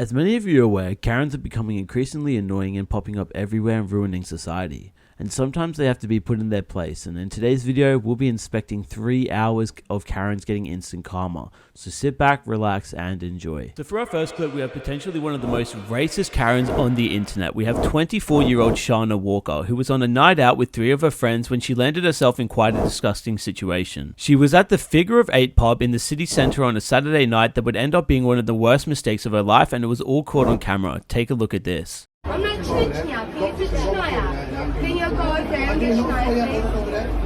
As many of you are aware, Karens are becoming increasingly annoying and popping up everywhere and ruining society. And sometimes they have to be put in their place, and in today's video we'll be inspecting 3 hours of Karens getting instant karma. So sit back, relax and enjoy. So for our first clip we have potentially one of the most racist Karens on the internet. We have 24-year-old Shauna Walker, who was on a night out with 3 of her friends when she landed herself in quite a disgusting situation. She was at the Figure of 8 pub in the city centre on a Saturday night that would end up being one of the worst mistakes of her life, and it was all caught on camera. Take a look at this. I'm not Chechnya, please. It's Chechnya. Can you go over there and get Chechnya, please?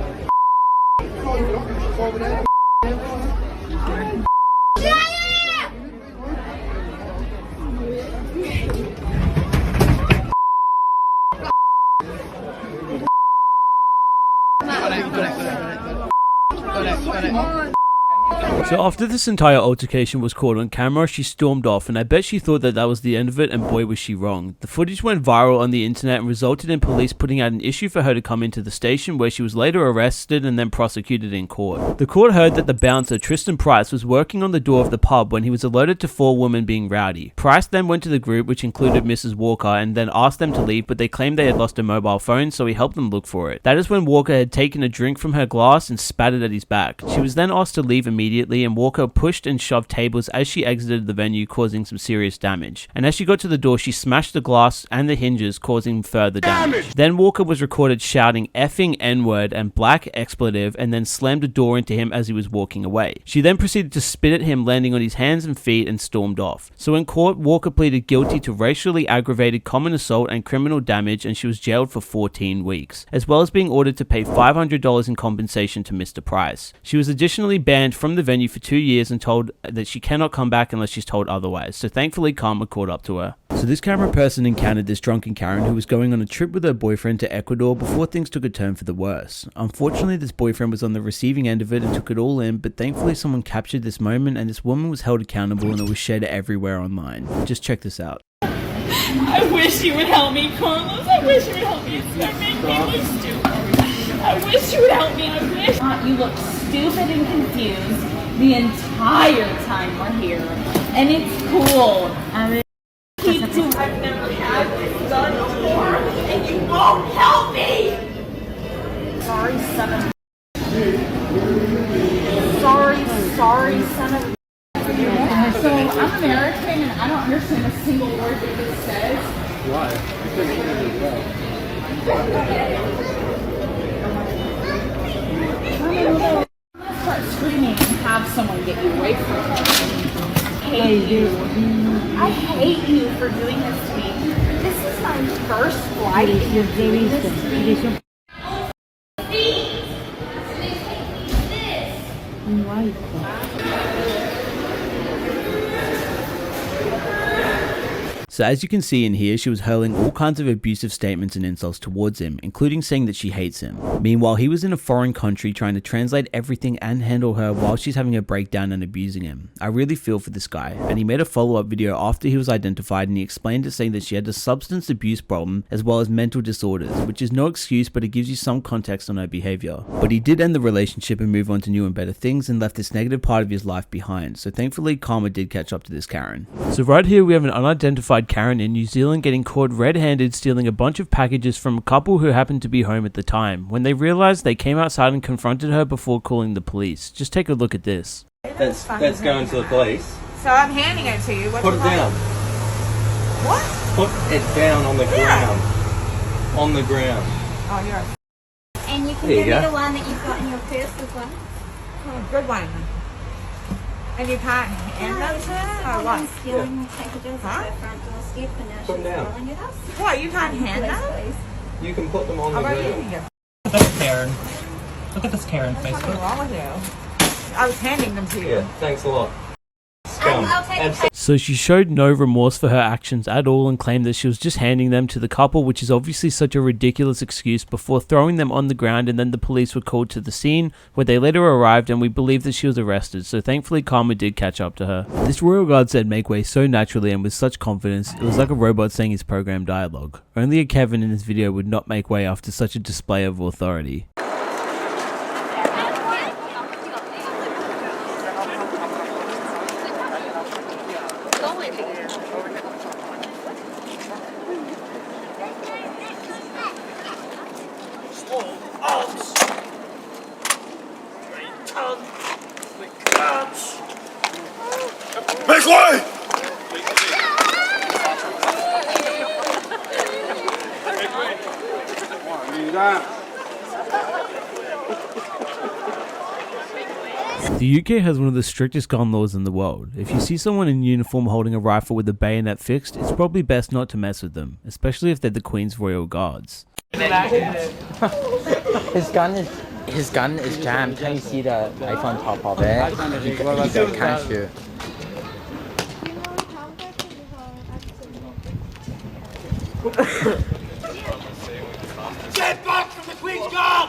So after this entire altercation was caught on camera, she stormed off, and I bet she thought that that was the end of it, and boy was she wrong. The footage went viral on the internet and resulted in police putting out an issue for her to come into the station, where she was later arrested and then prosecuted in court. The court heard that the bouncer, Tristan Price, was working on the door of the pub when he was alerted to 4 women being rowdy. Price then went to the group, which included Mrs. Walker, and then asked them to leave, but they claimed they had lost a mobile phone, so he helped them look for it. That is when Walker had taken a drink from her glass and spat it at his back. She was then asked to leave immediately, and Walker pushed and shoved tables as she exited the venue, causing some serious damage. And as she got to the door, she smashed the glass and the hinges, causing further damage. Then Walker was recorded shouting effing N-word and black expletive, and then slammed the door into him as he was walking away. She then proceeded to spit at him, landing on his hands and feet, and stormed off. So in court, Walker pleaded guilty to racially aggravated common assault and criminal damage, and she was jailed for 14 weeks, as well as being ordered to pay $500 in compensation to Mr. Price. She was additionally banned from the venue for 2 years and told that she cannot come back unless she's told otherwise, so thankfully karma caught up to her. So this camera person encountered this drunken Karen who was going on a trip with her boyfriend to Ecuador before things took a turn for the worse. Unfortunately, this boyfriend was on the receiving end of it and took it all in, but thankfully someone captured this moment and this woman was held accountable, and it was shared everywhere online. Just check this out. I wish you would help me, Carlos. I wish you would help me. It's gonna make me look stupid. I wish you would help me. I wish. You look stupid and confused the entire time we're here, and it's cool. Keep doing. I've never had this done before, and you won't help me. Sorry, son of. Sorry, son of. So I'm American, and I don't understand a single word that this says. Why? Start screaming and have someone get you away from me. I hate you. I hate you for doing this to me. This is my first flight, and you're doing this to me. So as you can see in here, she was hurling all kinds of abusive statements and insults towards him, including saying that she hates him. Meanwhile, he was in a foreign country trying to translate everything and handle her while she's having a breakdown and abusing him. I really feel for this guy, and he made a follow-up video after he was identified, and he explained it, saying that she had a substance abuse problem as well as mental disorders, which is no excuse, but it gives you some context on her behavior. But he did end the relationship and move on to new and better things, and left this negative part of his life behind, so thankfully karma did catch up to this Karen. So right here we have an unidentified Karen in New Zealand getting caught red-handed stealing a bunch of packages from a couple who happened to be home at the time. When they realized, they came outside and confronted her before calling the police. Just take a look at this. That's going to the police. So I'm handing it to you. Put it down. What? Put it down on the ground. On the ground. Oh, you're a And you can There you give me go. the one that you've got in your purse as well. good one. And you can't hand them to her or what? Stealing packages Huh? at the front doorstep and now Put she's them down. calling it us. What, you can't hand them? You can put them on How the about you? ground. Look at this Karen. Look at this Karen What's Facebook. wrong with you? I was handing them to you. Yeah, thanks a lot. I'll take Absolutely. So she showed no remorse for her actions at all and claimed that she was just handing them to the couple, which is obviously such a ridiculous excuse, before throwing them on the ground, and then the police were called to the scene, where they later arrived, and we believe that she was arrested, so thankfully karma did catch up to her. This royal guard said make way so naturally and with such confidence, it was like a robot saying his program dialogue. Only a Kevin in his video would not make way after such a display of authority. The UK has one of the strictest gun laws in the world. If you see someone in uniform holding a rifle with the bayonet fixed, it's probably best not to mess with them, especially if they're the Queen's Royal Guards. His gun is jammed. Can you see the knife on top of it? He can't shoot. Get back from the Queen's Guard!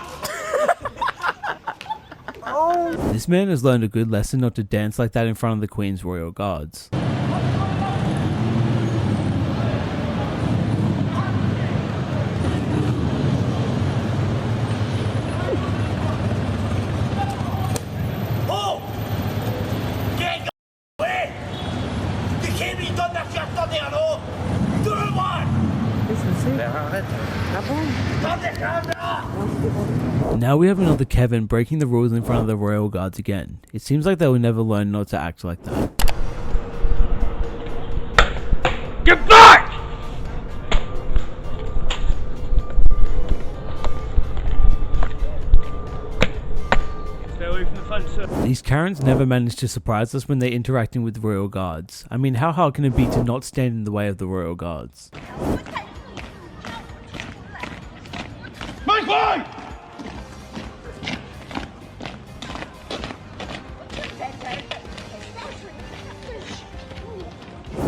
This man has learned a good lesson not to dance like that in front of the Queen's Royal Guards. Now we have another Kevin breaking the rules in front of the Royal Guards again. It seems like they will never learn not to act like that. Get back! Stay away from the front, sir. These Karens never manage to surprise us when they're interacting with Royal Guards. I mean, how hard can it be to not stand in the way of the Royal Guards? My boy!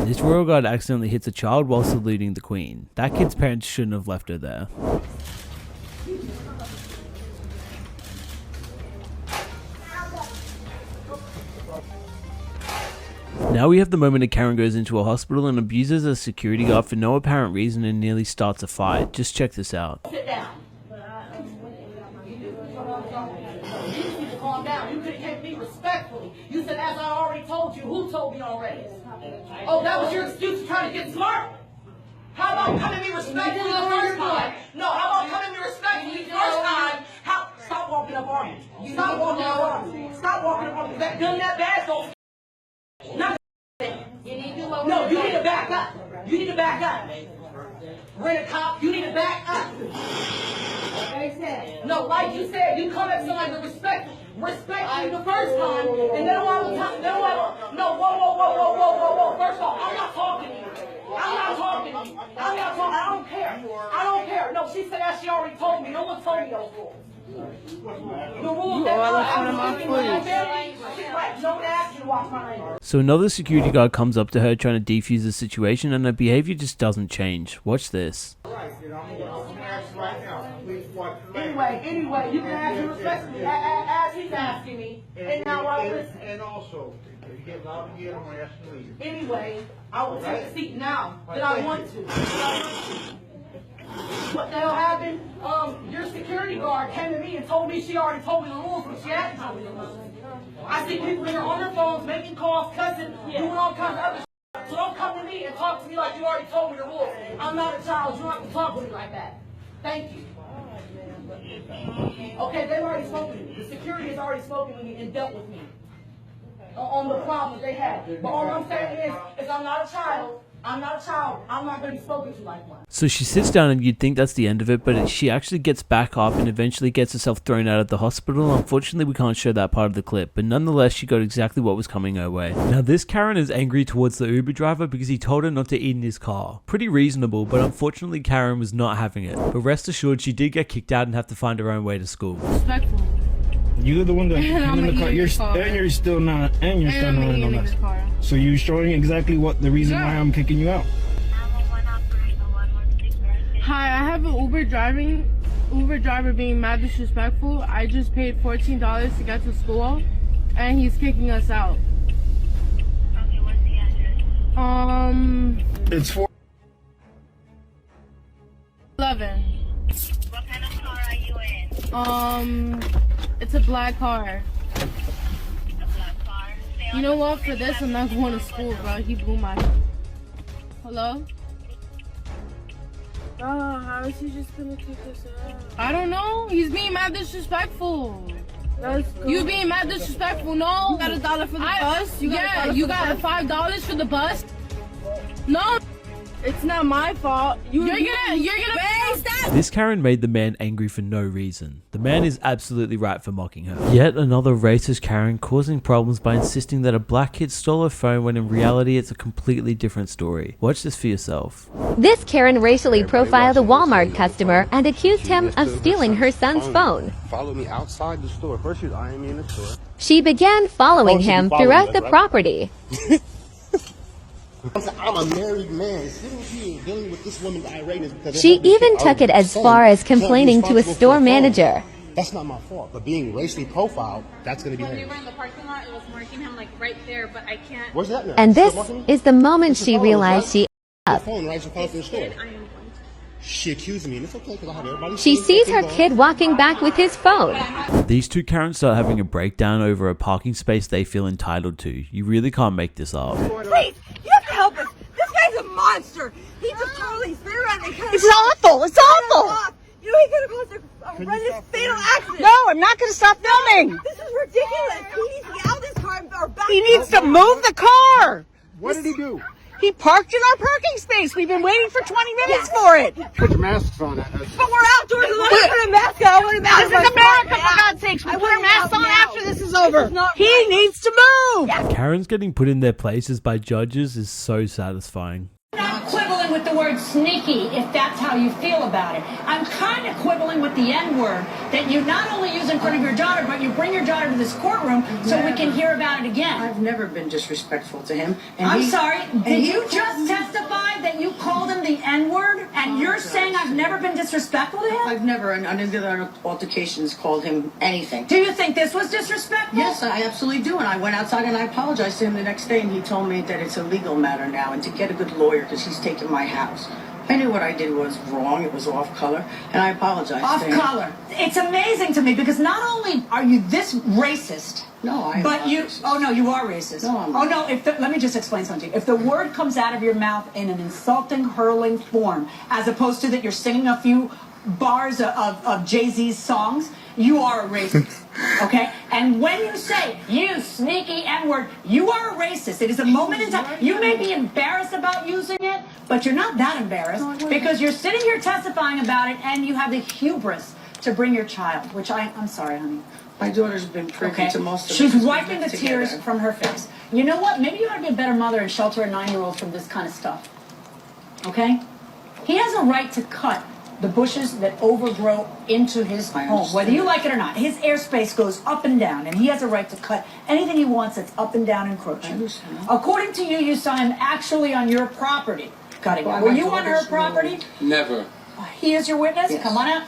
This Royal Guard accidentally hits a child while saluting the Queen. That kid's parents shouldn't have left her there. Now we have the moment a Karen goes into a hospital and abuses a security guard for no apparent reason and nearly starts a fight. Just check this out. Sit down. You need to calm down. You could have kept me respectfully. You said, as I already told you. Who told me already? Oh, that was your excuse to try to get smart? How about coming me respectfully the first time? No, how about coming me respectfully the first time? Stop walking up on me. Stop walking up on me. Stop walking up on me. That gun, that bad don't. Not no, you need to back up. You need to back up. Rent a cop, you need to back up. No, like you said, you come at somebody with respect you the first time, and then whoa. First off, I'm not talking to you. I don't care. No, she said that she already told me. No one told me those rules. The rules So another security guard comes up to her trying to defuse the situation and her behavior just doesn't change. Watch this. Anyway, you can ask him respectfully as he's asking me. And now I listen. And also, if you get loud again, I'm going to ask you to leave. Anyway, I will take a seat now that I want to. What the hell happened? Your security guard came to me and told me she already told me the rules, but she hadn't told me the rules. I see people here on their phones making calls, cussing, doing all kinds of other shit. So don't come to me and talk to me like you already told me the rules. I'm not a child. You don't have to talk with me like that. Thank you. Okay, they've already spoken to me. The security has already spoken to me and dealt with me on the problems they had. But all I'm saying is I'm not a child. I'm not going to be spoken to like one. So she sits down and you'd think that's the end of it, but she actually gets back up and eventually gets herself thrown out of the hospital. Unfortunately, we can't show that part of the clip, but nonetheless, she got exactly what was coming her way. Now, this Karen is angry towards the Uber driver because he told her not to eat in his car. Pretty reasonable, but unfortunately, Karen was not having it. But rest assured, she did get kicked out and have to find her own way to school. Respectful. You're the one that in the car. You're still not running on us. So you're showing exactly what the reason why I'm kicking you out. Hi, I have an Uber driver being mad disrespectful. I just paid $14 to get to school, and he's kicking us out. Okay, what's the address? It's 411. What kind of car are you in? It's a black car. A black car? You know what? For this, I'm not going to school, bro. He blew my... Hello? Oh, how is he just gonna kick us out? I don't know. He's being mad disrespectful. Cool. You being mad disrespectful? No. You got $1 for the bus? You got $5 for the bus? No. It's not my fault. You're gonna This Karen made the man angry for no reason. The man is absolutely right for mocking her. Yet another racist Karen causing problems by insisting that a black kid stole her phone when in reality it's a completely different story. Watch this for yourself. This Karen racially profiled a Walmart customer and accused him of stealing her son's phone. Followed me outside the store. First she was eyeing me in the store. She began following him throughout the property. I'm a married man. Sitting here dealing with this woman's irateness because She even took it as far as complaining to a store manager. That's not my fault, but being racially profiled, that's going to be When we hers. were in the parking lot, it was marking him like right there, but I can't. Where's that now? And this is the moment she realized she Her phone, right? She calls the store. She accused me, and it's okay because I have everybody. She sees her kid walking back with his phone. These two Karens start having a breakdown over a parking space they feel entitled to. You really can't make this up. Please, you have to help us. This guy's a monster. He just totally spit around and cut. It's awful. It's awful. You know, he could have caused a horrendous fatal accident. No, I'm not going to stop filming. This is ridiculous. He needs to get out of this car or back. He needs to move the car. What did he do? He parked in our parking space. We've been waiting for 20 minutes for it. Put your masks on. But we're outdoors. Let me put a mask on. I want a mask. This is America, for God's sakes. We put our masks on after this is over. He needs to move. Karens getting put in their places by judges is so satisfying. I'm quibbling with the word sneaky, if that's how you feel about it. I'm kind of quibbling with the N-word that you not only use in front of your daughter, but you bring your daughter to this courtroom so we can hear about it again. I've never been disrespectful to him. I'm sorry, did you just testify that you called him the N-word and you're saying I've never been disrespectful to him? I've never, in any of the other altercations, called him anything. Do you think this was disrespectful? Yes, I absolutely do. And I went outside and I apologized to him the next day, and he told me that it's a legal matter now and to get a good lawyer because he's taken my house. I knew what I did was wrong. It was off color, and I apologized Off to him. color. It's amazing to me because not only are you this racist, but you. Racist. Oh no, you are racist. No, I'm Oh not. no. Let me just explain something. If the word comes out of your mouth in an insulting, hurling form, as opposed to that you're singing a few bars of Jay-Z's songs, you are a racist. Okay? And when you say, you sneaky N-word, you are a racist. It is a moment in time. You may be embarrassed about using it, but you're not that embarrassed because you're sitting here testifying about it and you have the hubris to bring your child, which I'm sorry, honey. My daughter's been privy to most of it. She's because we wiping the lived tears together. from her face. You know what? Maybe you ought to be a better mother and shelter a 9-year-old from this kind of stuff. Okay? He has a right to cut the bushes that overgrow into his home, whether you like it or not. His airspace goes up and down, and he has a right to cut anything he wants that's up and down encroaching. According to you, you saw him actually on your property cutting it. Were you on her property? Never. He is your witness? Yes. Come on out.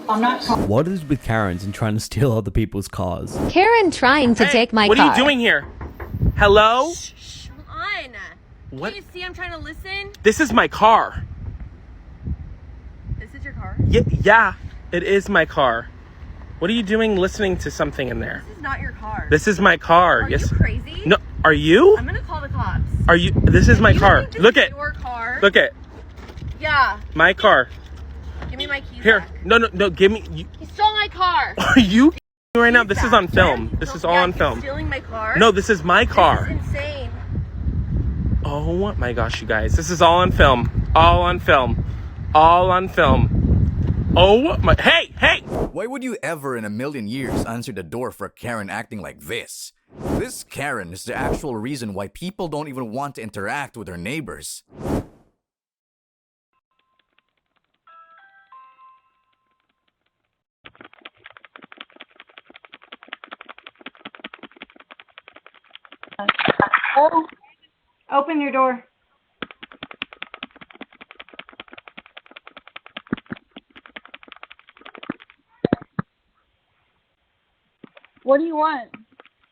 I'm not. What is with Karens and trying to steal other people's cars? Karen trying to take my what car. are you doing here? Hello? Hold on. What? Can you see I'm trying to listen? This is my car. This is your car? Yeah, it is my car. What are you doing listening to something in there? This is not your car. This is my car. Are Yes. you crazy? No, are you? I'm gonna call the cops. Are you? This is my You car. think this Look is at. your car? Look at Yeah. my car. Give me my keys Here. back. No. Give me. He stole my car. Are you right now? This is on film. This is all on He's film. stealing my car? No, this is my car. This is insane. Oh my gosh, you guys. This is all on film. All on film. All on film. Oh my. Hey! Why would you ever in a million years answer the door for a Karen acting like this? This Karen is the actual reason why people don't even want to interact with their neighbors. Open your door. What do you want?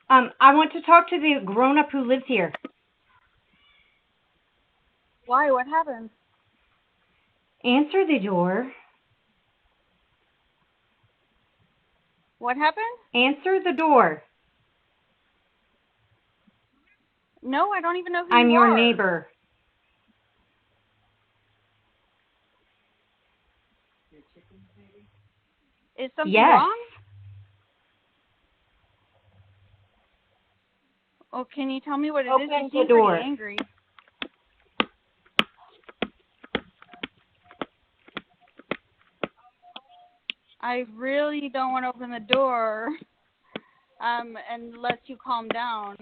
I want to talk to the grown-up who lives here. Why? What happened? Answer the door. What happened? Answer the door. No, I don't even know who I'm you your are. neighbor. Is something Yes. wrong? Oh, can you tell me what it is? Open You the seem door. pretty angry. I really don't want to open the door unless you calm down.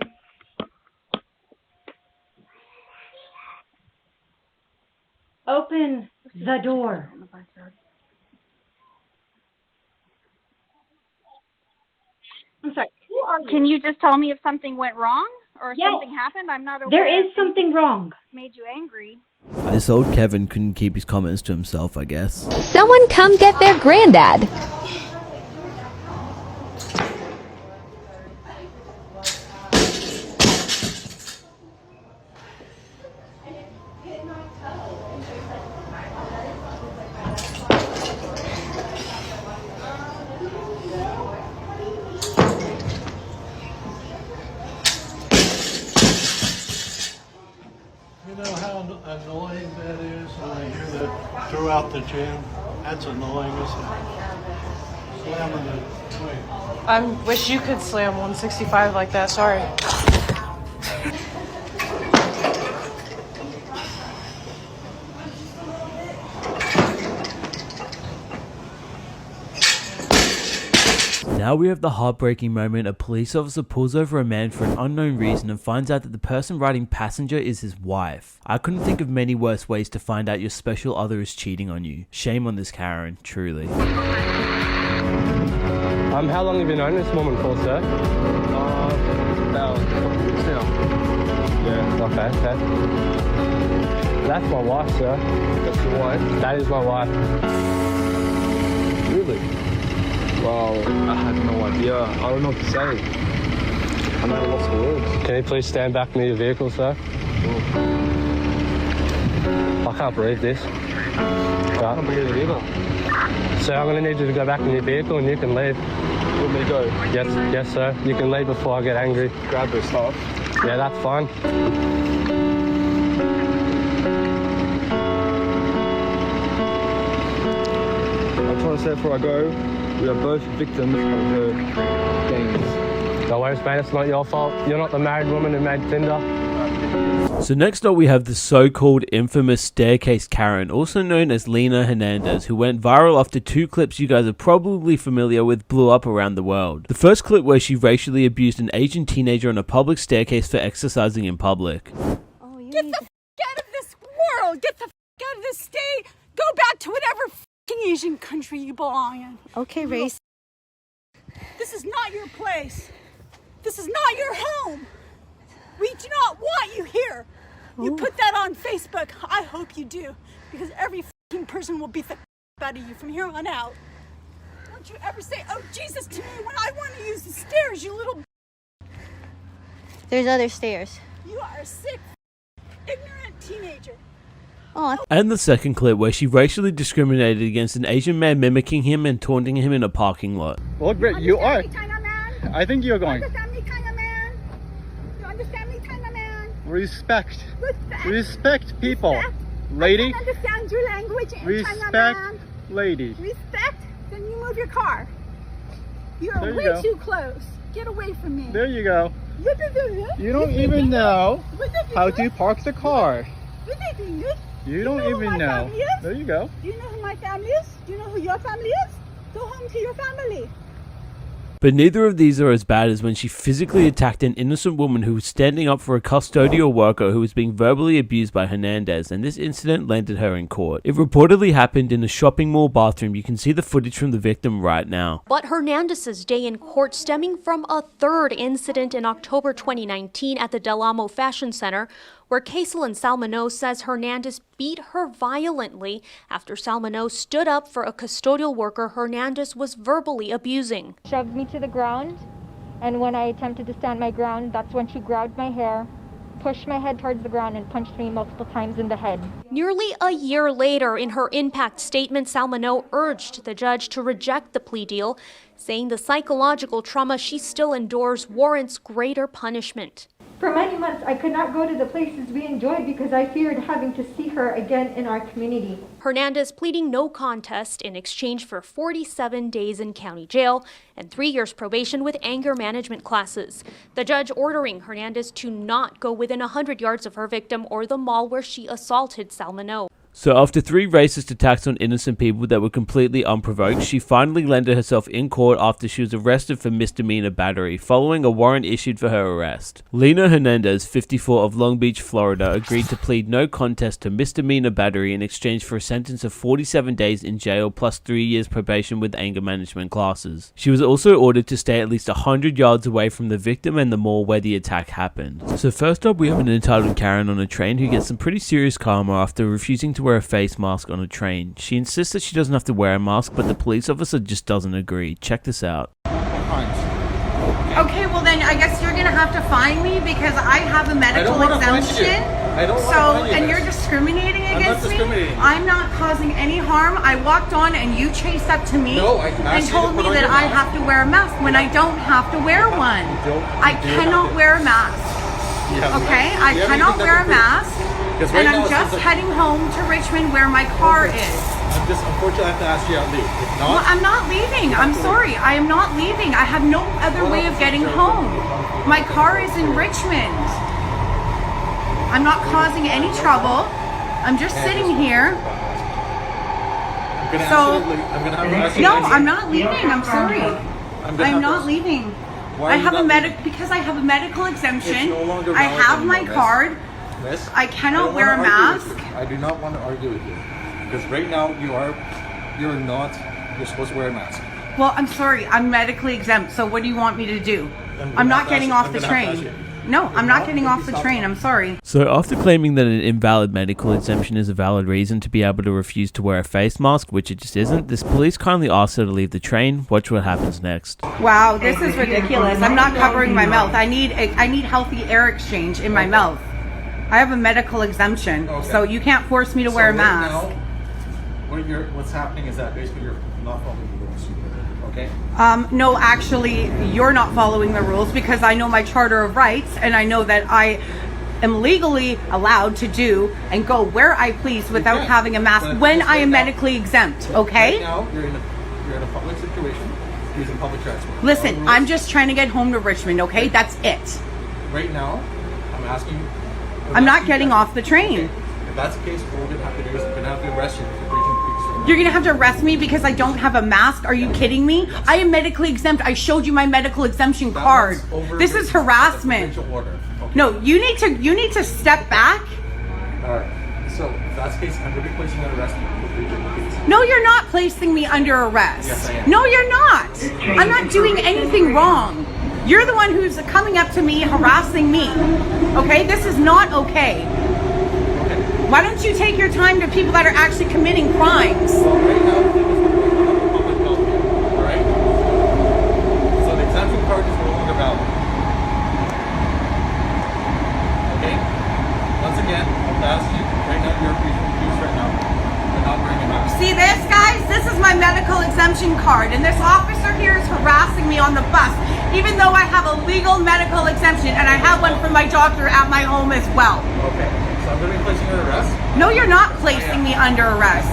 Open the door. I'm sorry. Who are you? Can you just tell me if something went wrong or if Yes. something happened? I'm not aware. There is something wrong. Made you angry. This old Kevin couldn't keep his comments to himself, I guess. Someone come get their granddad. You know how annoying that is when I hear that throughout the gym? That's annoying as hell. Slamming the weight. I wish you could slam 165 like that, sorry. Now we have the heartbreaking moment a police officer pulls over a man for an unknown reason and finds out that the person riding passenger is his wife. I couldn't think of many worse ways to find out your special other is cheating on you. Shame on this Karen, truly. How long have you known this woman for, sir? About a couple of weeks now. Yeah. Okay. That's my wife, sir. That's your wife? That is my wife. Really? Well, I had no idea. I don't know what to say. I'm at a loss for words. Can you please stand back near your vehicle, sir? Sure. I can't breathe this. I can't breathe it either. So I'm going to need you to go back in your vehicle and you can leave. Let me go. Yes, sir. You can leave before I get angry. Grab her stuff. Yeah, that's fine. I'm trying to say before I go, we are both victims of her games. No worries, mate. It's not your fault. You're not the married woman who made Tinder. So next up we have the so-called infamous staircase Karen, also known as Lena Hernandez, who went viral after two clips you guys are probably familiar with blew up around the world. The first clip where she racially abused an Asian teenager on a public staircase for exercising in public. Get the f*** out of this world! Get the f*** out of this state! Go back to whatever f***ing Asian country you belong in. Okay, race. This is not your place. This is not your home. We do not want you here. You put that on Facebook. I hope you do. Because every f***ing person will beat the f*** out of you from here on out. Don't you ever say, oh Jesus, to me when I want to use the stairs, you little There's other stairs. You are a sick, ignorant teenager. And the second clip where she racially discriminated against an Asian man mimicking him and taunting him in a parking lot. Well, Britt, you are. I think you're going. Respect. Respect people. Lady. I can't understand your language in Respect, China, man. lady. Respect? Then you move your car. You're There you way go. too close. Get away from me. There you go. You don't even know how to park the car. You don't even know. There you go. Do you know who my family is? Do you know who your family is? Go home to your family. But neither of these are as bad as when she physically attacked an innocent woman who was standing up for a custodial worker who was being verbally abused by Hernandez, and this incident landed her in court. It reportedly happened in a shopping mall bathroom. You can see the footage from the victim right now. But Hernandez's day in court stemming from a third incident in October 2019 at the Del Amo Fashion Center, where Kaislyn Salmano says Hernandez beat her violently after Salmano stood up for a custodial worker Hernandez was verbally abusing. Shoved me to the ground, and when I attempted to stand my ground, that's when she grabbed my hair, pushed my head towards the ground, and punched me multiple times in the head. Nearly a year later, in her impact statement, Salmano urged the judge to reject the plea deal, saying the psychological trauma she still endures warrants greater punishment. For many months, I could not go to the places we enjoyed because I feared having to see her again in our community. Hernandez pleading no contest in exchange for 47 days in county jail and 3 years probation with anger management classes. The judge ordering Hernandez to not go within 100 yards of her victim or the mall where she assaulted Salmano. So after 3 racist attacks on innocent people that were completely unprovoked, she finally landed herself in court after she was arrested for misdemeanor battery, following a warrant issued for her arrest. Lena Hernandez, 54, of Long Beach, Florida, agreed to plead no contest to misdemeanor battery in exchange for a sentence of 47 days in jail plus 3 years probation with anger management classes. She was also ordered to stay at least 100 yards away from the victim and the mall where the attack happened. So first up, we have an entitled Karen on a train who gets some pretty serious karma after refusing to wear a face mask on a train. She insists that she doesn't have to wear a mask, but the police officer just doesn't agree. Check this out. Okay, well then I guess you're gonna have to fine me because I have a medical exemption. And you're discriminating against me. I'm not causing any harm. I walked on and you chased up to me and told me that I have to wear a mask when I don't have to wear one. I cannot wear a mask. Okay, I cannot wear a mask. And I'm just heading home to Richmond where my car is. Unfortunately, I have to ask you to leave. If not, well, I'm not leaving. I'm sorry. I am not leaving. I have no other way of getting home. My car is in Richmond. I'm not causing any trouble. I'm just sitting here. I'm not leaving. I'm sorry. I'm not leaving. I have a medical exemption. I have my card. Miss, I cannot wear a mask. I do not want to argue with you because right now you're supposed to wear a mask. Well, I'm sorry, I'm medically exempt. So what do you want me to do? I'm not getting off the train. No, I'm not getting off the train. I'm sorry. So after claiming that an invalid medical exemption is a valid reason to be able to refuse to wear a face mask, which it just isn't, this police kindly asks her to leave the train. Watch what happens next. Wow, this is ridiculous. I'm not covering my mouth. I need healthy air exchange in my mouth. I have a medical exemption, so you can't force me to wear a mask. Now, what's happening is that basically you're not following the rules, okay? No, actually, you're not following the rules because I know my Charter of Rights and I know that I am legally allowed to do and go where I please without having a mask when I am medically exempt, okay? Right now, you're in a public situation using public transport. Listen, I'm just trying to get home to Richmond, okay? That's it. Right now, I'm asking you. I'm not getting off the train. Okay. If that's the case, what we're going to have to do is we're going to have to arrest you for breaching the. You're going to have to arrest me because I don't have a mask? Are you kidding me? I am medically exempt. I showed you my medical exemption card. This is harassment. Okay. No, you need to step back. All right. So if that's the case, I'm going to be placing you under arrest for breaching the peace. No, you're not placing me under arrest. Yes, I am. No, you're not. I'm not doing anything wrong. You're the one who's coming up to me, harassing me. Okay? This is not okay. Why don't you take your time to people that are actually committing crimes? Well, right now, public health, all right? So the exemption card is no longer valid. Okay? Once again, I'll ask you, right now, you're being confused right now. You're not wearing a mask. See this, guys? This is my medical exemption card, and this officer here is harassing me on the bus, even though I have a legal medical exemption, and I have one from my doctor at my home as well. Okay, so I'm going to be placing you under arrest? No, you're not placing me under arrest.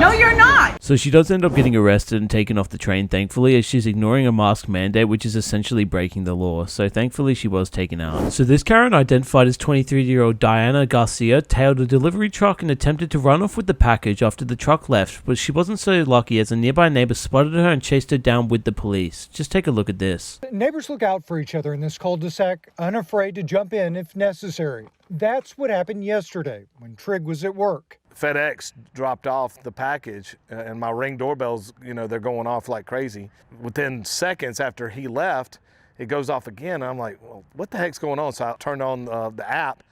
No, you're not. So she does end up getting arrested and taken off the train, thankfully, as she's ignoring a mask mandate, which is essentially breaking the law. So thankfully, she was taken out. So this Karen, identified as 23-year-old Diana Garcia, tailed a delivery truck and attempted to run off with the package after the truck left, but she wasn't so lucky as a nearby neighbor spotted her and chased her down with the police. Just take a look at this. Neighbors look out for each other in this cul-de-sac, unafraid to jump in if necessary. That's what happened yesterday when Trig was at work. FedEx dropped off the package and my Ring doorbells, they're going off like crazy. Within seconds after he left, it goes off again. And I'm like, well, what the heck's going on? So I turned on the app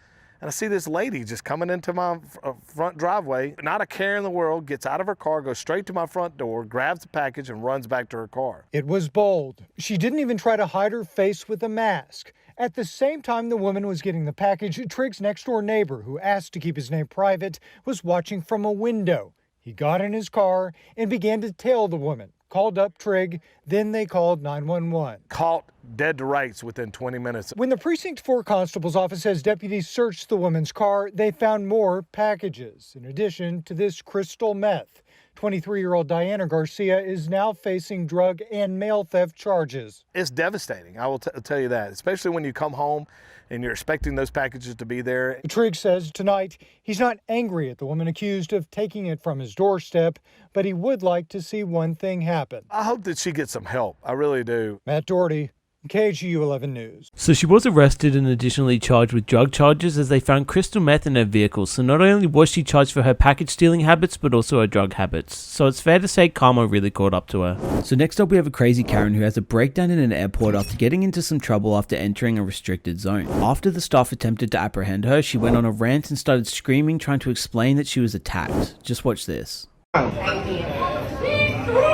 and I see this lady just coming into my front driveway. Not a care in the world, gets out of her car, goes straight to my front door, grabs the package and runs back to her car. It was bold. She didn't even try to hide her face with a mask. At the same time the woman was getting the package, Trig's next-door neighbor, who asked to keep his name private, was watching from a window. He got in his car and began to tail the woman, called up Trig, then they called 911. Caught dead to rights within 20 minutes. When the Precinct 4 Constable's office says deputies searched the woman's car, they found more packages, in addition to this crystal meth. 23-year-old Diana Garcia is now facing drug and mail theft charges. It's devastating, I will tell you that, especially when you come home and you're expecting those packages to be there. Triggs says tonight he's not angry at the woman accused of taking it from his doorstep, but he would like to see one thing happen. I hope that she gets some help. I really do. Matt Doherty, KGU 11 News. So she was arrested and additionally charged with drug charges as they found crystal meth in her vehicle. So not only was she charged for her package stealing habits, but also her drug habits. So it's fair to say karma really caught up to her. So next up we have a crazy Karen who has a breakdown in an airport after getting into some trouble after entering a restricted zone. After the staff attempted to apprehend her, she went on a rant and started screaming, trying to explain that she was attacked. Just watch this. He threw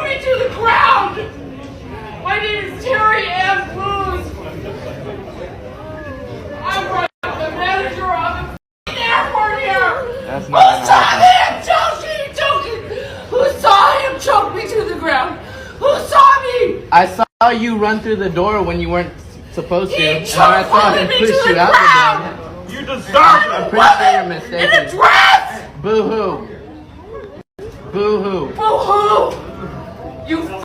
me to the ground! My name is Terry Ann Booz. I'm the manager of the airport here. That's not Who saw me? I'm joking. Who saw him choke me to the ground? Who saw me? I saw you run through the door when you weren't supposed to, and choked I saw him me push to you the out ground. the door. You deserve I'm pretty sure you're mistaken. In a dress. Boo-hoo. Boo-hoo. Boo-hoo. You.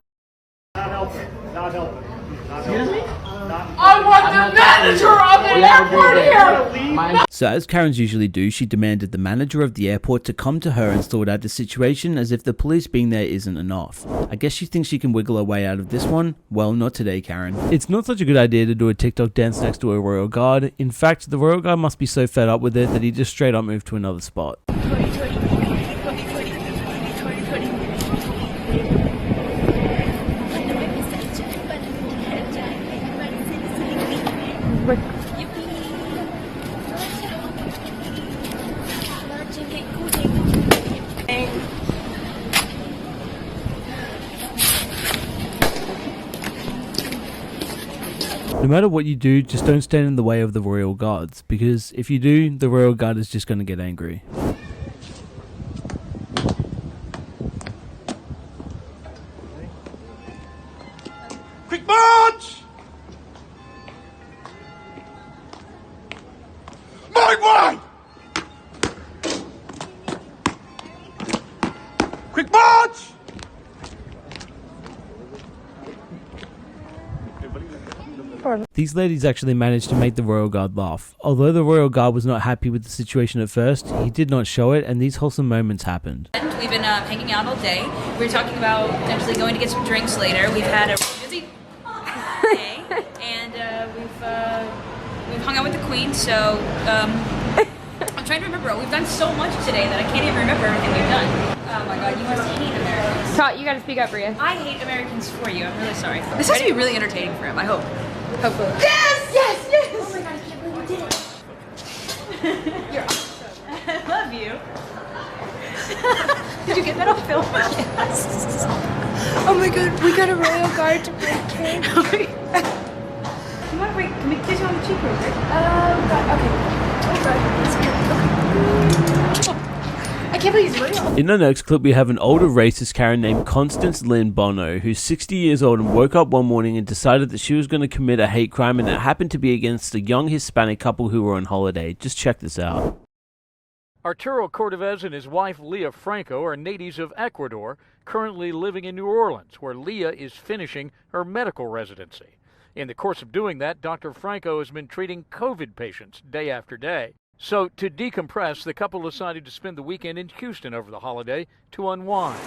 Not helping. Excuse me? I want the manager of the airport here. So as Karens usually do, she demanded the manager of the airport to come to her and sort out the situation, as if the police being there isn't enough. I guess she thinks she can wiggle her way out of this one. Well, not today, Karen. It's not such a good idea to do a TikTok dance next to a royal guard. In fact, the royal guard must be so fed up with it that he just straight up moved to another spot. No matter what you do, just don't stand in the way of the royal guards, because if you do, the royal guard is just going to get angry. Quick march! My way! Quick march! These ladies actually managed to make the royal guard laugh. Although the royal guard was not happy with the situation at first, he did not show it, and these wholesome moments happened. We've been hanging out all day. We were talking about potentially going to get some drinks later. We've had a busy day, and we've hung out with the queen. So I'm trying to remember. We've done so much today that I can't even remember everything we've done. Oh my God, you must hate Americans. Todd, you gotta speak up, Rhea. I hate Americans for you. I'm really sorry. This has to be really entertaining for him. I hope. Hopefully. Yes! Yes! Yes! Oh my God, I can't believe you did it. You're awesome. I love you. Did you get that on film? Yes. Oh my God, we got a royal guard to break cake. You want to break? Can we kiss you on the cheek real quick? God, okay. Oh God, that's good. Okay. I can't believe he's real. In the next clip, we have an older racist Karen named Constance Lynn Bono, who's 60 years old and woke up one morning and decided that she was going to commit a hate crime, and it happened to be against a young Hispanic couple who were on holiday. Just check this out. Arturo Cordovez and his wife Leah Franco are natives of Ecuador, currently living in New Orleans, where Leah is finishing her medical residency. In the course of doing that, Dr. Franco has been treating COVID patients day after day. So, to decompress, the couple decided to spend the weekend in Houston over the holiday to unwind.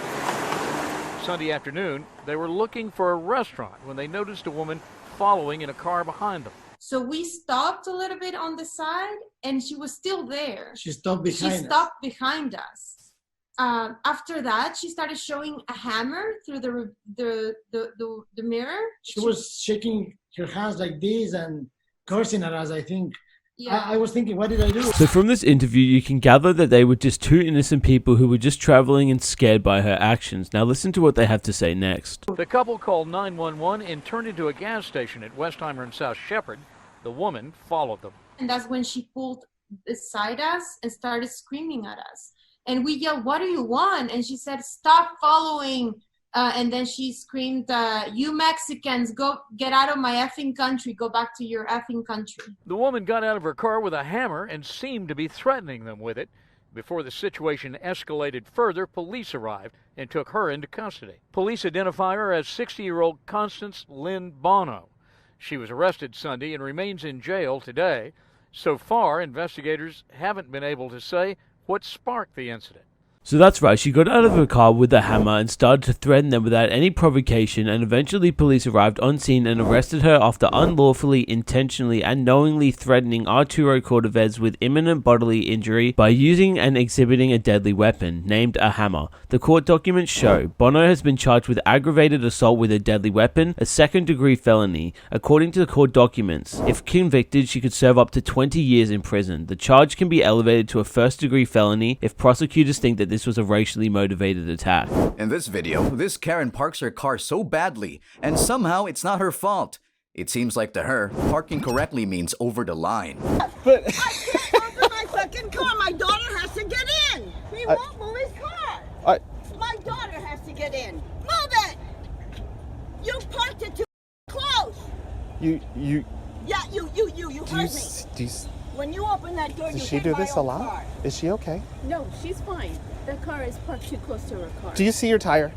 Sunday afternoon, they were looking for a restaurant when they noticed a woman following in a car behind them. So we stopped a little bit on the side, and she was still there. She stopped behind us. She stopped behind us. After that, she started showing a hammer through the mirror. She was shaking her hands like this and cursing at us, I think. Yeah. I was thinking, what did I do? So from this interview, you can gather that they were just two innocent people who were just traveling and scared by her actions. Now listen to what they have to say next. The couple called 911 and turned into a gas station at Westheimer and South Shepherd. The woman followed them. And that's when she pulled beside us and started screaming at us. And we yelled, "What do you want?" And she said, "Stop following." And then she screamed, "You Mexicans, go get out of my effing country. Go back to your effing country." The woman got out of her car with a hammer and seemed to be threatening them with it. Before the situation escalated further, police arrived and took her into custody. Police identify her as 60-year-old Constance Lynn Bono. She was arrested Sunday and remains in jail today. So far, investigators haven't been able to say what sparked the incident. So that's right, she got out of her car with a hammer and started to threaten them without any provocation, and eventually police arrived on scene and arrested her after unlawfully, intentionally, and knowingly threatening Arturo Cordovez with imminent bodily injury by using and exhibiting a deadly weapon, named a hammer. The court documents show Bono has been charged with aggravated assault with a deadly weapon, a second-degree felony. According to the court documents, if convicted, she could serve up to 20 years in prison. The charge can be elevated to a first-degree felony if prosecutors think that this was a racially motivated attack. In this video, this Karen parks her car so badly, and somehow it's not her fault. It seems like to her, parking correctly means over the line. But I can't open my fucking car. My daughter has to get in. He won't move his car. My daughter has to get in. Move it. You parked it too close. You Yeah, you heard me. When you open that door, Does she do this a lot? Car. Is she okay? No, she's fine. The car is parked too close to her car. Do you see your tire?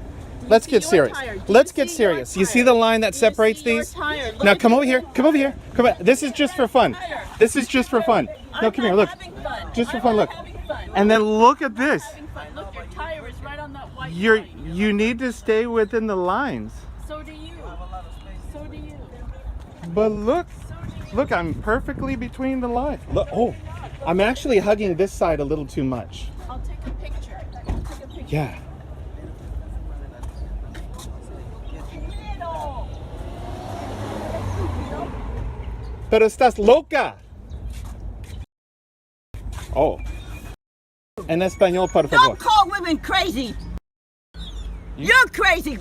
Let's get serious. Let's get serious. You see the line that separates these? Now come over here. Come over here. Come on. This is just for fun. This is just for fun. No, come here. Look. Just for fun. Look. And then look at this. Look, your tire is right on that white line. You need to stay within the lines. So do you. So do you. But look. Look, I'm perfectly between the lines. Look, oh, I'm actually hugging this side a little too much. I'll take a picture. Yeah. Pero estás loca. Oh. En español, por favor. Don't call women crazy. You're crazy.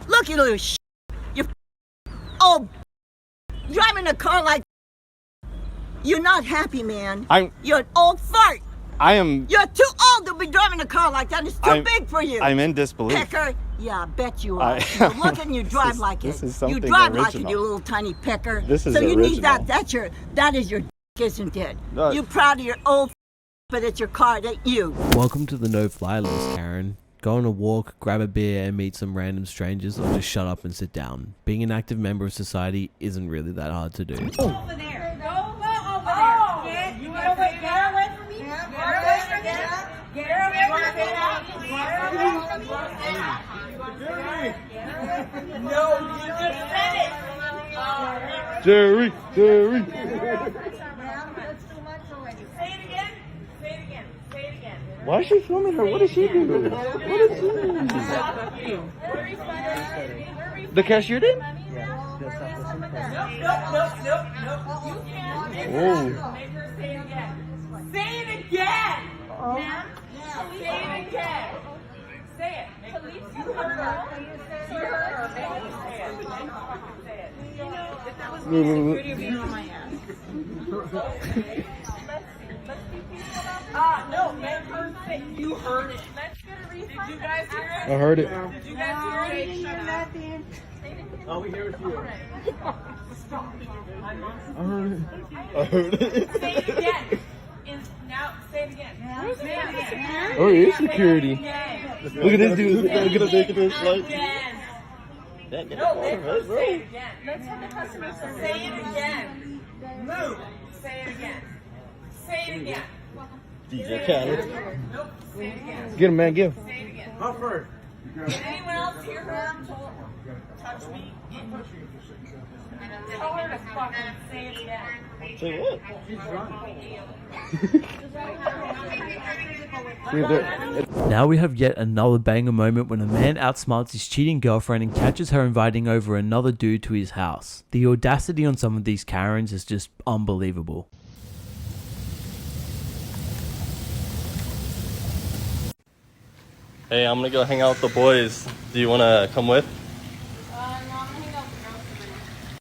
Look, you little shit. You're old. Driving a car like you're not happy, man. You're an old fart. I am. You're too old to be driving a car like that. It's too big for you. I'm in disbelief. Pecker. Yeah, I bet you are. You look and you drive like it. This is something you drive original. like it, you little tiny pecker. This is so you original. need that. That is your dick, isn't it? No. You're proud of your old, but it's your car. It ain't you. Welcome to the no-fly list, Karen. Go on a walk, grab a beer, and meet some random strangers, or just shut up and sit down. Being an active member of society isn't really that hard to do. Over there. Go over there. Get away from me. Get away from me. Get away from me. No, you just said it. Jerry. Why is she filming her? What did she do? What did she do? The cashier did? Nope. Oh. Say it again. Ma'am. Say it again. Say it. Police, you heard her. You heard her. Say it. You know, if that was me, it would be on my ass. No, make her say you heard it. Let's get a refund. Did you guys hear it? I heard it. Did you guys hear it? Shut up. All we hear is you. Stop. I heard it. Say it again. Now, say it again. Say it again. Oh, it is security. Look at this dude. Look at this light. No, make her say it again. Let's have the customer say it again. Move. Say it again. Say it again. DJ Khaled. Nope. Say it again. Get him, man. Give. Say it again. Puffer. Did anyone else hear her touch me? Tell her to fucking say it again. Say what? Now we have yet another banger moment when a man outsmarts his cheating girlfriend and catches her inviting over another dude to his house. The audacity on some of these Karens is just unbelievable. Hey, I'm gonna go hang out with the boys. Do you wanna come with? No, I'm gonna hang out with girls today.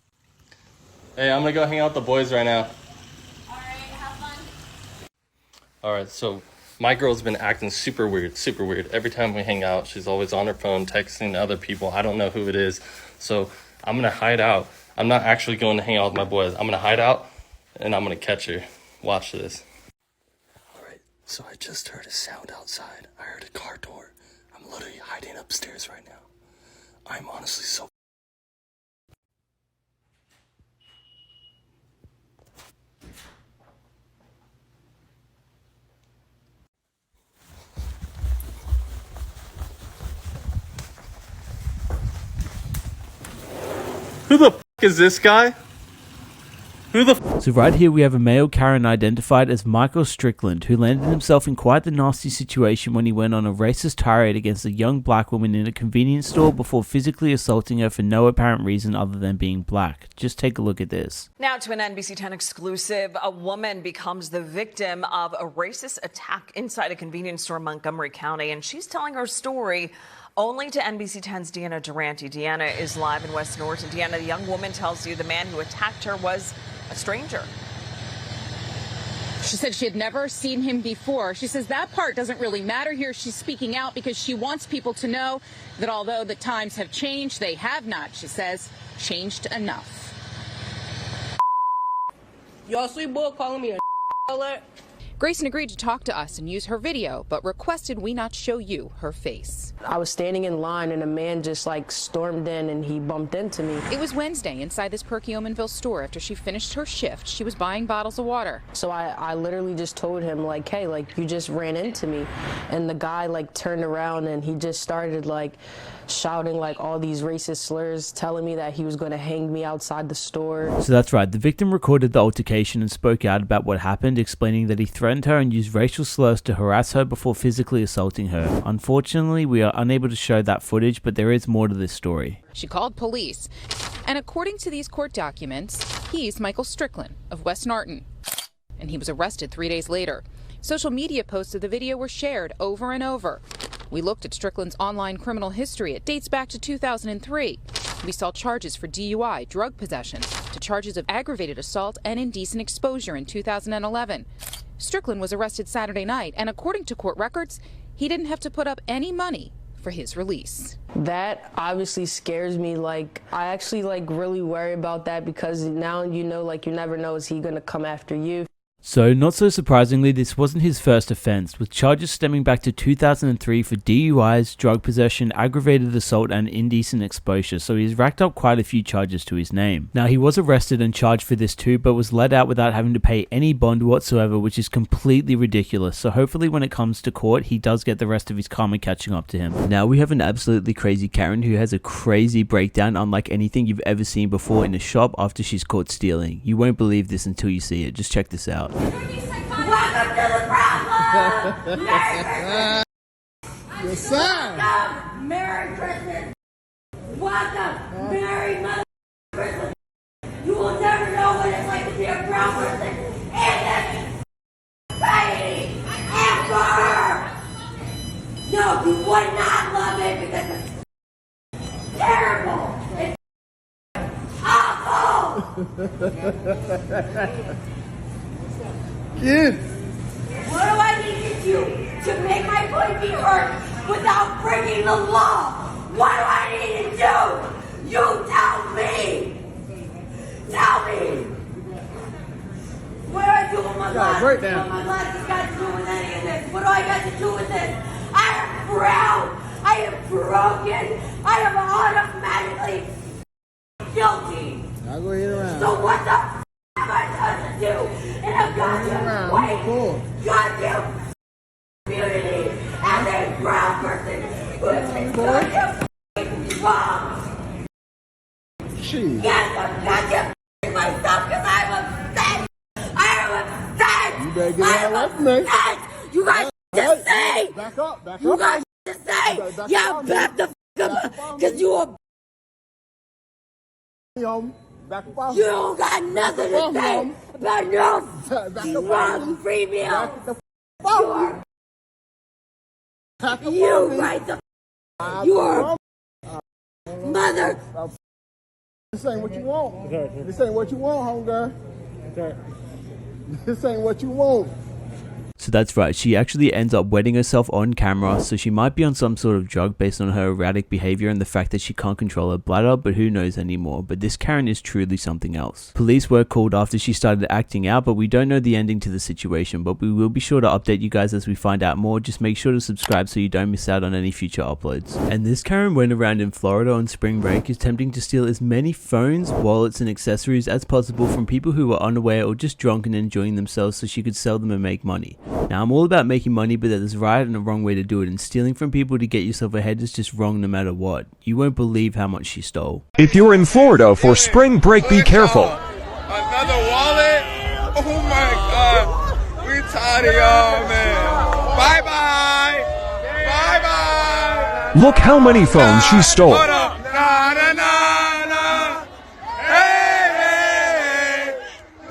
Hey, I'm gonna go hang out with the boys right now. Alright, have fun. Alright, so my girl's been acting super weird. Every time we hang out, she's always on her phone texting other people. I don't know who it is. So I'm gonna hide out. I'm not actually going to hang out with my boys. I'm gonna hide out and I'm gonna catch her. Watch this. Alright, so I just heard a sound outside. I heard a car door. I'm literally hiding upstairs right now. I'm honestly so... Who the f is this guy? So right here we have a male Karen identified as Michael Strickland, who landed himself in quite the nasty situation when he went on a racist tirade against a young black woman in a convenience store before physically assaulting her for no apparent reason other than being black. Just take a look at this. Now to an NBC 10 exclusive, a woman becomes the victim of a racist attack inside a convenience store in Montgomery County, and she's telling her story only to NBC 10's Deanna Durante. Deanna is live in West Norton. Deanna, the young woman tells you the man who attacked her was a stranger. She said she had never seen him before. She says that part doesn't really matter here. She's speaking out because she wants people to know that although the times have changed, they have not, she says, changed enough. Y'all see boy calling me a alert? Grayson agreed to talk to us and use her video, but requested we not show you her face. I was standing in line and a man just like stormed in and he bumped into me. It was Wednesday inside this Perkiomenville store after she finished her shift. She was buying bottles of water. So I literally just told him like, hey, like you just ran into me. And the guy like turned around and he just started like shouting like all these racist slurs, telling me that he was going to hang me outside the store. So that's right, the victim recorded the altercation and spoke out about what happened, explaining that he threatened her and used racial slurs to harass her before physically assaulting her. Unfortunately, we are unable to show that footage, but there is more to this story. She called police, and according to these court documents, he's Michael Strickland of West Norton, and he was arrested 3 days later. Social media posts of the video were shared over and over. We looked at Strickland's online criminal history. It dates back to 2003. We saw charges for DUI, drug possession, to charges of aggravated assault and indecent exposure in 2011. Strickland was arrested Saturday night, and according to court records, he didn't have to put up any money for his release. That obviously scares me. Like, I actually like really worry about that because now you know, like you never know, is he gonna come after you? So, not so surprisingly, this wasn't his first offense, with charges stemming back to 2003 for DUIs, drug possession, aggravated assault, and indecent exposure, so he's racked up quite a few charges to his name. Now, he was arrested and charged for this too, but was let out without having to pay any bond whatsoever, which is completely ridiculous, so hopefully when it comes to court, he does get the rest of his karma catching up to him. Now, we have an absolutely crazy Karen who has a crazy breakdown unlike anything you've ever seen before in a shop after she's caught stealing. You won't believe this until you see it, just check this out. Welcome to the problem! Merry Christmas! Yes, sir! Welcome! Merry Christmas! Welcome! Merry Mother Christmas! You will never know what it's like to be a brown person in this society ever! No, you would not love it because it's terrible! It's awful! Kid. What do I need to do to make my point be heard without breaking the law? What do I need to do? You tell me! Tell me! What do I do with my glasses? What my glasses got to do with any of this? What do I got to do with this? I am proud! I am broken! I am automatically guilty! I'll go hit around. So what the f am I supposed to do in a goddamn way? Goddamn community as a brown person who has been goddamn wrong. Yes, I'm goddamn myself because I'm upset. I am upset. You better get out of me. You guys just say. Back up. Back you up. guys just say. Yeah, back the f up because you are. You don't got nothing to say about no drug free meal. You right the you are mother. This ain't what you want. This ain't what you want, homegirl. This ain't what you want. So that's right, she actually ends up wetting herself on camera, so she might be on some sort of drug based on her erratic behavior and the fact that she can't control her bladder, but who knows anymore. But this Karen is truly something else. Police were called after she started acting out, but we don't know the ending to the situation, but we will be sure to update you guys as we find out more. Just make sure to subscribe so you don't miss out on any future uploads. And this Karen went around in Florida on spring break attempting to steal as many phones, wallets and accessories as possible from people who were unaware or just drunk and enjoying themselves so she could sell them and make money. Now, I'm all about making money, but there's a right and a wrong way to do it, and stealing from people to get yourself ahead is just wrong no matter what. You won't believe how much she stole. If you're in Florida for spring break, be careful. Another wallet? Oh my god. We tired of y'all, man. Bye-bye. Bye-bye. Look how many phones she stole. Hold up. Na, na, na, na. Hey, hey.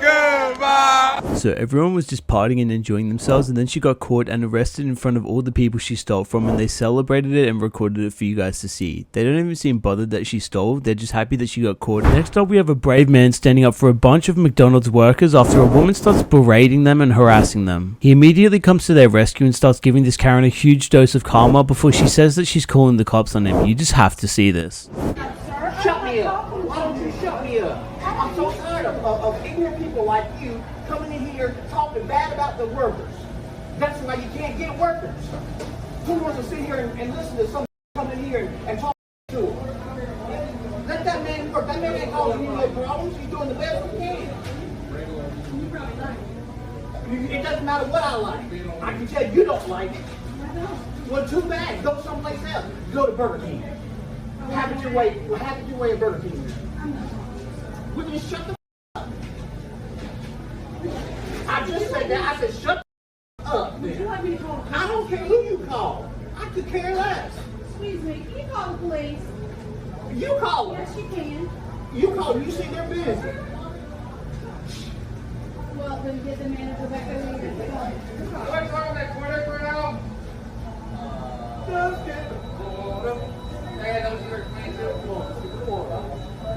Goodbye. So everyone was just partying and enjoying themselves, and then she got caught and arrested in front of all the people she stole from, and they celebrated it and recorded it for you guys to see. They don't even seem bothered that she stole, they're just happy that she got caught. Next up, we have a brave man standing up for a bunch of McDonald's workers after a woman starts berating them and harassing them. He immediately comes to their rescue and starts giving this Karen a huge dose of karma before she says that she's calling the cops on him. You just have to see this. Shut me up. Why don't you shut me up? I'm so tired of ignorant people like you coming in here talking bad about the workers. That's why you can't get workers. Who wants to sit here and listen to somebody come in here and talk to him? Let that man work. That man ain't causing you no problems. He's doing the best he can. It doesn't matter what I like. I can tell you don't like it. Well, too bad. Go someplace else. Go to Burger King. Have it your way. Have it your way at Burger King. Will you shut the up? I just said that. I said shut the up. Then. I don't care who you call. I could care less. Excuse me, can you call the police? You call them. Yes, you can. You call them. You see they're busy. Well, then get the manager back over here. What's wrong with that quarter for now? Just get the quarter. Yeah, that was your command.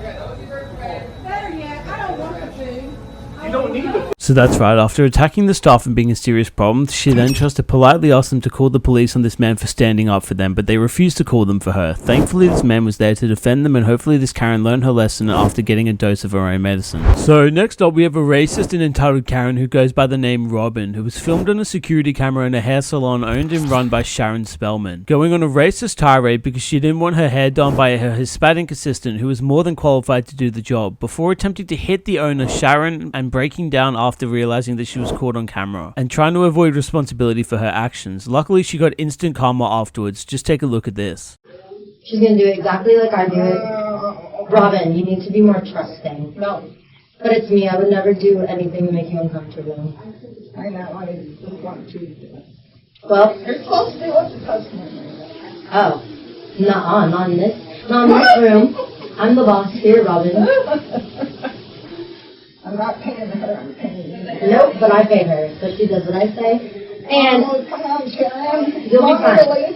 Yeah, that was your command. Better yet, I don't want the food. You don't need the So that's right, after attacking the staff and being a serious problem, she then tries to politely ask them to call the police on this man for standing up for them, but they refuse to call them for her. Thankfully, this man was there to defend them, and hopefully this Karen learned her lesson after getting a dose of her own medicine. So next up, we have a racist and entitled Karen who goes by the name Robin, who was filmed on a security camera in a hair salon owned and run by Sharon Spellman, going on a racist tirade because she didn't want her hair done by her Hispanic assistant who was more than qualified to do the job, before attempting to hit the owner, Sharon, and breaking down after realizing that she was caught on camera and trying to avoid responsibility for her actions. Luckily, she got instant karma afterwards. Just take a look at this. She's gonna do exactly like I do it. Robin, you need to be more trusting. No. But it's me. I would never do anything to make you uncomfortable. I know, I just want to. Well, You're supposed to do what the customer. oh, not in this room. I'm the boss here, Robin. I'm not paying her, I'm paying you. Nope, but I pay her, so she does what I say. And Come on, Sharon. you'll be fine.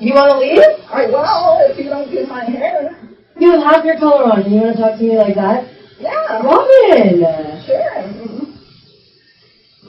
You want to leave? I will, if you don't do my hair. You have your color on, and you want to talk to me like that? Yeah. Robin! Sure.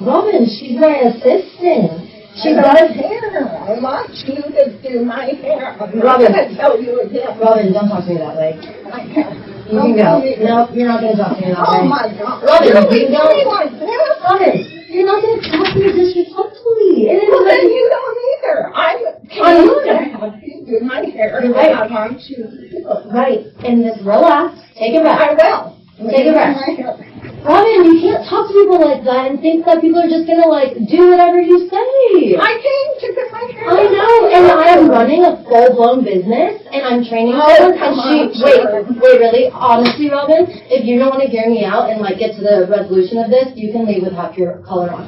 Robin, she's my assistant. She I does don't care. I want you to do my hair. I'm not Robin. going to tell you again. Robin, don't talk to me that way. I can't. You can go. No, you're not going to talk to me that way. Oh my God. Robin, You you don't. me like this? Robin, you're not going to talk to me disrespectfully. It is Well, then you don't either. I'm paying to have you do my hair. You're right. I want you to do it. Right, and just relax. Take a breath. I will. Take a breath. Robin, you can't talk to people like that and think that people are just gonna do whatever you say. I came to get my hair. I know, and I am running a full-blown business, and I'm training her, and wait, really, honestly, Robin, if you don't want to hear me out and get to the resolution of this, you can leave with half your color on.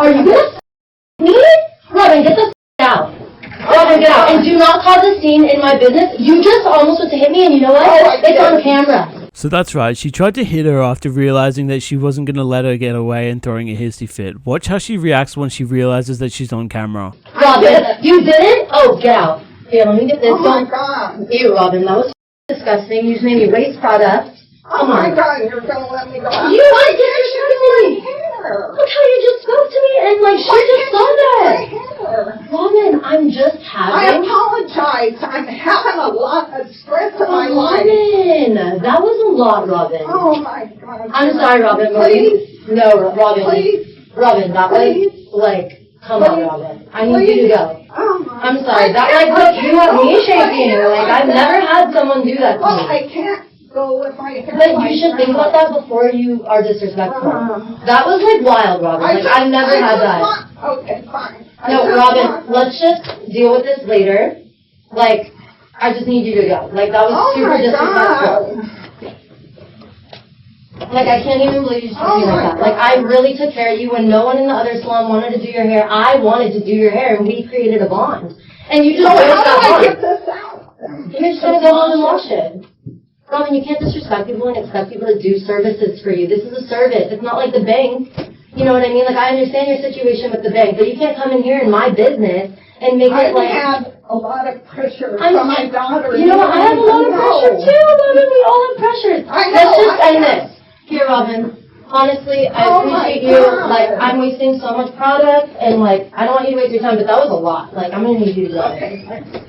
Are you gonna me? Robin, get the out. Robin, get out, and do not cause a scene in my business. You just almost went to hit me, and you know what? It's on camera. So that's right, she tried to hit her after realizing that she wasn't going to let her get away and throwing a hissy fit. Watch how she reacts when she realizes that she's on camera. Robin, you didn't? Oh, get out. Here, let me get this. Oh my God. Ew, Robin, that was disgusting. You just made me waste product. Oh my God, you're going to let me go out. You did it, look how you just spoke to me and she just saw that. Robin, I'm just I apologize. I'm having a lot of stress in my life. Robin, that was a lot, Robin. Oh my God. I'm sorry, Robin. Please. No, Robin. Please. Robin, that was come on, Robin. I need you to go. Oh my I'm sorry. That look, you have me shaking. I've never had someone do that to me. Well, I can't go with my hair. But you should think about that before you are disrespectful. That was like wild, Robin. Like I've never had that. Okay, fine. No, Robin, let's just deal with this later. Like, I just need you to go. Like, that was super disrespectful. Like, I can't even believe you just told me like that. Like, I really took care of you when no one in the other salon wanted to do your hair. I wanted to do your hair, and we created a bond. And you just broke that bond. Get this out? You're just gonna go home and wash it. Robin, you can't disrespect people and expect people to do services for you. This is a service. It's not like the bank. You know what I mean? Like, I understand your situation with the bank, but you can't come in here in my business and make it like... I have a lot of pressure from my daughter. You know what? I have a lot of pressure too, Robin. We all have pressures. Let's just end this. Here, Robin. Honestly, I appreciate you. Like, I'm wasting so much product, and like, I don't want you to waste your time, but that was a lot. Like, I'm gonna need you to go. Okay.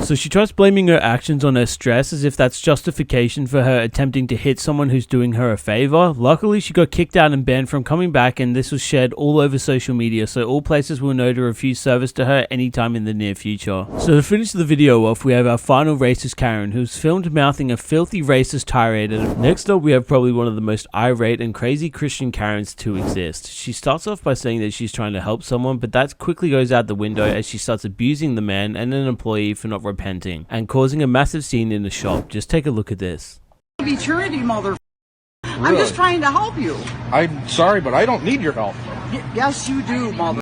So she tries blaming her actions on her stress as if that's justification for her attempting to hit someone who's doing her a favor. Luckily, she got kicked out and banned from coming back, and this was shared all over social media, so all places will know to refuse service to her anytime in the near future. So to finish the video off, we have our final racist Karen, who's filmed mouthing a filthy racist tirade. Next up, we have probably one of the most irate and crazy Christian Karens to exist. She starts off by saying that she's trying to help someone, but that quickly goes out the window as she starts abusing the man and an employee for not repenting and causing a massive scene in the shop. Just take a look at this. Eternity, mother. I'm just trying to help you. I'm sorry, but I don't need your help. Yes, you do, mother.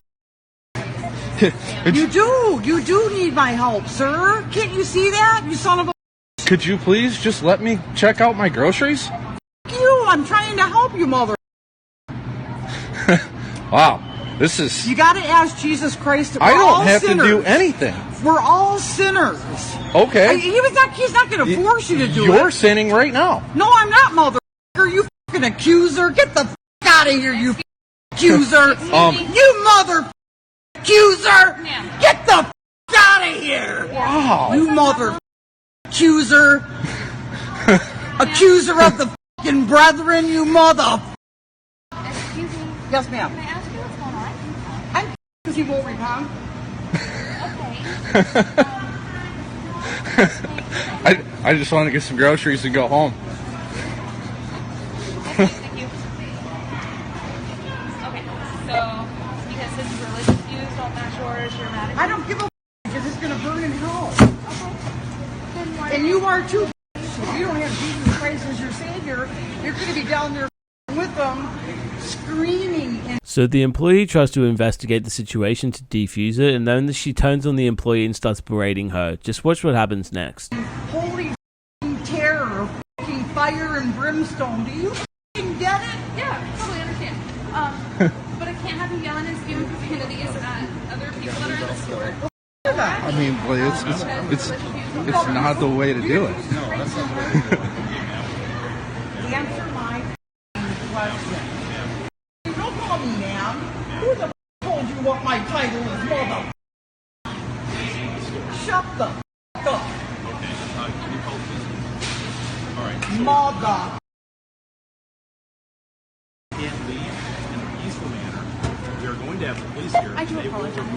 You do need my help, sir. Can't you see that, you son of a... Could you please just let me check out my groceries? You, I'm trying to help you, mother. Wow, this is... You gotta ask Jesus Christ. I don't have to do anything. We're all sinners. Okay. He's not gonna force you to do it. You're sinning right now. No, I'm not, mother. You fucking accuser. Get the f*** out of here, you accuser. You mother accuser. Get the f*** out of here. Wow. You mother accuser. Accuser of the fucking brethren, you mother. Excuse me. Yes, ma'am. Can I ask you what's going on? I'm because he won't repent. I just want to get some groceries and go home. Okay, thank you. Okay, so because his religious views don't match yours, you're mad at me? I don't give a because it's gonna burn in hell. Okay. Then why And you are too. If you don't have Jesus Christ as your Savior, you're gonna be down there with them, screaming. So the employee tries to investigate the situation to defuse it, and then she turns on the employee and starts berating her. Just watch what happens next. Holy terror, fire and brimstone. Do you get it? Yeah, totally understand. But I can't have you yelling and spewing profanities at other people that are in the store. I mean, well, it's not the way to do it. No, that's not the way to do it. Answer my question. Don't call me ma'am. Who the told you what my title is, mother? Shut the up. Mother. Can't leave in a peaceful manner. We are going to have the police here. I do apologize.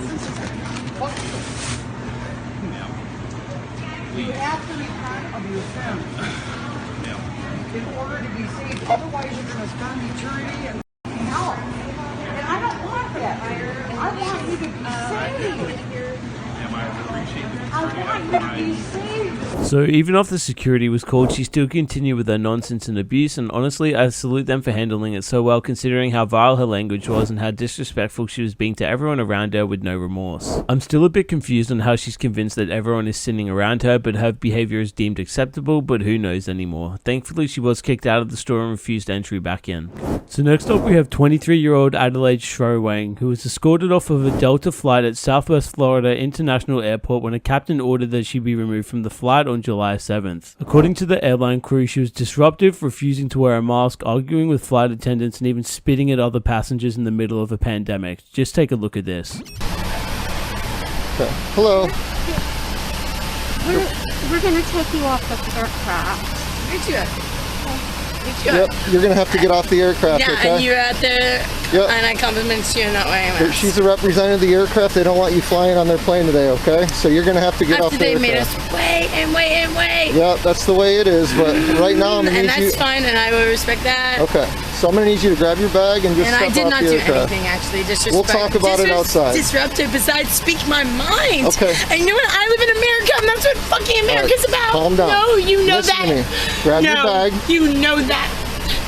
You have to repent of your sins in order to be saved. Otherwise, you're going to spend eternity in hell. And I don't want that. I want you to be saved. I want you to be saved. So even after security was called, she still continued with her nonsense and abuse, and honestly, I salute them for handling it so well, considering how vile her language was and how disrespectful she was being to everyone around her with no remorse. I'm still a bit confused on how she's convinced that everyone is sinning around her, but her behavior is deemed acceptable, but who knows anymore. Thankfully, she was kicked out of the store and refused entry back in. So next up, we have 23-year-old Adelaide Schroewang, who was escorted off of a Delta flight at Southwest Florida International Airport when a captain ordered that she be removed from the flight on July 7th. According to the airline crew, she was disruptive, refusing to wear a mask, arguing with flight attendants, and even spitting at other passengers in the middle of a pandemic. Just take a look at this. Hello. We're gonna take you off the aircraft. Richard. Yep, you're gonna have to get off the aircraft, Yeah, okay? and you're out there, Yep. and I compliment you in that way. But she's a representative of the aircraft. They don't want you flying on their plane today, okay? So you're gonna have to get off After the they aircraft. made us wait and wait and wait. Yeah, that's the way it is. But right now, I'm gonna And need you. that's fine, and I will respect that. Okay, so I'm gonna need you to grab your bag and just And step I did off not the do aircraft. anything actually. We'll talk about it outside. Disruptive. Besides, speak my mind. Okay. And you know what? I live in America, and that's what fucking America's about. Calm down. No, you know Listen that. to me. Grab no, your bag. You know that.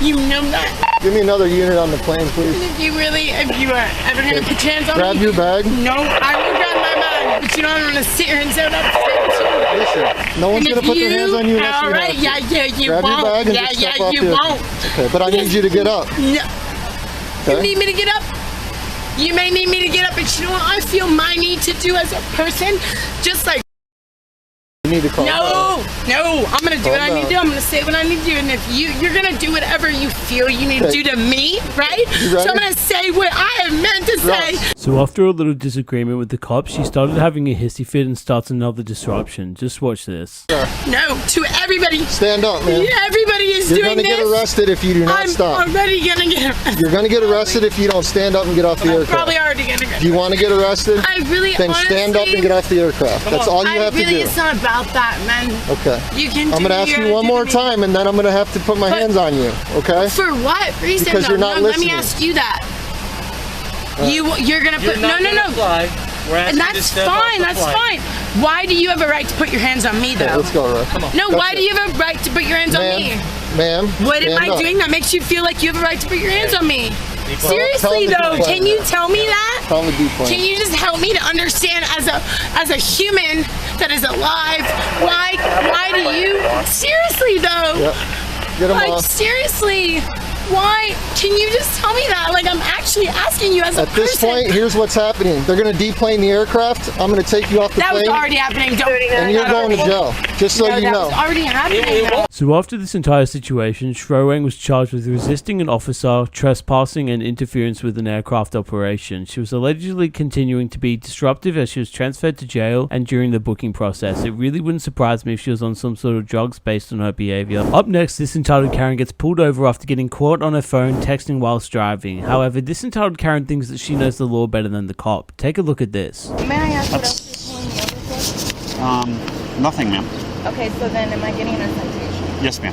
You know that. Give me another unit on the plane, please. If you are ever gonna put your hands on Grab me, your bag. No, I will grab my bag. But you know I'm gonna sit here and say what I have to say to you. Listen, no one's And gonna if put their hands on you unless all you right, have to. you Grab won't. your bag and yeah, just step off you the won't. Okay, but I need you to get up. No. You Okay? need me to get up? You may need me to get up, but you know what I feel my need to do as a person? Just like You need to calm down. No, I'm gonna do Calm what I need to down. do. I'm gonna say what I need to do, and if you're gonna do whatever you feel you need to Okay. do to me, right? You So ready? I'm gonna say what I have meant to say. So after a little disagreement with the cops, she started having a hissy fit and starts another disruption. Just watch this. No, to everybody. Stand up, man. Yeah, everybody is You're doing gonna get this. arrested if you do not I'm stop. already gonna get arrested. You're gonna get arrested if you don't stand up and get off the aircraft. Probably already gonna get Do you want to get arrested? I really Then stand up honestly- and get off the aircraft. That's all you have to do. It's not about that, man. Okay. You can I'm do gonna ask your you one more duty. time, and then I'm gonna have to put my hands on you. Okay? For what reason? Because though? you're not No, let me listening. ask you that. Right. You're gonna put no. And that's fine. That's fine. Why do you have a right to put your hands on me, though? Okay, let's go, Rekt. Come on. No, That's why it. do you have a right to put your hands on me? Ma'am. What am stand I up. doing that makes you feel like you have a right to put your hands on me? Tell Seriously him to though, be can quiet. you tell me that? Tell him to be quiet. Can you just help me to understand as a human that is alive, why do you seriously though? Yep. Get him Like off. seriously, why? Can you just tell me that? Like I'm actually asking you as a At this person. point, here's what's happening. They're gonna deplane the aircraft. I'm gonna take you off the That was plane. already happening. Don't. And you're going to jail. Just so you that know. was already happening. though. So after this entire situation, Rekt was charged with resisting an officer, trespassing, and interference with an aircraft operation. She was allegedly continuing to be disruptive as she was transferred to jail and during the booking process. It really wouldn't surprise me if she was on some sort of drugs based on her behavior. Up next, this entitled Karen gets pulled over after getting caught on her phone texting whilst driving. However, this entitled Karen thinks that she knows the law better than the cop. Take a look at this. May I ask what else you're pulling me over for? Nothing, ma'am. Okay, so then am I getting a citation? Yes, ma'am.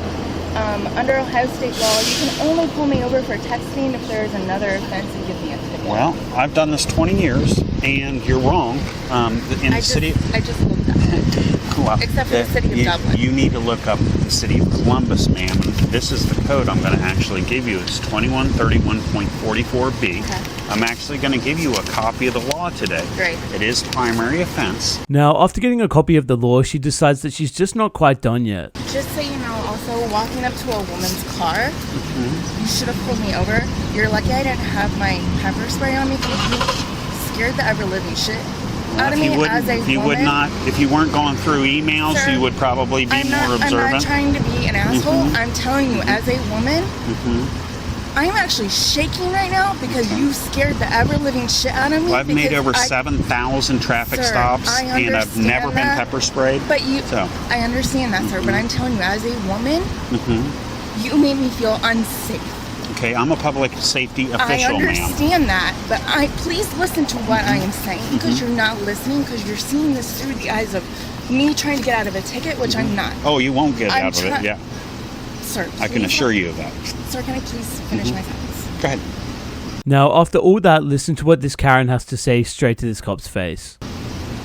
Under Ohio state law, you can only pull me over for texting if there's another offense and give me a ticket. Well, I've done this 20 years, and you're wrong. In the city. I just looked up. Well, Except for the city of Dublin. You need to look up the city of Columbus, ma'am. This is the code I'm going to actually give you. It's 2131.44B. Okay. I'm actually going to give you a copy of the law today. Great. It is primary offense. Now, after getting a copy of the law, she decides that she's just not quite done yet. Just so you know, also walking up to a woman's car, you should have pulled me over. You're lucky I didn't have my pepper spray on me because you scared the ever living shit out of me as a woman. If you weren't going through emails, Sir, you would probably be more observant. I'm not trying to be an asshole. I'm telling you, as a woman, I'm actually shaking right now because you scared the ever living shit out of me. Well, I've made because over 7,000 traffic Sir, stops, I and I've understand never been that, pepper sprayed. But I understand that, sir. But I'm telling you, as a woman, you made me feel unsafe. Okay, I'm a public safety official, I ma'am. understand that, but please listen to what I am saying because you're not listening because you're seeing this through the eyes of me trying to get out of a ticket, which I'm not. Oh, you won't get I'm out of it, yeah. Sir, I can please assure you of that. Sir, can I please finish my sentence? Go ahead. Now, after all that, listen to what this Karen has to say straight to this cop's face.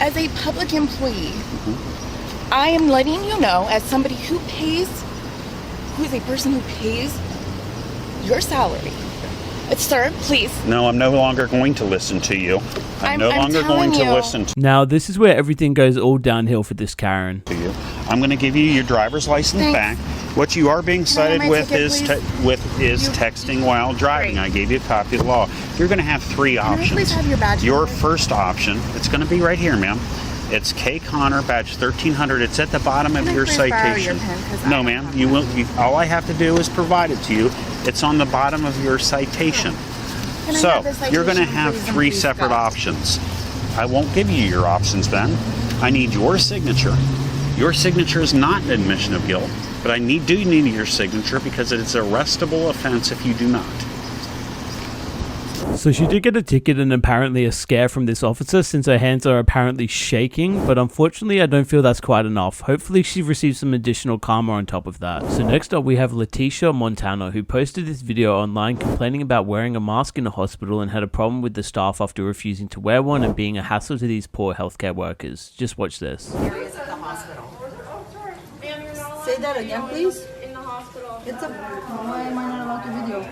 As a public employee, I am letting you know, as somebody who is a person who pays your salary. Sir, please. No, I'm no longer going to listen to you. I'm no longer going to listen to Now, this is where everything goes all downhill for this Karen. you. I'm going to give you your driver's license Thanks. back. What you are being Can I have cited my with ticket, is texting while driving. I gave you a copy of the law. You're going to have three Can I options. please have your badge Your number? first option, it's going to be right here, ma'am. It's K Connor, badge 1300. It's at the bottom of Can I your please borrow citation. your pen? 'Cause I No, don't ma'am. have You one. will. All I have to do is provide it to you. It's on the bottom of your citation. Can I So have this you're going to citation, have please, and three please separate go? options. I won't give you your options then. I need your signature. Your signature is not an admission of guilt. But I do need your signature because it's an arrestable offense if you do not. So she did get a ticket and apparently a scare from this officer since her hands are apparently shaking, but unfortunately I don't feel that's quite enough. Hopefully she received some additional karma on top of that. So next up we have Letitia Montano, who posted this video online complaining about wearing a mask in a hospital and had a problem with the staff after refusing to wear one and being a hassle to these poor healthcare workers. Just watch this. Areas at the hospital. Say that again, please. In the hospital. It's a. Why am I not allowed to video?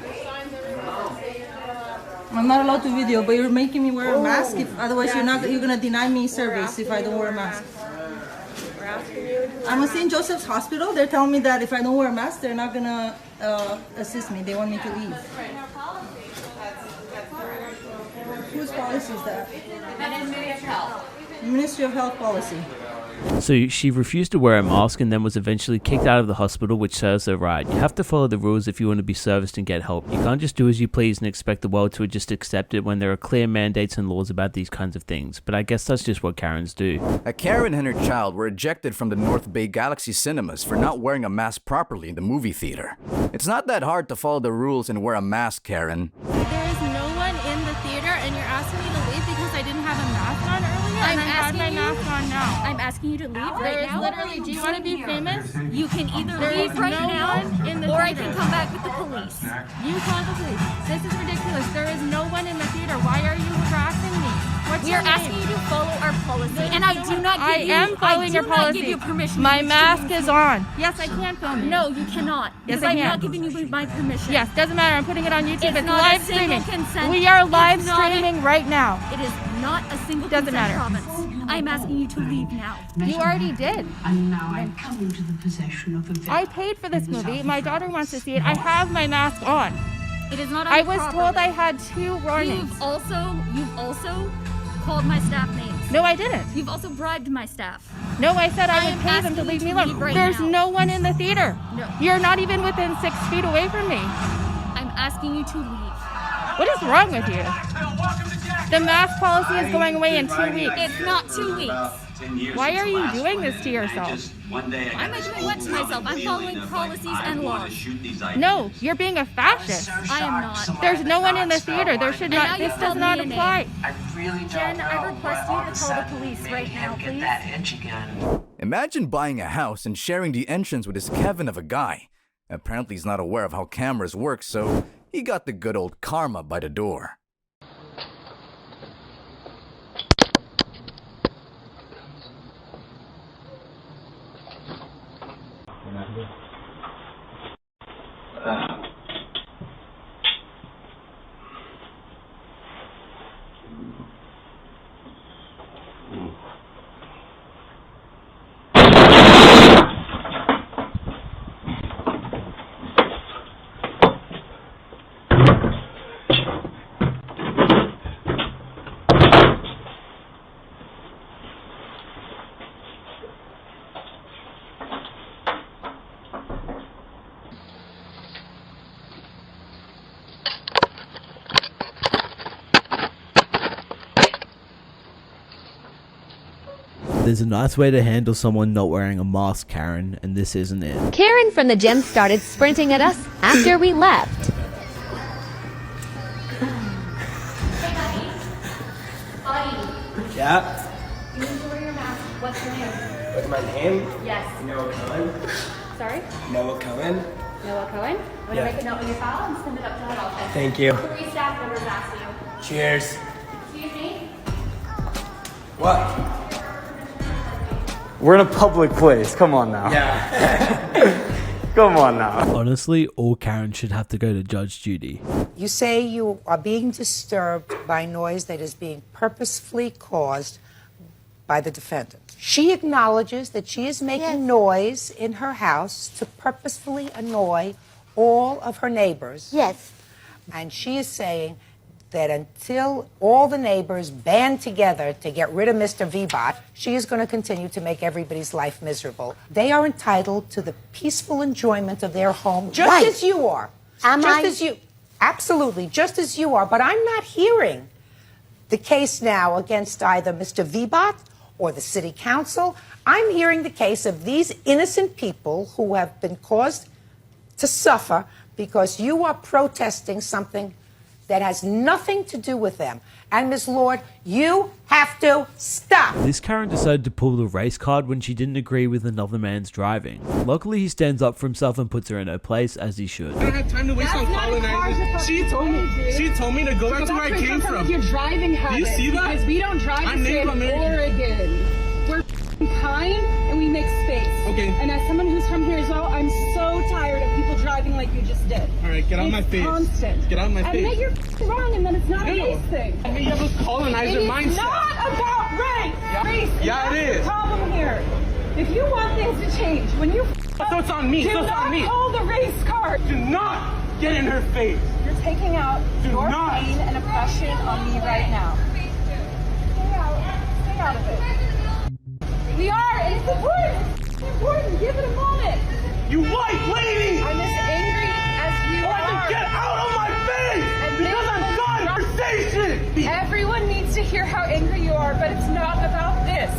I'm not allowed to video, but you're making me wear a mask. Otherwise, you're gonna deny me service if I don't wear a mask. I'm at St. Joseph's Hospital. They're telling me that if I don't wear a mask, they're not gonna assist me. They want me to leave. Whose policy is that? Ministry of Health. Ministry of Health policy. So she refused to wear a mask and then was eventually kicked out of the hospital, which serves her right. You have to follow the rules if you want to be serviced and get help. You can't just do as you please and expect the world to just accept it when there are clear mandates and laws about these kinds of things. But I guess that's just what Karens do. A Karen and her child were ejected from the North Bay Galaxy Cinemas for not wearing a mask properly in the movie theater. It's not that hard to follow the rules and wear a mask, Karen. There is no one in the theater, and you're asking me to leave because I didn't have a mask on earlier, and I had my mask on now. I'm asking you to leave right now. Literally, do you want to be famous? You can either leave right now, or I can come back with the police. You call the police. This is ridiculous. There is no one in the theater. Why are you harassing me? We are asking you to follow our policy, and I do not give you. I am following your policy. Give you permission. My mask is on. Yes, I can film you. No, you cannot. Yes, because I I'm can. not giving you my permission. Yes, doesn't matter. I'm putting it on YouTube. It's not live a single streaming. consent. We are live It's not streaming right now. It is not a single Doesn't consent matter. province. I'm asking you to leave now. You already did. And now I come into the possession of a vehicle. I paid for this movie. My daughter wants to see it. I have my mask on. It is not on I the was property. told I had 2 warnings. You've also called my staff names. No, I didn't. You've also bribed my staff. No, I said I I would am pay them to asking leave you me to alone. leave right There's now. no one in the theater. No. You're not even within 6 feet away from me. I'm asking you to leave. What is wrong with you? The mask policy is going away in 2 weeks. It's not 2 weeks. Why are you doing this to yourself? Why am I doing what to myself? I'm following policies and laws. No, you're being a fascist. I am not. There's no one in the theater. There should And now not. you This called does not me a name. apply. Jen, I request you to call the police right now, please. Imagine buying a house and sharing the entrance with this Kevin of a guy. Apparently he's not aware of how cameras work, so he got the good old karma by the door. There's a nice way to handle someone not wearing a mask, Karen, and this isn't it. Karen from the gym started sprinting at us after we left. Yeah. You need to wear your mask. What's your name? What's my name? Yes. Noah Cohen. Sorry? Noah Cohen. Noah Cohen. I'm going to Yeah. make a note in your file and send it up to head office. Thank you. 3 staff members asked you. Cheers. Excuse me? What? We're in a public place. Come on now. Yeah. Come on now. Honestly, all Karen should have to go to Judge Judy. You say you are being disturbed by noise that is being purposefully caused by the defendant. She acknowledges that she is making noise in her house to purposefully annoy all of her neighbors. Yes. And she is saying that until all the neighbors band together to get rid of Mr. Vbot, she is going to continue to make everybody's life miserable. They are entitled to the peaceful enjoyment of their home, just as you are. Absolutely, just as you are. But I'm not hearing the case now against either Mr. Vbot or the city council. I'm hearing the case of these innocent people who have been caused to suffer because you are protesting something that has nothing to do with them. And Ms. Lord, you have to stop. This Karen decided to pull the race card when she didn't agree with another man's driving. Luckily, he stands up for himself and puts her in her place, as he should. I don't have time to waste on colonizers. She told me to go back to where I came from. Your driving habits. Do you see that? Because we don't drive I'm the same in Native Oregon. We're kind and we make space. Okay. And as someone who's from here as well, I'm so tired of people driving like you just did. All right, get out my face. Constant. Get out my face. Admit you're wrong, and then it's not a race thing. I mean, you have a colonizer mindset. It's not about race. Yeah. Race Yeah, is it is. the problem here. If you want things to change, when you so it's on me. do So it's on me. not pull the race card. Do not get in her face. You're taking out your pain and oppression on me right now. Stay out of it. We are, and it's important. It's important. Give it a moment. You white lady! I'm as angry as you are. Get out of my face! Because I'm done conversation! Everyone needs to hear how angry you are, but it's not about this.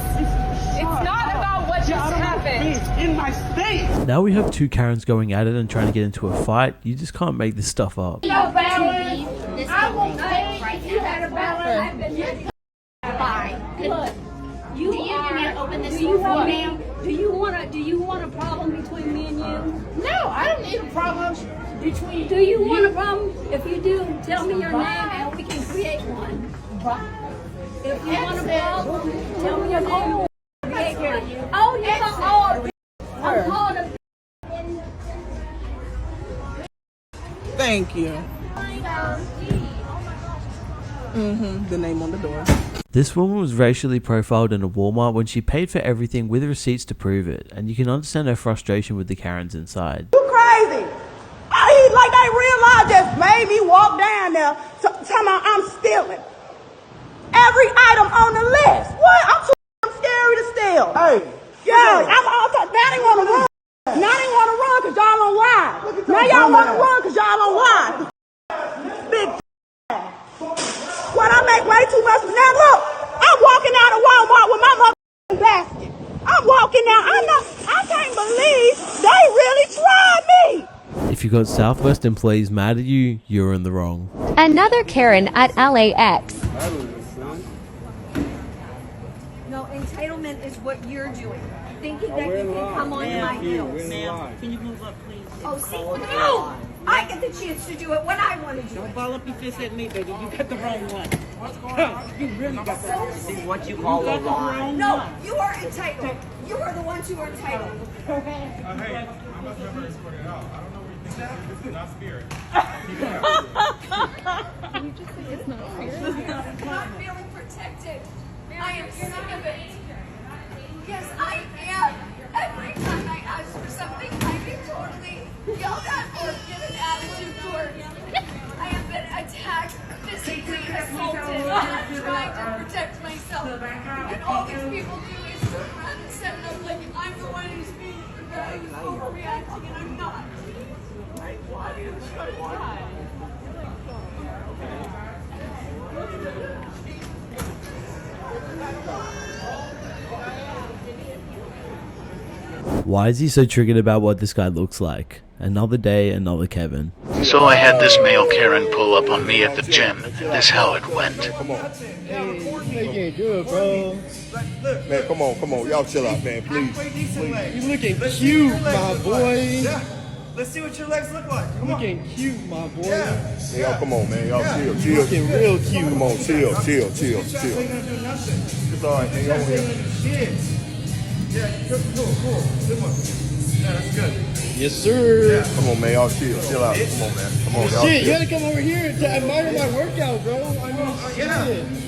It's not about what just happened. In my face! Now we have two Karens going at it and trying to get into a fight. You just can't make this stuff up. No balance. I will pay if you had a balance. Fine. Good. Do you want me to open this door for me? Do you want a problem between me and you? No, I don't need a problem between. Do you want a problem? If you do, tell me your name and we can create one. If you want a problem, tell me your name. Create one. Oh, you're the old. I'm called a. Thank you. The name on the door. This woman was racially profiled in a Walmart when she paid for everything with receipts to prove it, and you can understand her frustration with the Karens inside. You crazy? Like they realize just made me walk down there talking about I'm stealing every item on the list. What? I'm too scary to steal. Hey. Yeah, I'm all now they want to run. Now they want to run because y'all don't lie. Now y'all want to run because y'all don't lie. Big what I make way too much. Now look, I'm walking out of Walmart with my motherfucking basket. I'm walking out. I can't believe they really tried me. If you got Southwest employees mad at you, you're in the wrong. Another Karen at LAX. No, entitlement is what you're doing. Thinking that you can come on my heels. Ma'am, can you move up, please? Oh, see, no! I get the chance to do it when I want to do Don't it. ball up your fist at me, baby. You got the wrong one. What's going on? You really got the wrong one. See what you call a lie. No, you are entitled. You are the ones who are entitled. Hey, I'm not going to escort it out. I don't know what you think that is. This is not spirit. Can you just say it's not spirit? I'm not feeling protected. I am sick of it. Yes, I am. Every time I ask for something, I get totally yelled at or get an attitude towards. I have been attacked, physically assaulted. I'm trying to protect myself. And all these people do is turn around and set it up like I'm the one who's being overreacting, and I'm not. Why is he so triggered about what this guy looks like? Another day, another Kevin. So I had this male Karen pull up on me at the gym. That's how it went. Come on. Hey, good, bro. Man, come on. Y'all chill out, man, please. You looking cute, my boy. Yeah. Let's see what your legs look like. Come on. Looking cute, my boy. Yeah. Hey, y'all, come on, man. Y'all chill. Looking real cute. Come on, chill. It's all right, man. Y'all here. Yeah, cool. Good one. Yeah, that's good. Yes, sir. Yeah. Come on, man. Y'all chill out. Come on, man. Come on, y'all Shit, you chill. gotta come over here to admire my workout, bro. I mean,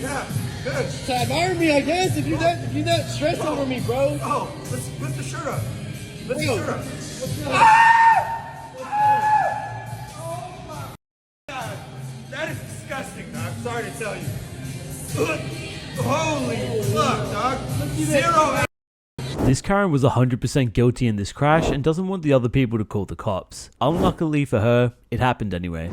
Yeah. Good. To admire me, I guess, if you're not stressed over me, bro. Oh, let's lift the shirt up. Lift the shirt up. That is disgusting, dog. Sorry to tell you. Holy fuck, dog. 0. This Karen was 100% guilty in this crash and doesn't want the other people to call the cops. Unluckily for her, it happened anyway.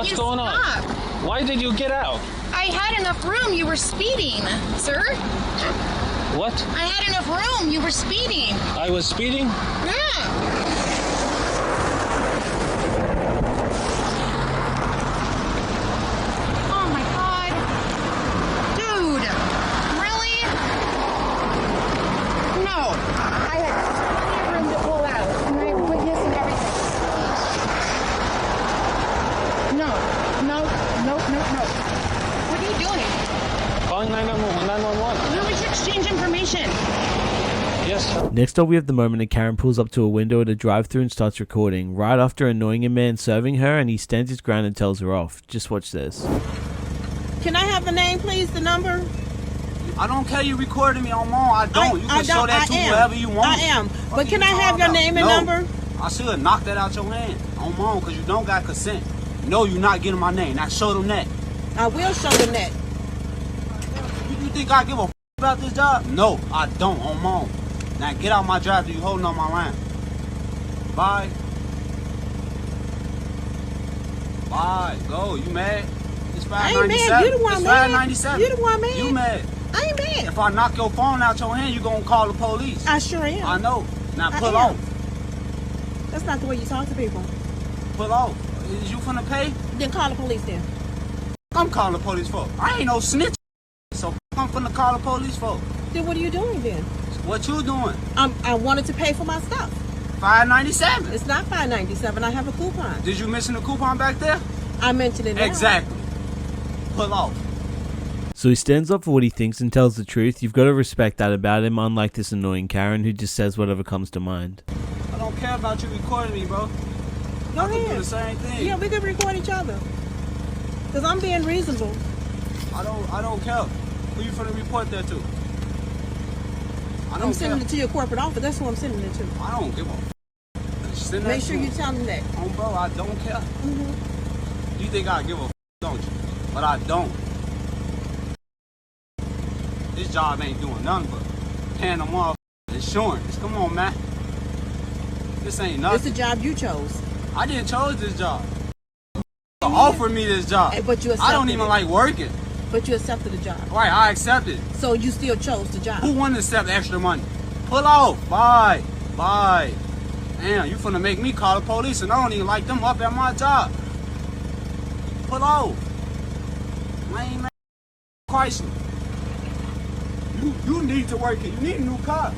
What's You going on? stop. Why did you get out? I had enough room. You were speeding, sir. What? I had enough room. You were speeding. I was speeding? Yeah. Oh my God. Dude. Really? No. I had plenty of room to pull out. And I witnessed and everything. No. What are you doing? Calling 911. We were to exchange information. Yes. Next up, we have the moment that Karen pulls up to a window at a drive-thru and starts recording, right after annoying a man serving her, and he stands his ground and tells her off. Just watch this. Can I have the name, please, the number? I don't care you recording me on mom. I don't. You can show that to whoever you want. I am. But can I have your name and number? I should knock that out your hand on mom because you don't got consent. No, you're not getting my name. Now show them that. I will show them that. You think I give a about this job? No, I don't on mom. Now get out my drive. You holding on my line. Bye. Bye. Go. You mad? It's 597. I ain't mad. You the one it's mad. 597. You the one mad. You mad? I ain't mad. If I knock your phone out your hand, you gonna call the police. I sure am. I know. Now I pull am. off. That's not the way you talk to people. Pull off. Is you finna pay? Then call the police then. I'm calling the police for. I ain't no snitch. So I'm finna call the police for. Then what are you doing then? What you doing? I wanted to pay for my stuff. $5.97. It's not $5.97. I have a coupon. Did you mention the coupon back there? I mentioned it now. Exactly. Pull off. So he stands up for what he thinks and tells the truth. You've got to respect that about him, unlike this annoying Karen who just says whatever comes to mind. I don't care about you recording me, bro. Go I can ahead. do the same thing. Yeah, we can record each other. Because I'm being reasonable. I don't care. Who you finna report that to? I'm sending it to your corporate office. That's who I'm sending it to. I don't give a Send Make that sure to you him. tell them that. Oh, bro, I don't care. You think I give a don't you? But I don't. This job ain't doing nothing but paying them off insurance. Come on, man. This ain't nothing. It's the job you chose. I didn't chose this job. Offer me this job. But you accepted I don't even it. like working. But you accepted the job. Right, I accepted. So you still chose the job. Who wanted to accept extra money? Pull off. Bye. Bye. Damn, you finna make me call the police and I don't even like them up at my job. Pull off. Lame man. Chrysler. You need to work it. You need a new car.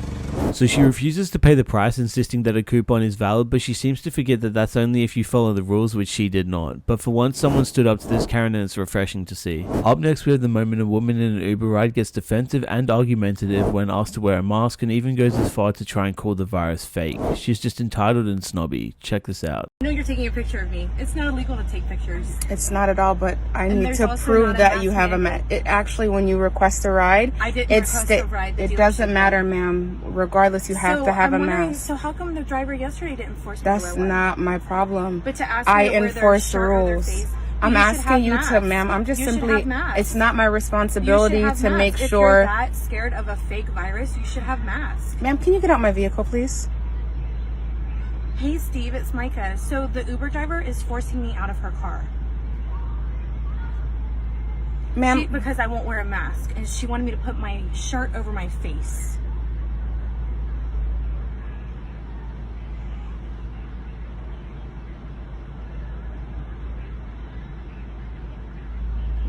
So she refuses to pay the price, insisting that a coupon is valid, but she seems to forget that that's only if you follow the rules, which she did not. But for once, someone stood up to this Karen, and it's refreshing to see. Up next, we have the moment a woman in an Uber ride gets defensive and argumentative when asked to wear a mask, and even goes as far to try and call the virus fake. She's just entitled and snobby. Check this out. I know you're taking a picture of me. It's not illegal to take pictures. It's not at all, but I And need there's to also prove not a that mask you have a mandate. It actually, when you request a ride, I didn't it's request a ride. The it dealership doesn't did. matter, ma'am. Regardless, you have to have I'm a wondering, mask. So how come the driver yesterday didn't force me to That's wear one? not my problem. But to ask me I to wear their enforce the shirt or their rules. face, I'm you should asking have you to, masks. ma'am. I'm just You should simply. have masks. It's not my responsibility You should have to make masks. If sure. you're that scared of a fake virus, you should have masks. Ma'am, can you get out my vehicle, please? Hey, Steve, it's Micah. So the Uber driver is forcing me out of her car. Ma'am. Because I won't wear a mask, and she wanted me to put my shirt over my face.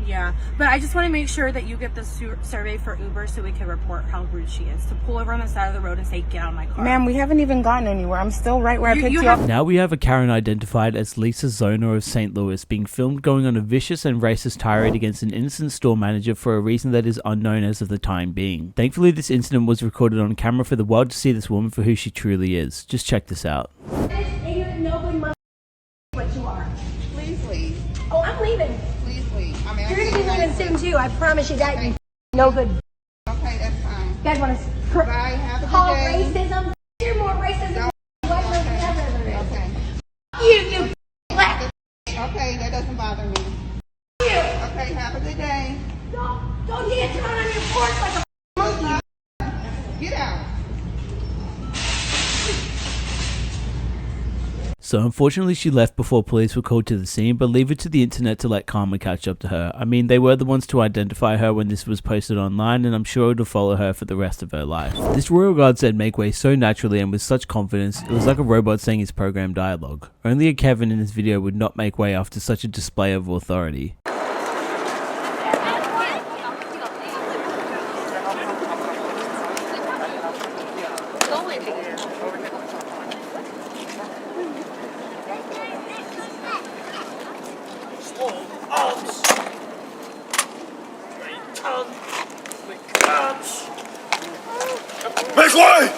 Yeah, but I just want to make sure that you get the survey for Uber so we can report how rude she is. To pull over on the side of the road and say, get out of my car. Ma'am, we haven't even gotten anywhere. I'm still right where I picked you up. Now we have a Karen identified as Lisa Zona of St. Louis being filmed going on a vicious and racist tirade against an innocent store manager for a reason that is unknown as of the time being. Thankfully, this incident was recorded on camera for the world to see this woman for who she truly is. Just check this out. What you are. Please leave. Oh, I'm leaving. Please leave. I mean, You're gonna be leaving soon too. I promise you that. You no good. Okay, that's fine. You guys want to Bye. Have a good call day. racism? You're more racist than white person ever is. Okay. You black. Okay, that doesn't bother me. You. Okay, have a good day. Don't dance around on your porch like a monkey. Get out. So unfortunately she left before police were called to the scene, but leave it to the internet to let karma catch up to her. I mean, they were the ones to identify her when this was posted online, and I'm sure it'll follow her for the rest of her life. This royal guard said make way so naturally and with such confidence, it was like a robot saying his program dialogue. Only a Kevin in his video would not make way after such a display of authority. Make way!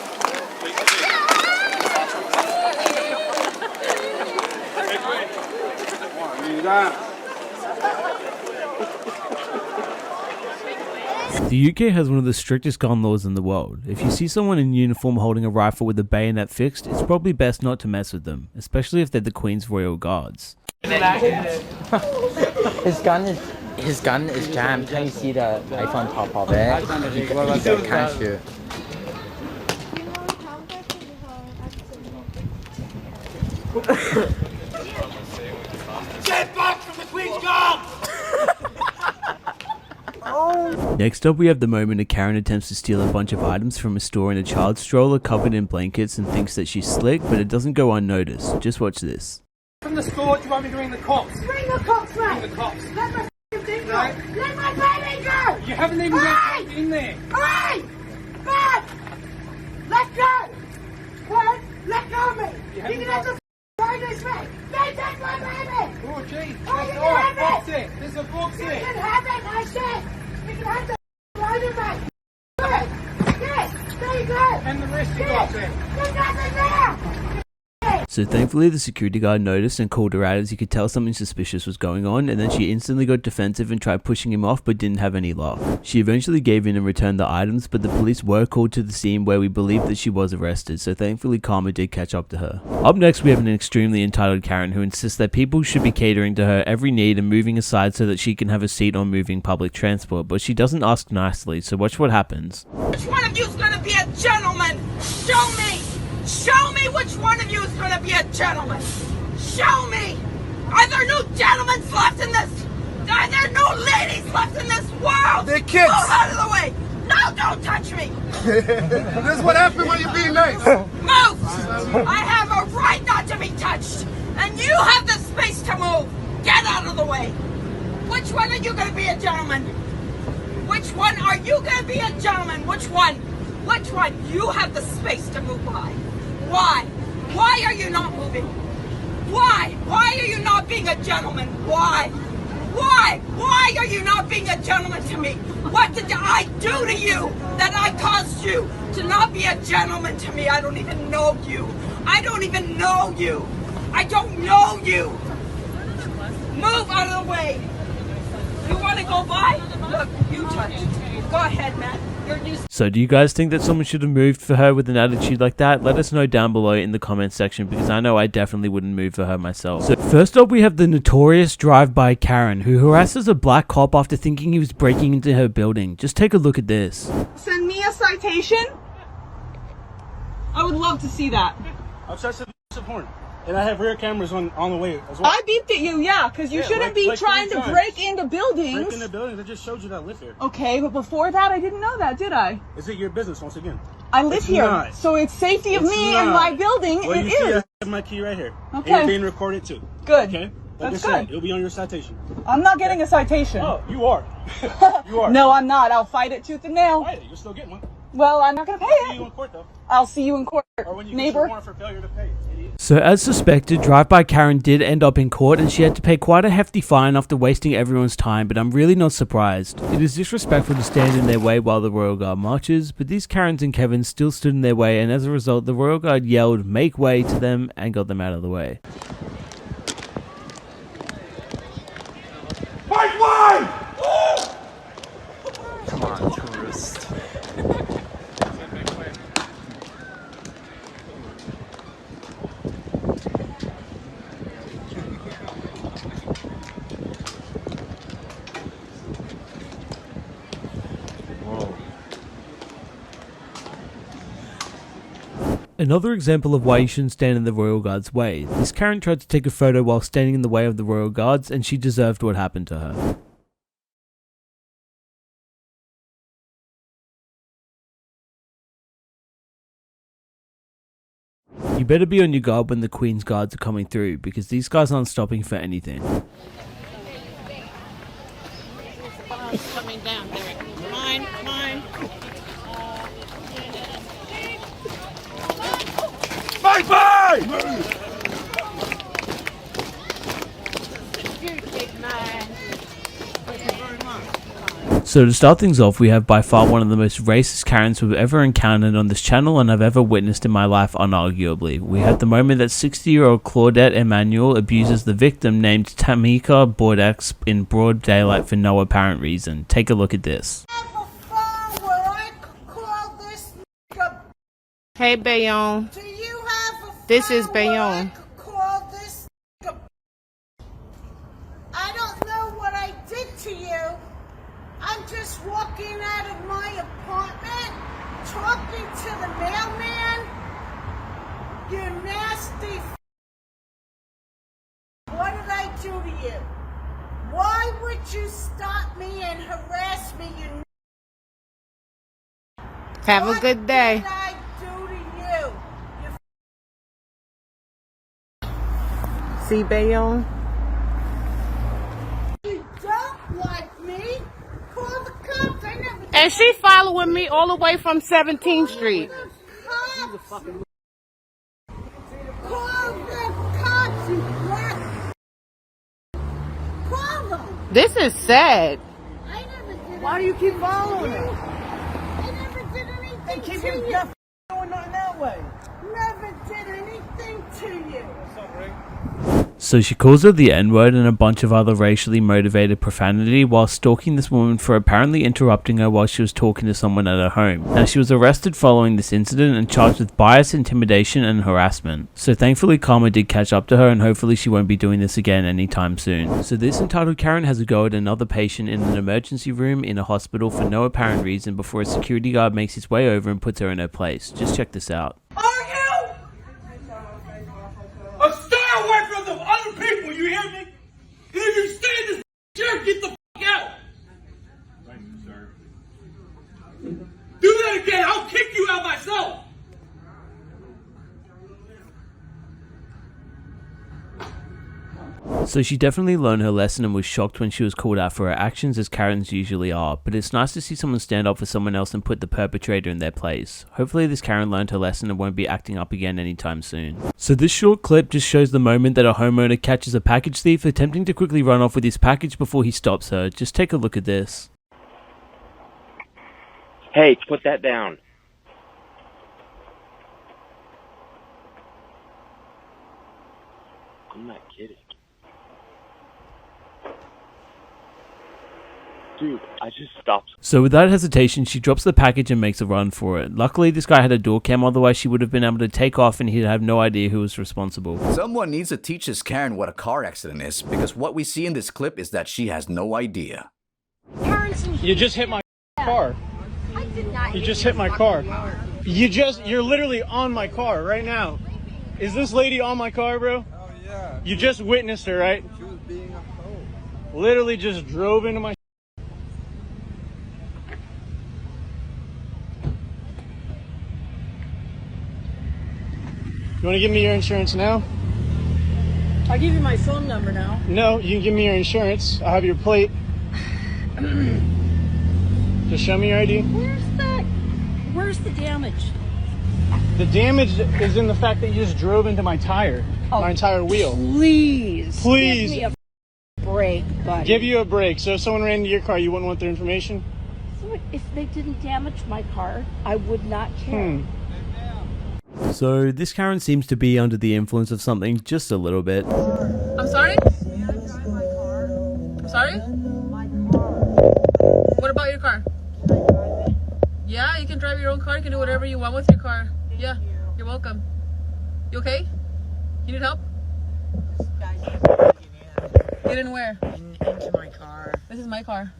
The UK has one of the strictest gun laws in the world. If you see someone in uniform holding a rifle with a bayonet fixed, it's probably best not to mess with them, especially if they're the Queen's Royal Guards. His gun is jammed. Can you see the knife on top of it? You can't shoot. Get back from the Queen's Guard! Next up we have the moment a Karen attempts to steal a bunch of items from a store in a child stroller covered in blankets and thinks that she's slick, but it doesn't go unnoticed. Just watch this. From the store, do you want me to ring the cops? Bring the cops, right? Ring the cops. Let my thing go. Right. Let my baby go. You haven't even got in there. Hey! God! Let go! What? Let go of me! You can have the baby's me! They take my baby! Oh, gee. Oh, That's you all right. can have Box it! it. There's a box You it. can have it, I said! You can have the baby back! Good! Yes! There you go! And the rest you got there. There's nothing there! So thankfully the security guard noticed and called her out, as he could tell something suspicious was going on, and then she instantly got defensive and tried pushing him off but didn't have any luck. She eventually gave in and returned the items, but the police were called to the scene where we believe that she was arrested, so thankfully karma did catch up to her. Up next we have an extremely entitled Karen who insists that people should be catering to her every need and moving aside so that she can have a seat on moving public transport, but she doesn't ask nicely, so watch what happens. Which one of you is going to be a gentleman? Show me! Show me which one of you is going to be a gentleman! Show me! Are there no gentlemen left in this? Are there no ladies left in this world? They're kids! Move out of the way! No, don't touch me! This is what happened when you're being nice. Move! I have a right not to be touched, and you have the space to move! Get out of the way! Which one are you going to be a gentleman? Which one are you going to be a gentleman? Which one? Which one? You have the space to move by. Why? Why are you not moving? Why? Why are you not being a gentleman? Why? Why? Why are you not being a gentleman to me? What did I do to you that I caused you to not be a gentleman to me? I don't even know you. I don't even know you. I don't know you. Move out of the way. You want to go by? Look, you touch. Go ahead, man. So do you guys think that someone should have moved for her with an attitude like that? Let us know down below in the comments section, because I know I definitely wouldn't move for her myself. So first up we have the notorious drive-by Karen, who harasses a black cop after thinking he was breaking into her building. Just take a look at this. Send me a citation? I would love to see that. I'm such a porn. And I have rear cameras on the way as well. I beeped at you, yeah, because you shouldn't be trying to break into buildings. Break into buildings? I just showed you that I live here. Okay, but before that, I didn't know that, did I? Is it your business once again? I live It's here, not. so it's safety of It's me not. and my building. Well, It you see, is. I have my key right here. Okay. And you're being recorded too. Good. Okay? That's I said, good. it'll be on your citation. I'm not getting a citation. Oh, you are. You are. No, I'm not. I'll fight it tooth and nail. Fight it. You'll still get one. Well, I'm not going to pay I'll see it. you in court, though. I'll see you in court, Or when you get neighbor. your warrant for failure to pay, idiot. So as suspected, drive-by Karen did end up in court and she had to pay quite a hefty fine after wasting everyone's time, but I'm really not surprised. It is disrespectful to stand in their way while the Royal Guard marches, but these Karens and Kevins still stood in their way, and as a result the Royal Guard yelled "make way" to them and got them out of the way. Make way! Come on, tourist. Another example of why you shouldn't stand in the Royal Guard's way. This Karen tried to take a photo while standing in the way of the Royal Guards, and she deserved what happened to her. You better be on your guard when the Queen's Guards are coming through, because these guys aren't stopping for anything. Coming down there. Mine. Bye-bye! So to start things off, we have by far one of the most racist Karens we've ever encountered on this channel and I've ever witnessed in my life, unarguably. We have the moment that 60-year-old Claudette Emmanuel abuses the victim named Tamika Bordex in broad daylight for no apparent reason. Take a look at this. Hey, Bayonne. Do you have a This is phone Bayonne. where I could call this I don't know what I did to you. I'm just walking out of my apartment, talking to the mailman. You nasty What did I do to you? Why would you stop me and harass me, you Have a good day. What did I do to you? See, Bayonne? You don't like me? Call the cops. I never did. And she following me all the way from 17th Street. Call the cops, you black. Call them. This is sad. I never did. Why do you keep following her? I never did anything And keep to him you. deaf going on that way. Never did anything to you. So she calls her the N-word and a bunch of other racially motivated profanity while stalking this woman for apparently interrupting her while she was talking to someone at her home. Now she was arrested following this incident and charged with bias, intimidation and harassment. So thankfully karma did catch up to her and hopefully she won't be doing this again anytime soon. So this entitled Karen has a go at another patient in an emergency room in a hospital for no apparent reason before a security guard makes his way over and puts her in her place. Just check this out. Are you? Stay away from the other people, you hear me? If you stay in this chair, get the fuck out. Thank you, sir. Do that again, I'll kick you out myself. So she definitely learned her lesson and was shocked when she was called out for her actions, as Karens usually are, but it's nice to see someone stand up for someone else and put the perpetrator in their place. Hopefully this Karen learned her lesson and won't be acting up again anytime soon. So this short clip just shows the moment that a homeowner catches a package thief attempting to quickly run off with his package before he stops her. Just take a look at this. Hey, put that down. I'm not kidding. Dude, I just stopped. So without hesitation, she drops the package and makes a run for it. Luckily, this guy had a door cam, otherwise she would have been able to take off and he'd have no idea who was responsible. Someone needs to teach this Karen what a car accident is, because what we see in this clip is that she has no idea. You just hit my car. I did not. You just hit my car. You're literally on my car right now. Is this lady on my car, bro? Oh, yeah. You just witnessed her, right? She was being a hoe. Literally just drove into my. You want to give me your insurance now? I'll give you my phone number now. No, you can give me your insurance. I have your plate. Just show me your ID. Where's the damage? The damage is in the fact that you just drove into my tire. Oh, my entire wheel. Please. Please. Give me a break, buddy. Give you a break. So if someone ran into your car, you wouldn't want their information? So if they didn't damage my car, I would not care. So this Karen seems to be under the influence of something just a little bit. I'm sorry? I'm sorry? What about your car? Yeah, you can drive your own car. You can do whatever you want with your car. Yeah, you're welcome. You okay? You need help? Get in where? Into my car. This is my car.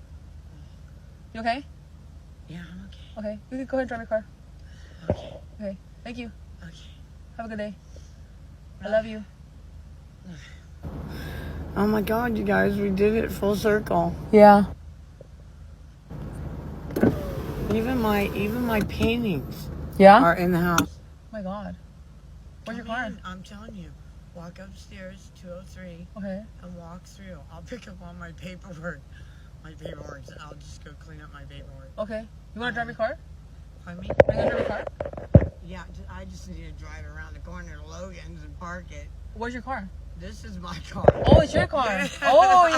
You okay? Yeah, I'm okay. Okay, you can go ahead and drive your car. Okay, thank you. Okay. Have a good day. I love you. Oh my God, you guys, we did it full circle. Yeah. Even my paintings Yeah? are in the house. Oh my God. Where's your car? I'm telling you. Walk upstairs, 203. Okay. And walk through. I'll pick up all my paperwork. I'll just go clean up my paperwork. Okay. You want to drive your car? Pardon me? Are you going to drive your car? Yeah, I just need to drive around the corner to Logan's and park it. Where's your car? This is my car. Oh, it's your car. Oh,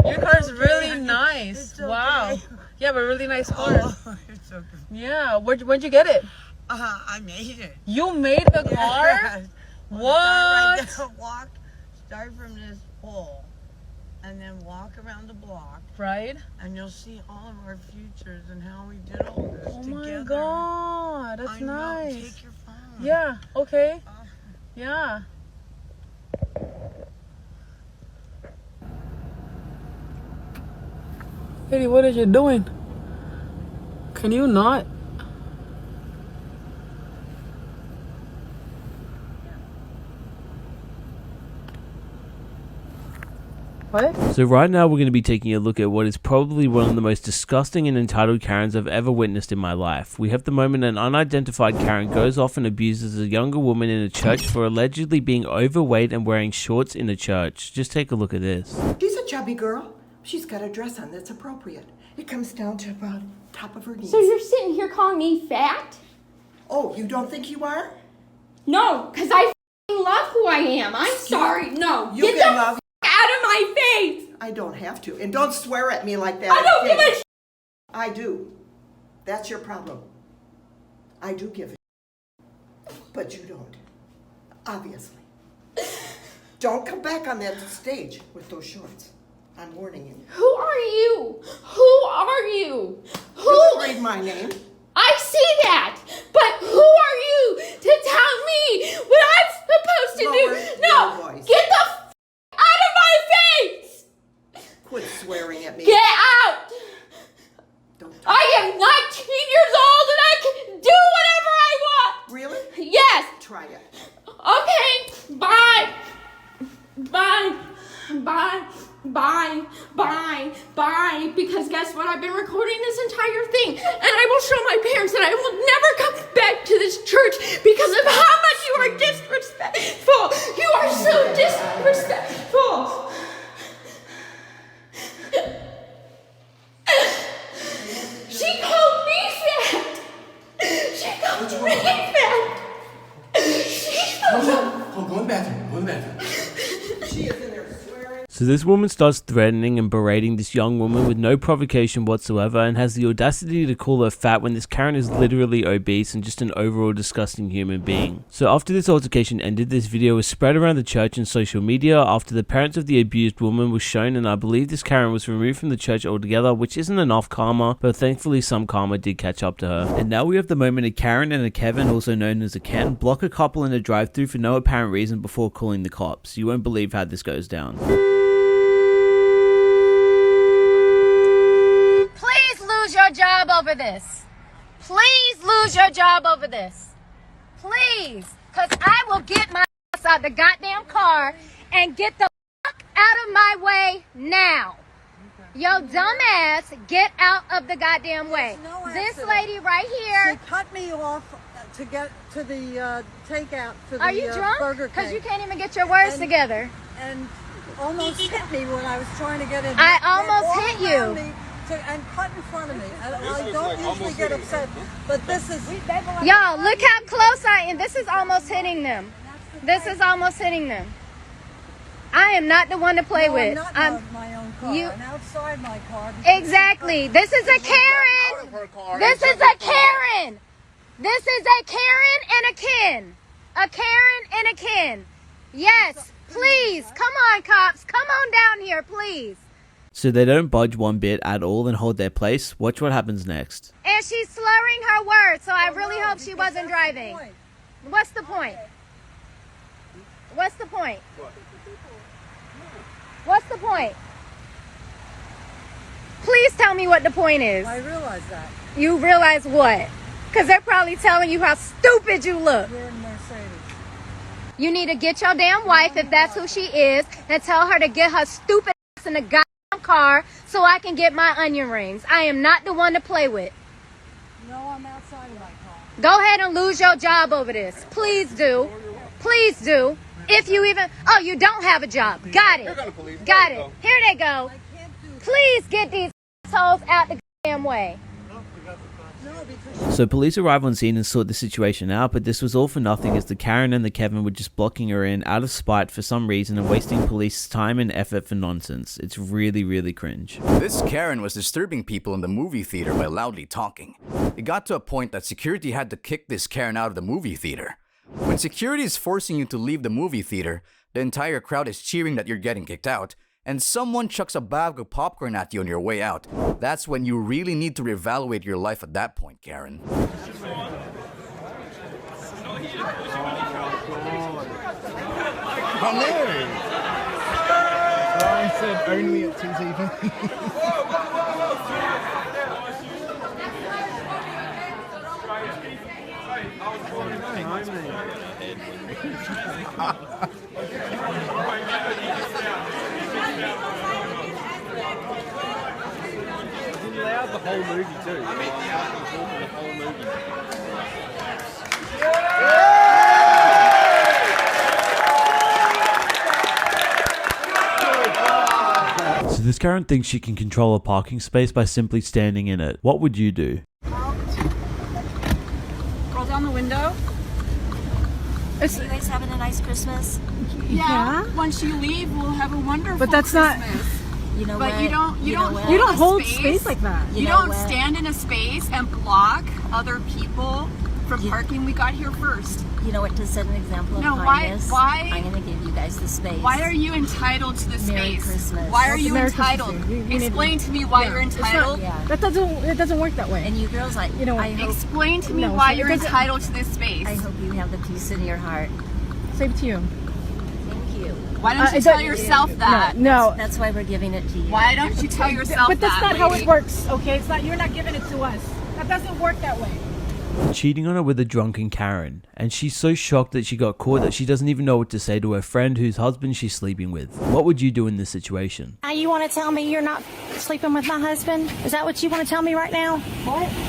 your car's really nice. It's okay. Wow. Yeah, but really nice car. Oh, it's okay. Yeah. Where'd you get it? I made it. You made the car? Yes. What? Start from this pole, and then walk around the block. Right. And you'll see all of our futures and how we did all this together. Oh my God, that's I know. nice. Take your phone. Yeah. Okay. Yeah. Eddie, what are you doing? Can you not? What? So right now we're going to be taking a look at what is probably one of the most disgusting and entitled Karens I've ever witnessed in my life. We have the moment an unidentified Karen goes off and abuses a younger woman in a church for allegedly being overweight and wearing shorts in a church. Just take a look at this. She's a chubby girl. She's got a dress on that's appropriate. It comes down to about top of her knees. So you're sitting here calling me fat? Oh, you don't think you are? No, because I f***ing love who I am. I'm sorry. No. You Get can the love. f*** out of my face. I don't have to. And don't swear at me like that. I don't give a sh**. I do. That's your problem. I do give a sh**. But you don't. Obviously. Don't come back on that stage with those shorts. I'm warning you. Who are you? Who are you? Who? You can read my name. I see that. But who are you to tell me what I'm supposed to Lower do? your No. voice. Get the f*** out of my face. Quit swearing at me. Get out. I am 19 years old and I can do whatever I want. Really? Yes. Try it. Okay. Bye. Bye. Bye. Bye, bye, bye, because guess what? I've been recording this entire thing, and I will show my parents that I will never come back to this church because of how much you are disrespectful. You are so disrespectful. She called me fat. She called me fat. Go in the bathroom. Go in the bathroom. She is in there swearing. So this woman starts threatening and berating this young woman with no provocation whatsoever and has the audacity to call her fat when this Karen is literally obese and just an overall disgusting human being. So after this altercation ended, this video was spread around the church and social media after the parents of the abused woman was shown, and I believe this Karen was removed from the church altogether, which isn't enough karma, but thankfully some karma did catch up to her. And now we have the moment a Karen and a Kevin, also known as a Ken, block a couple in a drive-thru for no apparent reason before calling the cops. You won't believe how this goes down. Lose your job over this. Please lose your job over this. Please. Because I will get my ass out of the goddamn car and get the fuck out of my way now. Yo, dumb ass, get out of the goddamn way. This lady right here. She cut me off to get to the takeout to the Are you drunk? Burger King. Because you can't even get your words together. And almost hit me when I was trying to get in. I almost hit you. And cut in front of me. I don't usually get upset, but this is... Y'all, look how close I am. This is almost hitting them. This is almost hitting them. I am not the one to play with. I'm my own car. I'm outside my car. Exactly. This is a Karen. This is a Karen. This is a Karen and a Ken. A Karen and a Ken. Yes, please. Come on, cops. Come on down here, please. So they don't budge one bit at all and hold their place. Watch what happens next. And she's slurring her words, so I really hope she wasn't driving. What's the point? What's the point? What's the point? Please tell me what the point is. I realize that. You realize what? Because they're probably telling you how stupid you look. You're in Mercedes. You need to get your damn wife, if that's who she is, and tell her to get her stupid ass in the goddamn car so I can get my onion rings. I am not the one to play with. No, I'm outside of my car. Go ahead and lose your job over this. Please do. Please do. If you even... Oh, you don't have a job. Got it. Got it. Here they go. Please get these assholes out the damn way. So police arrive on scene and sort the situation out, but this was all for nothing as the Karen and the Kevin were just blocking her in out of spite for some reason and wasting police time and effort for nonsense. It's really, really cringe. This Karen was disturbing people in the movie theater by loudly talking. It got to a point that security had to kick this Karen out of the movie theater. When security is forcing you to leave the movie theater, the entire crowd is cheering that you're getting kicked out, and someone chucks a bag of popcorn at you on your way out. That's when you really need to reevaluate your life at that point, Karen. Hilarious. Ryan said only at TV. The whole movie too. The whole movie. So this Karen thinks she can control a parking space by simply standing in it. What would you do? Roll down the window. Are you guys having a nice Christmas? Yeah. Once you leave, we'll have a wonderful But that's not- Christmas. You know But what? you don't You hold hold a space like that. You You know don't what? stand in a space and block other people from parking. We got here first. You know what? To set an example of No, why- kindness, why- I'm going to give you guys the space. Why are you entitled to the Merry space? Christmas. Why are you Merry entitled? Christmas. You need- Explain to me why Yeah. you're It's not- entitled. Yeah. It doesn't work that way. And you girls, I hope, Explain to me No, why it you're doesn't- entitled to this space. I hope you have the peace in your heart. Same to you. Thank you. Why don't you tell yourself that? No. That's why we're giving it to you. Why don't you tell yourself But that's that? not how lady? it works, okay? It's not. You're not giving it to us. That doesn't work that way. Cheating on her with a drunken Karen, and she's so shocked that she got caught that she doesn't even know what to say to her friend whose husband she's sleeping with. What would you do in this situation? You want to tell me you're not sleeping with my husband? Is that what you want to tell me right now?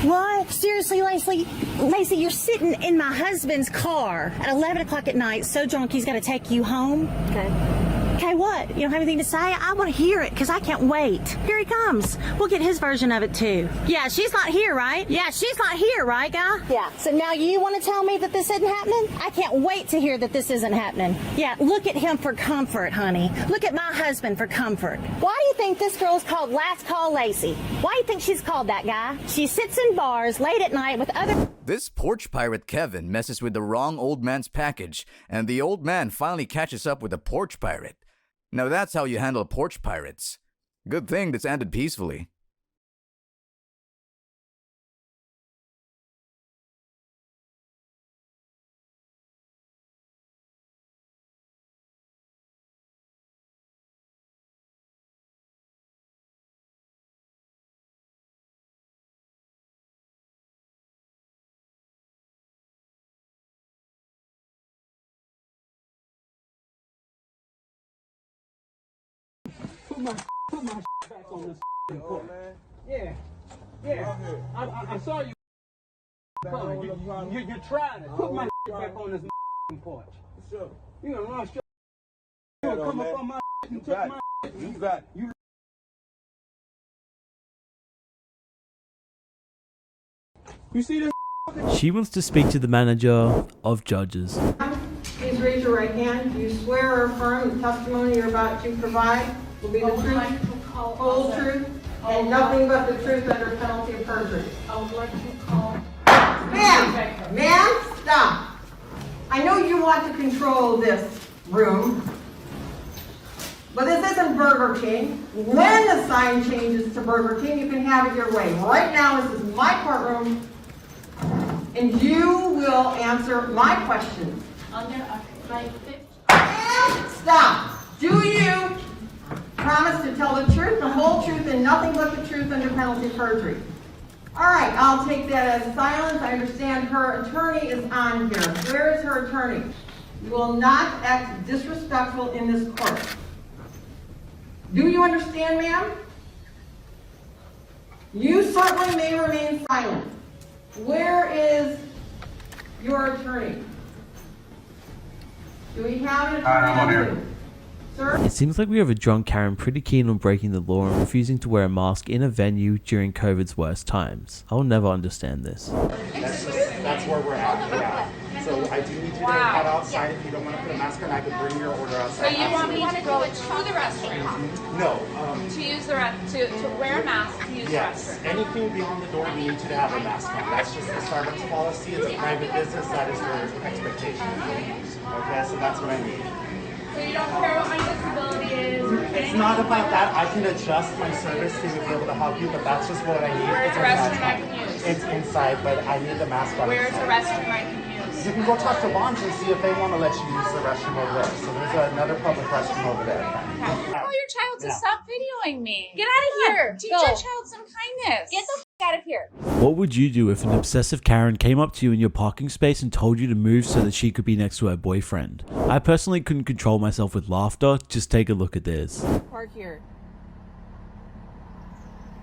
What? Seriously, Lacey, you're sitting in my husband's car at 11 o'clock at night, so drunk he's got to take you home? Okay. Okay, what? You don't have anything to say? I want to hear it because I can't wait. Here he comes. We'll get his version of it too. Yeah, she's not here, right? Yeah, she's not here, right, guy? Yeah. So now you want to tell me that this isn't happening? I can't wait to hear that this isn't happening. Yeah, look at him for comfort, honey. Look at my husband for comfort. Why do you think this girl's called Last Call Lacey? Why do you think she's called that, guy? She sits in bars late at night with other... This porch pirate Kevin messes with the wrong old man's package, and the old man finally catches up with the porch pirate. Now that's how you handle porch pirates. Good thing this ended peacefully. Put my back on this porch. Yeah. I saw you. You're trying to put my back on this porch. Sure. You gonna run straight. You gonna come up on my and take my. You got you. You see this? She wants to speak to the manager of judges. Please raise your right hand. Do you swear or affirm the testimony you're about to provide will be the truth, whole truth, and nothing but the truth under penalty of perjury? I would like to call. Ma'am, stop. I know you want to control this room, but this isn't Burger King. When the sign changes to Burger King, you can have it your way. Right now, this is my courtroom, and you will answer my questions. Stop. Do you promise to tell the truth, the whole truth, and nothing but the truth under penalty of perjury? All right, I'll take that as silence. I understand her attorney is on here. Where is her attorney? You will not act disrespectful in this court. Do you understand, ma'am? You certainly may remain silent. Where is your attorney? Do we have an attorney? I'm on here. Sir? It seems like we have a drunk Karen pretty keen on breaking the law and refusing to wear a mask in a venue during COVID's worst times. I'll never understand this. That's where we're at. Yeah. So I do need you to head outside if you don't want to put a mask on. I could bring your order outside. So you want me to go to the restroom? No. To use the to wear a mask to use the Yes. restroom? Anything beyond the door, we need you to have a mask on. That's just the Starbucks policy. It's a private business. That is your expectation. Okay, so that's what I need. So you don't care what my disability is? It's not about that. I can adjust my service to be able to help you, but that's just what I need. Where's the restroom I can use? It's inside, but I need the mask on. Where's the restroom I can use? You can go talk to Bonds and see if they want to let you use the restroom over there. So there's another public restroom over there. Tell your child to Yeah. stop videoing me. Get out of here. Teach your child some kindness. Get the f out of here. What would you do if an obsessive Karen came up to you in your parking space and told you to move so that she could be next to her boyfriend? I personally couldn't control myself with laughter. Just take a look at this. Park here.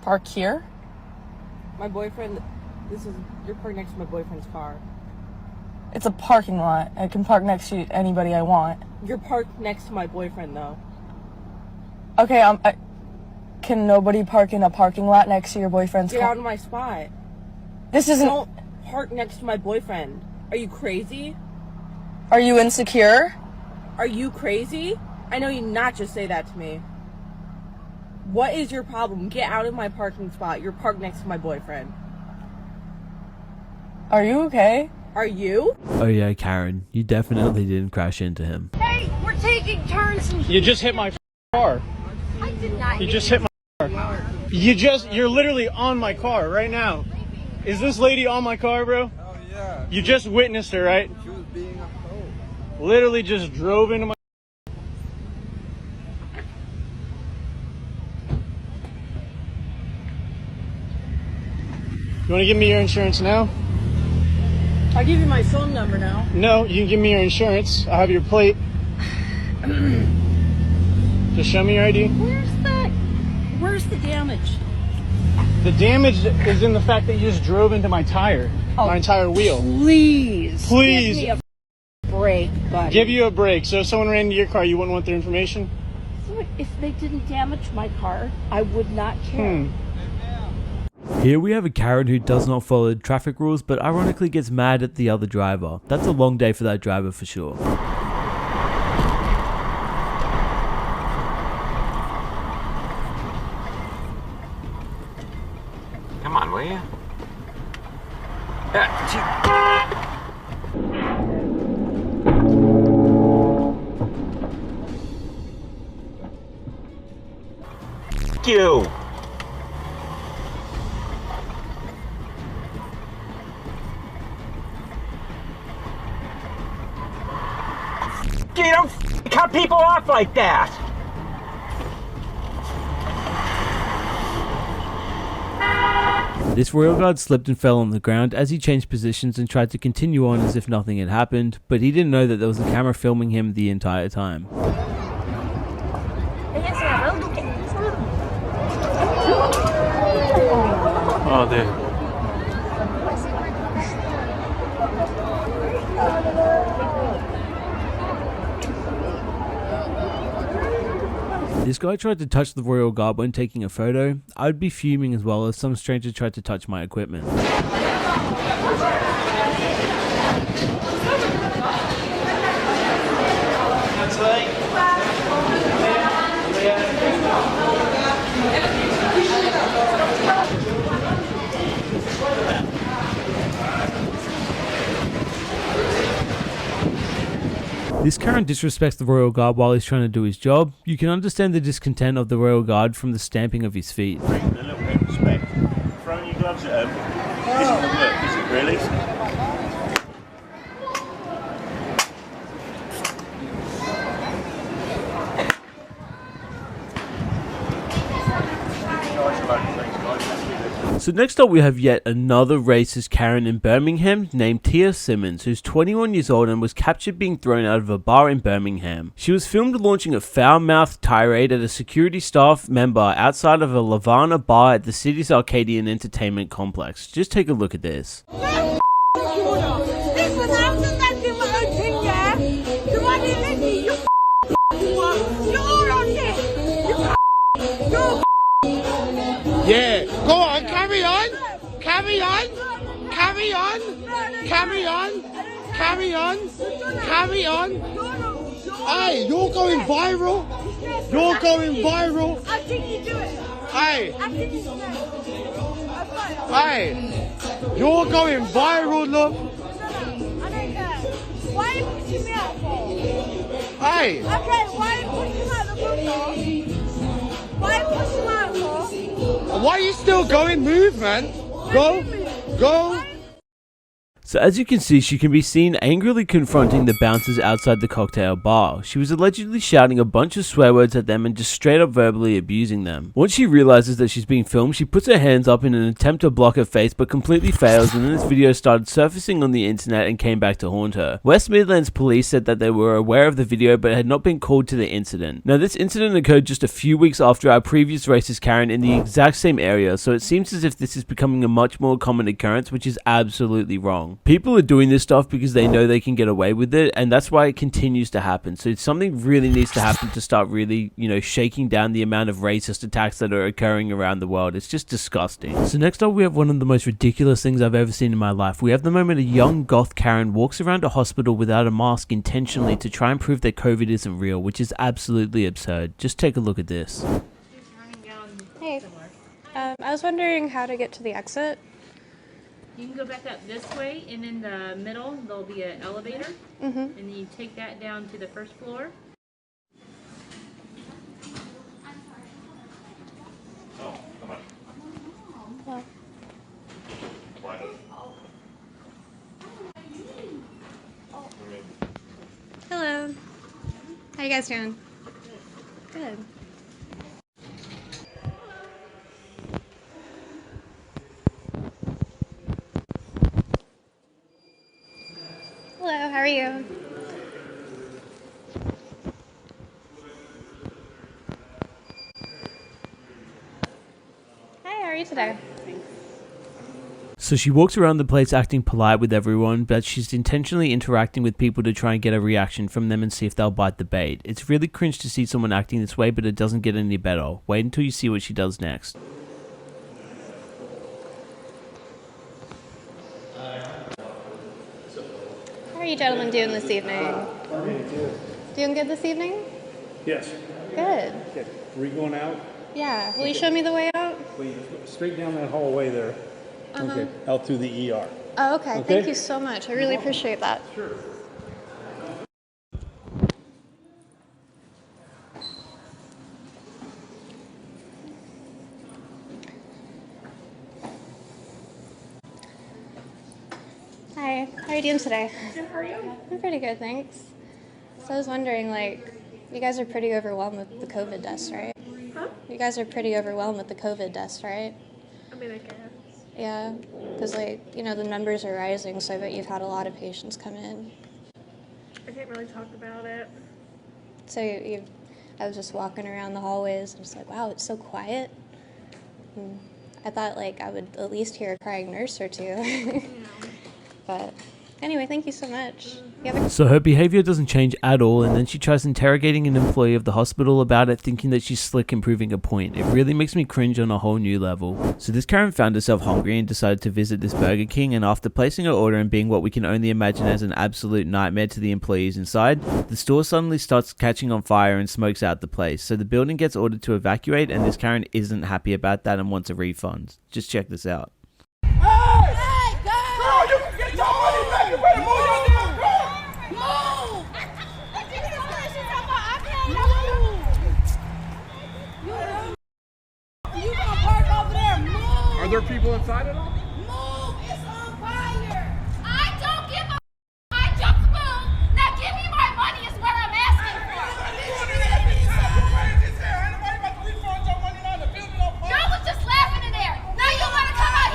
Park here? My boyfriend, you're parked next to my boyfriend's car. It's a parking lot. I can park next to anybody I want. You're parked next to my boyfriend, though. Okay, can nobody park in a parking lot next to your boyfriend's Get car? out of my spot. This isn't... Don't park next to my boyfriend. Are you crazy? Are you insecure? Are you crazy? I know you not just say that to me. What is your problem? Get out of my parking spot. You're parked next to my boyfriend. Are you okay? Are you? Oh yeah, Karen, you definitely didn't crash into him. Hey, we're taking turns. You just hit my car. I did not. You just hit my car. You're literally on my car right now. Is this lady on my car, bro? Oh yeah. You just witnessed her, right? She was being a hoe. Literally just drove into my. You want to give me your insurance now? I'll give you my phone number now. No, you can give me your insurance. I have your plate. Just show me your ID. Where's the damage? The damage is in the fact that you just drove into my tire. My entire wheel. Please. Please. Give me a break, buddy. Give you a break. So if someone ran into your car, you wouldn't want their information? If they didn't damage my car, I would not care. Here we have a Karen who does not follow traffic rules, but ironically gets mad at the other driver. That's a long day for that driver for sure. Come on, will you? F you! You don't cut people off like that! This royal guard slipped and fell on the ground as he changed positions and tried to continue on as if nothing had happened, but he didn't know that there was a camera filming him the entire time. Oh, dude. This guy tried to touch the royal guard when taking a photo. I'd be fuming as well as some stranger tried to touch my equipment. This Karen disrespects the royal guard while he's trying to do his job. You can understand the discontent of the royal guard from the stamping of his feet. A little bit of respect. Throwing your gloves at him isn't the work, is it really? So next up we have yet another racist Karen in Birmingham named Tia Simmons, who's 21 years old and was captured being thrown out of a bar in Birmingham. She was filmed launching a foul-mouthed tirade at a security staff member outside of a Lavana bar at the city's Arcadian Entertainment Complex. Just take a look at this. Yeah, go on, carry on, carry on, carry on, carry on, carry on, carry on. Hey, you're going viral. You're going viral. I think you do it. Hey, I think you do it. hey, you're going viral, love. I don't care. Why are you pushing me out for? Hey. Okay, why are you pushing me out the room for? Why are you pushing me out for? Why are you still going? Move, man. Go, go. So as you can see, she can be seen angrily confronting the bouncers outside the cocktail bar. She was allegedly shouting a bunch of swear words at them and just straight up verbally abusing them. Once she realizes that she's being filmed, she puts her hands up in an attempt to block her face but completely fails, and then this video started surfacing on the internet and came back to haunt her. West Midlands police said that they were aware of the video but had not been called to the incident. Now this incident occurred just a few weeks after our previous racist Karen in the exact same area, so it seems as if this is becoming a much more common occurrence, which is absolutely wrong. People are doing this stuff because they know they can get away with it, and that's why it continues to happen. So something really needs to happen to start really, shaking down the amount of racist attacks that are occurring around the world. It's just disgusting. So next up we have one of the most ridiculous things I've ever seen in my life. We have the moment a young goth Karen walks around a hospital without a mask intentionally to try and prove that COVID isn't real, which is absolutely absurd. Just take a look at this. Hey, I was wondering how to get to the exit. You can go back up this way, and in the middle there'll be an elevator, and then you take that down to the first floor. Oh, come on. Well. Hello. How you guys doing? Good. Hello, how are you? Hi, how are you today? So she walks around the place acting polite with everyone, but she's intentionally interacting with people to try and get a reaction from them and see if they'll bite the bait. It's really cringe to see someone acting this way, but it doesn't get any better. Wait until you see what she does next. How are you gentlemen doing this evening? Doing good this evening? Yes. Good. Okay. Are we going out? Yeah. Will you show me the way out? Straight down that hallway there. Okay. Out through the ER. Oh, okay. Thank you so much. I really appreciate that. Sure. Hi. How are you doing today? Good, how are you? I'm pretty good, thanks. So I was wondering, you guys are pretty overwhelmed with the COVID deaths, right? Huh? You guys are pretty overwhelmed with the COVID deaths, right? I mean, I guess. Yeah, because the numbers are rising, so I bet you've had a lot of patients come in. I can't really talk about it. So I was just walking around the hallways and just like, wow, it's so quiet. And I thought I would at least hear a crying nurse or two. Yeah. But anyway, thank you so much. So her behavior doesn't change at all, and then she tries interrogating an employee of the hospital about it, thinking that she's slick and proving a point. It really makes me cringe on a whole new level. So this Karen found herself hungry and decided to visit this Burger King, and after placing her order and being what we can only imagine as an absolute nightmare to the employees inside, the store suddenly starts catching on fire and smokes out the place. So the building gets ordered to evacuate, and this Karen isn't happy about that and wants a refund. Just check this out. Are there people inside at all? Move! It's on fire! I don't give a I just moved. Now give me my money is what I'm asking for. Y'all was just laughing in there. Now you want to come out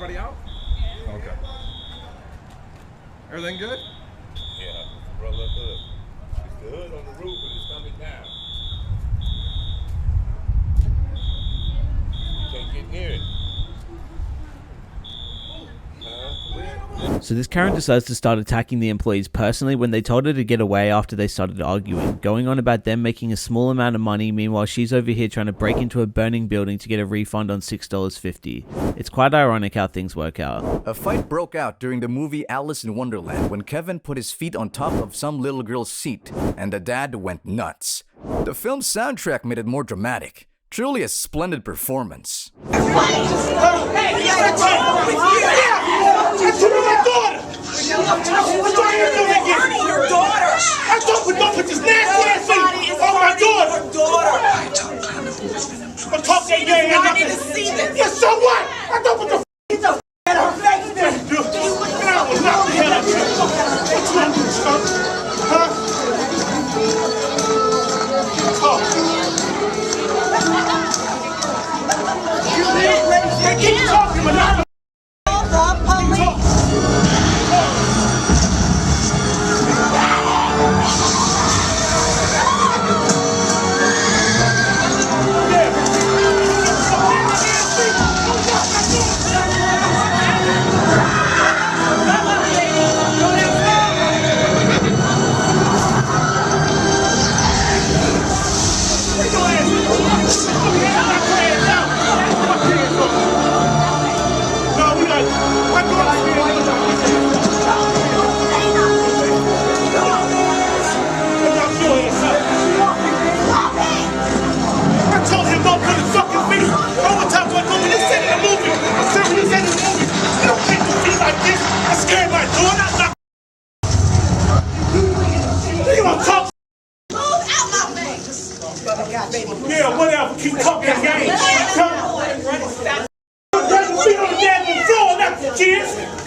everybody out? Yeah. Okay. Everything good? Yeah, roll up hood. It's the hood on the roof, but it's coming down. You can't get near it. So this Karen decides to start attacking the employees personally when they told her to get away after they started arguing, going on about them making a small amount of money, meanwhile she's over here trying to break into a burning building to get a refund on $6.50. It's quite ironic how things work out. A fight broke out during the movie Alice in Wonderland when Kevin put his feet on top of some little girl's seat, and the dad went nuts. The film's soundtrack made it more dramatic. Truly a splendid performance. Hey, you gotta take that's my daughter! Your daughter! I don't put this nasty ass on my daughter! But talk that game. I need to see this. Yeah, so what? I don't put the f*** at her face then. I will knock the hell out of you. What you gonna do, son? Huh? Talk. They keep talking, but not yeah, whatever. Keep talking game.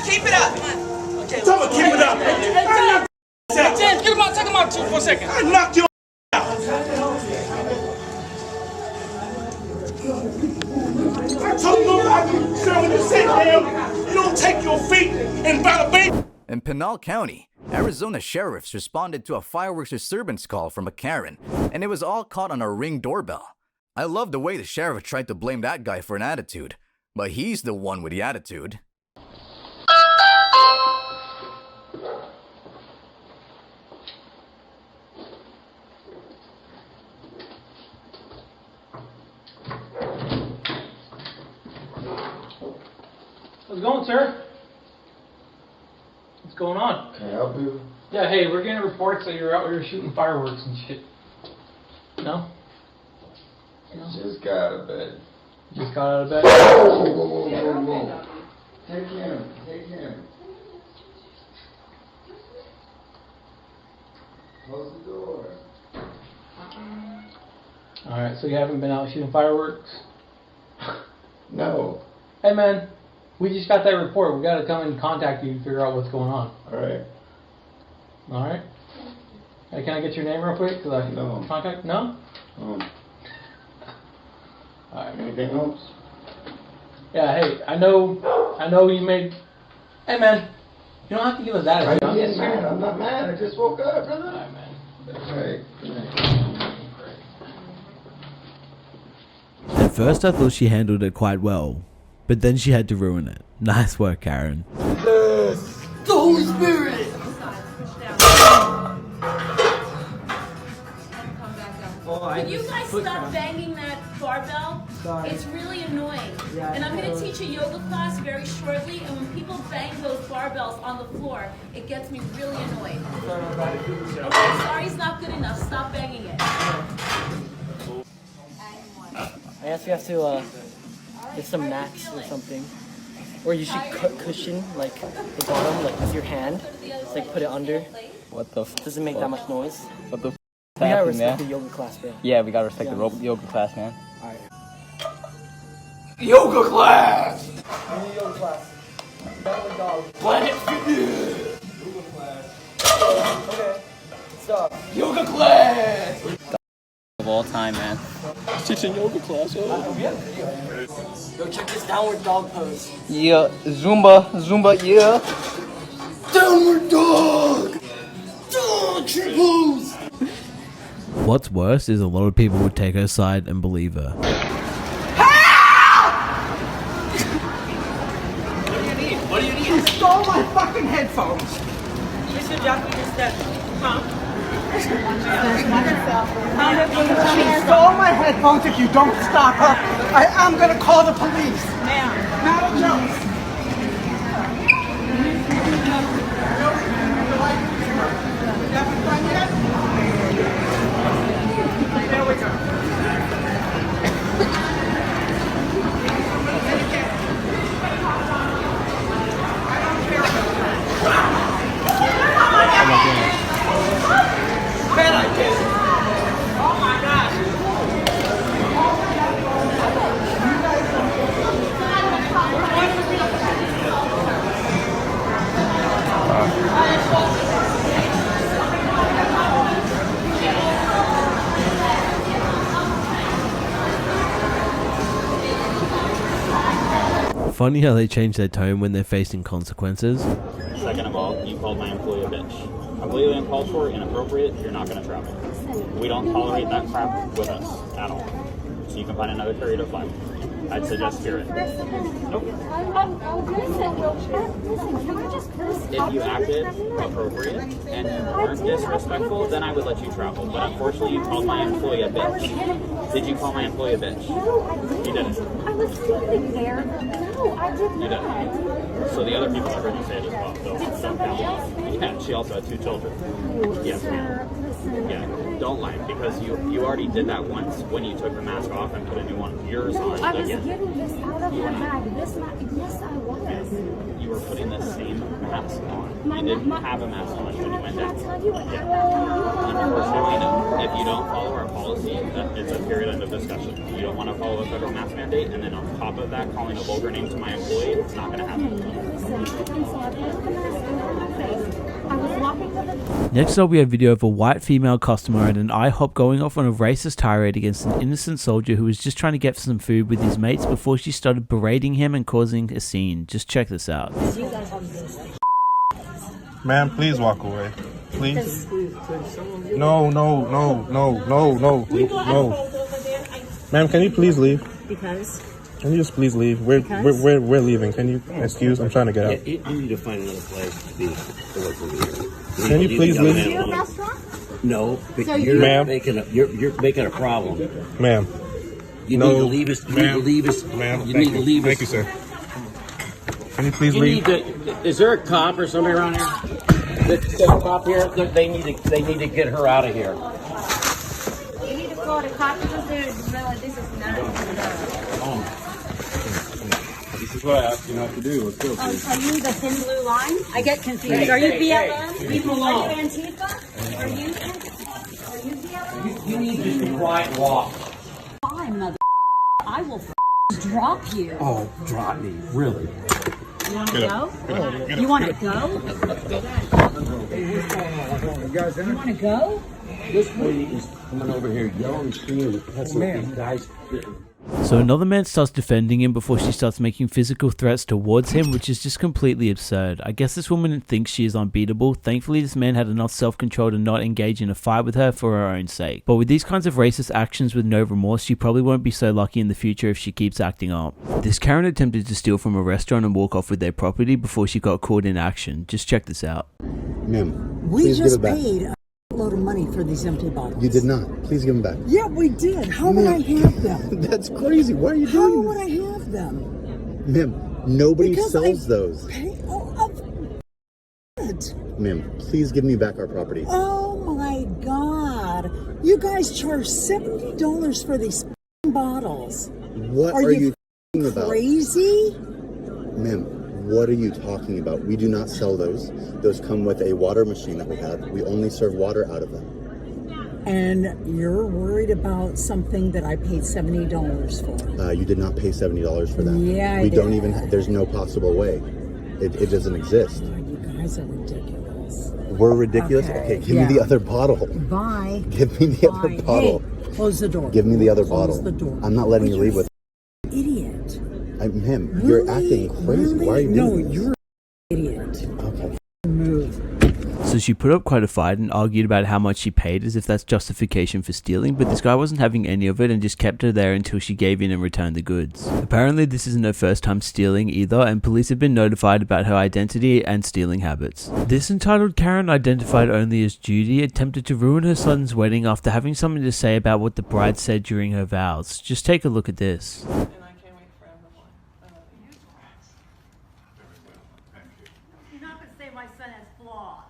Keep it up. Tell me, keep it up. James, get him out. Take him out for a second. I knocked you out. I told you, sir, when you sit down, you don't take your feet and bada bing. In Pinal County, Arizona sheriffs responded to a fireworks disturbance call from a Karen, and it was all caught on a Ring doorbell. I love the way the sheriff tried to blame that guy for an attitude, but he's the one with the attitude. How's it going, sir? What's going on? Can I help you? Yeah, hey, we're getting reports that you're out here shooting fireworks and shit. No? Just got out of bed. Just got out of bed? Whoa. Take him. Close the door. Alright, so you haven't been out shooting fireworks? No. Hey, man. We just got that report. We gotta come and contact you to figure out what's going on. Alright. Alright? Hey, can I get your name real quick? No. Contact? No? Alright. Anything else? Yeah, hey, I know you made... Hey, man. You don't have to give us that. I'm getting mad. I'm not mad. I just woke up, brother. Alright, man. Alright. At first I thought she handled it quite well, but then she had to ruin it. Nice work, Karen. The Holy Spirit! Could you guys stop banging that barbell? Sorry. It's really annoying. Yeah, And I'm going to teach a yoga class very shortly, and when people bang those barbells on the floor, it gets me really annoyed. Okay, sorry's not good enough. Stop banging it. I guess you have to get some mats or something. Or you should cushion like the bottom, like with your hand. Just, like put it under. What the f? Doesn't make that much noise. What the f? We gotta respect the yoga class, bro. Yeah, we gotta respect the yoga class, man. Alright. Yoga class! Yoga class. Downward dog. Planet Fitness! Yoga class. Okay. Stop. Yoga class! Of all time, man. Teaching yoga class. We have video. Yo, check this downward dog pose. Yeah, Zumba, yeah. Downward dog. Dog triples. What's worse is a lot of people would take her side and believe her. What do you need? You stole my fucking headphones. Mr. Jackie just said, huh? She stole my headphones. If you don't stop her, I am gonna call the police. Ma'am. Madam Jones. You haven't done yet? There we go. Oh my gosh. Funny how they change their tone when they're facing consequences. Second of all, you called my employee a bitch. Completely uncalled for, inappropriate, you're not going to travel. We don't tolerate that crap with us at all. So you can find another courier to fly. I'd suggest Spirit. Nope. If you acted appropriate and weren't disrespectful, then I would let you travel. But unfortunately, you called my employee a bitch. Did you call my employee a bitch? You didn't. I was sleeping there. No, I did You didn't. So the other people I heard you say it as well. So don't count. Yeah, she also had 2 children. Yes, ma'am. Yeah, don't lie because you already did that once when you took the mask off and put a new one of yours on I was again. getting this out of my bag. Yes, I was. You were putting the same mask on. You didn't have a mask on when you went down. Unfortunately, no. If you don't follow our policy, it's a period end of discussion. You don't want to follow a federal mask mandate, and then on top of that, calling a vulgar name to my employee, it's not going to happen. Next up, we have video of a white female customer at an IHOP going off on a racist tirade against an innocent soldier who was just trying to get some food with his mates before she started berating him and causing a scene. Just check this out. Ma'am, please walk away. Please. No. Ma'am, can you please leave? Because? Can you just please leave? We're leaving. Can you excuse? I'm trying to get out. You need to find another place to be to work over here. Can you please leave? Is your restaurant? No, So you're Ma'am? you're making a problem. Ma'am. You No, need to leave us. You need to leave us. Ma'am, You thank need to leave us. Thank you, sir. Can you please You leave? need to. Is there a cop or somebody around here? There's a cop here. They need to get her out of here. You need to call the cops because this is not. This is what I asked you not to do. Let's go. Are you the thin blue line? I get confused. Are you BLM? Leave him alone. Are you Antifa? Are you BLM? You need to be quiet and walk. Fine, mother. I will drop you. Oh, drop me, really? You want to Get go? up. Get up. Get You up. want to Get go? You want to go? This lady is coming over here yelling and screaming. That's what these guys. So another man starts defending him before she starts making physical threats towards him, which is just completely absurd. I guess this woman thinks she is unbeatable. Thankfully, this man had enough self-control to not engage in a fight with her for her own sake. But with these kinds of racist actions with no remorse, she probably won't be so lucky in the future if she keeps acting up. This Karen attempted to steal from a restaurant and walk off with their property before she got caught in action. Just check this out. Ma'am, We please give just it back. paid a load of money for these empty bottles. You did not. Please give them back. Yeah, we did. How would I have them? That's crazy. Why are you How doing would this? I have them? Ma'am, nobody Because sells I those. It. Ma'am, please give me back our property. Oh my God! You guys charge $70 for these bottles. What Are are you you about? crazy? Ma'am, what are you talking about? We do not sell those. Those come with a water machine that we have. We only serve water out of them. And you're worried about something that I paid $70 for. You did not pay $70 for that. Yeah, I we don't did. even. There's no possible way. It doesn't exist. You guys are ridiculous. We're ridiculous. Okay, give yeah. me the other bottle. Bye. Give me the Bye. other bottle. Hey, Close the door. Give me the other Close bottle. the door. I'm not letting you leave with. Idiot. I'm him. You're acting crazy. Why are you doing this? You're an idiot. Okay. Move. So she put up quite a fight and argued about how much she paid as if that's justification for stealing, but this guy wasn't having any of it and just kept her there until she gave in and returned the goods. Apparently this isn't her first time stealing either, and police have been notified about her identity and stealing habits. This entitled Karen, identified only as Judy, attempted to ruin her son's wedding after having something to say about what the bride said during her vows. Just take a look at this. You're not going to say my son has flaws.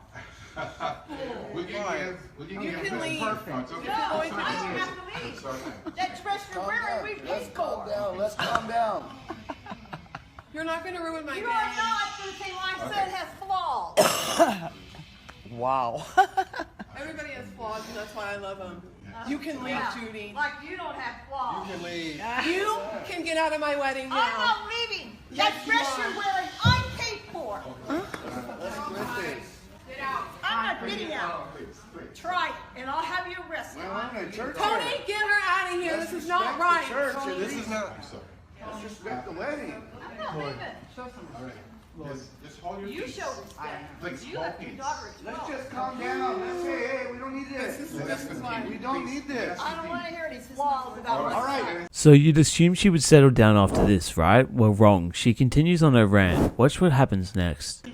You can leave. No, I don't have to leave. That dress you're wearing, we paid for. Let's calm down. You're not going to ruin my day. You are not going to say my son has flaws. Wow. Everybody has flaws, and that's why I love them. You can leave, Judy. Like you don't have flaws. You can leave. You can get out of my wedding now. I'm not leaving. Yes, That you dress are. you're wearing, I paid for. Let's quit this. Get out. I'm not getting out. Try it, and I'll have you arrested. Tony, get her out of here. This is not right. Church, this is not. Let's respect the wedding. I'm not leaving. Just hold your You peace. show respect. Let's You left your daughter at 12. Let's just calm down. Let's say, hey, we don't need this. We don't need this. I don't want to hear any flaws about my All right. So you'd assume she would settle down after this, right? Well, wrong. She continues on her rant. Watch what happens next.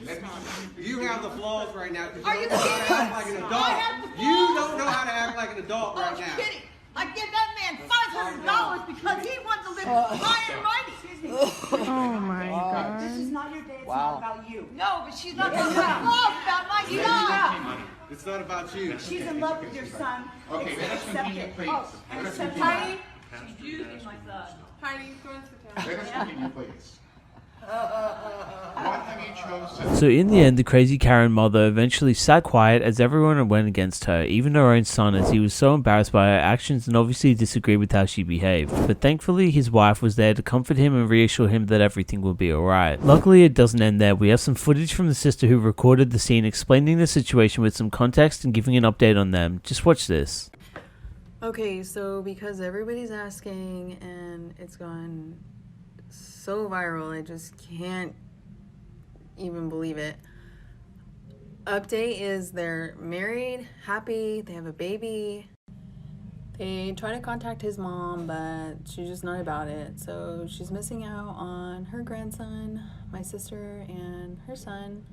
You have the flaws right now because Are you you don't know how to act like an kidding? adult. I have the You flaws. don't know how to act like an adult Oh, right you're now. kidding. I give that man $500 because he wanted to live high and mighty. Oh, my God. This is not your day. It's not about you. No, but she's not going to talk about my son. It's not about you. She's in love with your son. Okay, let us continue, please. And Let us accept continue. it. She's using my son. Heidi, go and sit down. Let us continue, please. What have you chosen? So in the end, the crazy Karen mother eventually sat quiet as everyone went against her, even her own son, as he was so embarrassed by her actions and obviously disagreed with how she behaved. But thankfully, his wife was there to comfort him and reassure him that everything will be alright. Luckily, it doesn't end there. We have some footage from the sister who recorded the scene explaining the situation with some context and giving an update on them. Just watch this. Okay, so because everybody's asking and it's gone so viral, I just can't even believe it. Update is they're married, happy, they have a baby. They try to contact his mom, but she's just not about it. So she's missing out on her grandson, my sister, and her son,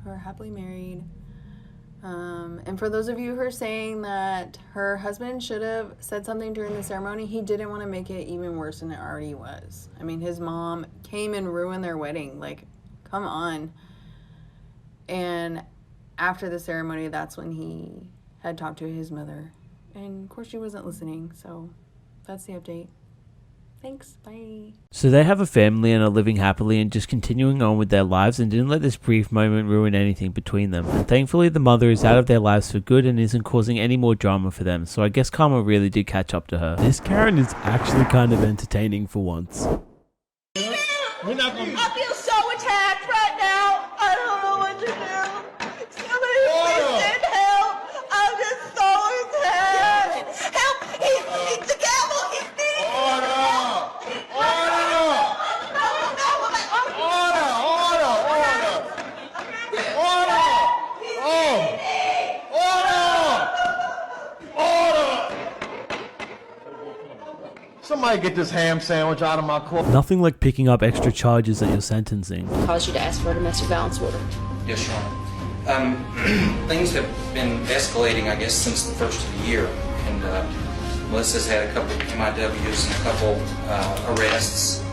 who are happily married. And for those of you who are saying that her husband should have said something during the ceremony, he didn't want to make it even worse than it already was. I mean, his mom came and ruined their wedding. Like, come on. And after the ceremony, that's when he had talked to his mother. And of course she wasn't listening, so that's the update. Thanks, bye. So they have a family and are living happily and just continuing on with their lives and didn't let this brief moment ruin anything between them. And thankfully the mother is out of their lives for good and isn't causing any more drama for them, so I guess karma really did catch up to her. This Karen is actually kind of entertaining for once. We're not going to... I feel so attacked right now. I don't know what to do. Somebody please send help. I'm just so attacked. Help! He's the gavel. He's beating me. Somebody get this ham sandwich out of my clothes. Nothing like picking up extra charges at your sentencing. Caused you to ask for a domestic violence order. Yes, Your Honor. Things have been escalating, I guess, since the first of the year. And Melissa's had a couple of MIWs and a couple arrests.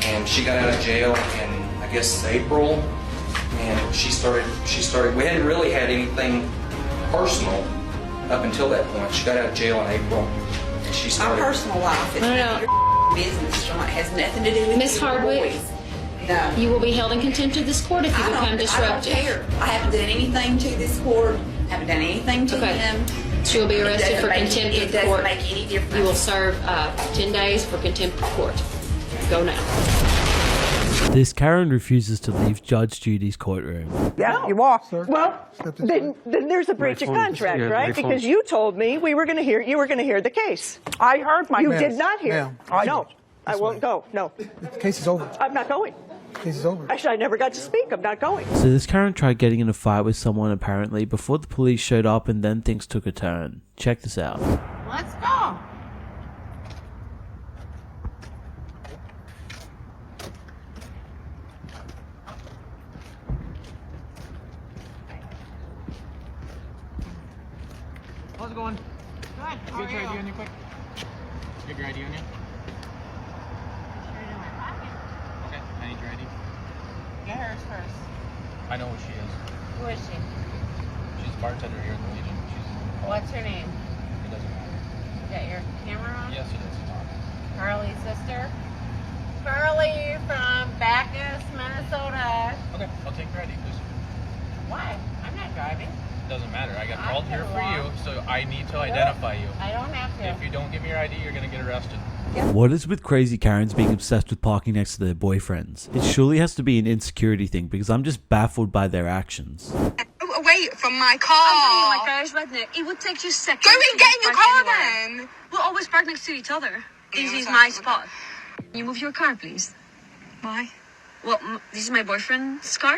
And she got out of jail in, I guess, April. And she started, we hadn't really had anything personal up until that point. She got out of jail in April. And she started... My personal life is No. your business, John. It has nothing to do with Miss you Hardwick, boys. No. you will be held in contempt of this court if you become I don't disruptive. care. I haven't done anything to this court. I haven't done anything to him. So you'll be arrested for contempt of It court. doesn't make any difference. You will serve 10 days for contempt of court. Go now. This Karen refuses to leave Judge Judy's courtroom. Yeah, you are. Well, then there's a breach of contract, right? Because you told me you were going to hear the case. I heard my. You did not hear. No, I won't go. No. The case is over. I'm not going. The case is over. Actually, I never got to speak. I'm not going. So this Karen tried getting in a fight with someone apparently before the police showed up, and then things took a turn. Check this out. Let's go. How's it going? Good. Get your ID on you quick. Get your ID on you. Okay, I need your ID. Get hers first. I know who she is. Who is she? She's a bartender here in the Legion. What's her name? It doesn't matter. You got your camera on? Yes, it is. Carly's sister. Carly from Bacchus, Minnesota. Okay, I'll take your ID, please. Why? I'm not driving. Doesn't matter. I got I called can here for you, walk. so I need to identify you. I don't have to. If you don't give me your ID, you're gonna get arrested. What is with crazy Karens being obsessed with parking next to their boyfriends? It surely has to be an insecurity thing because I'm just baffled by their actions. Away from my car. I'm telling you, my car is right there. It would take you seconds. Go and to get in your park car anywhere. then. We'll always park next to each other. This Yeah, is okay, my okay. spot. You move your car, please. Why? Well, this is my boyfriend's car,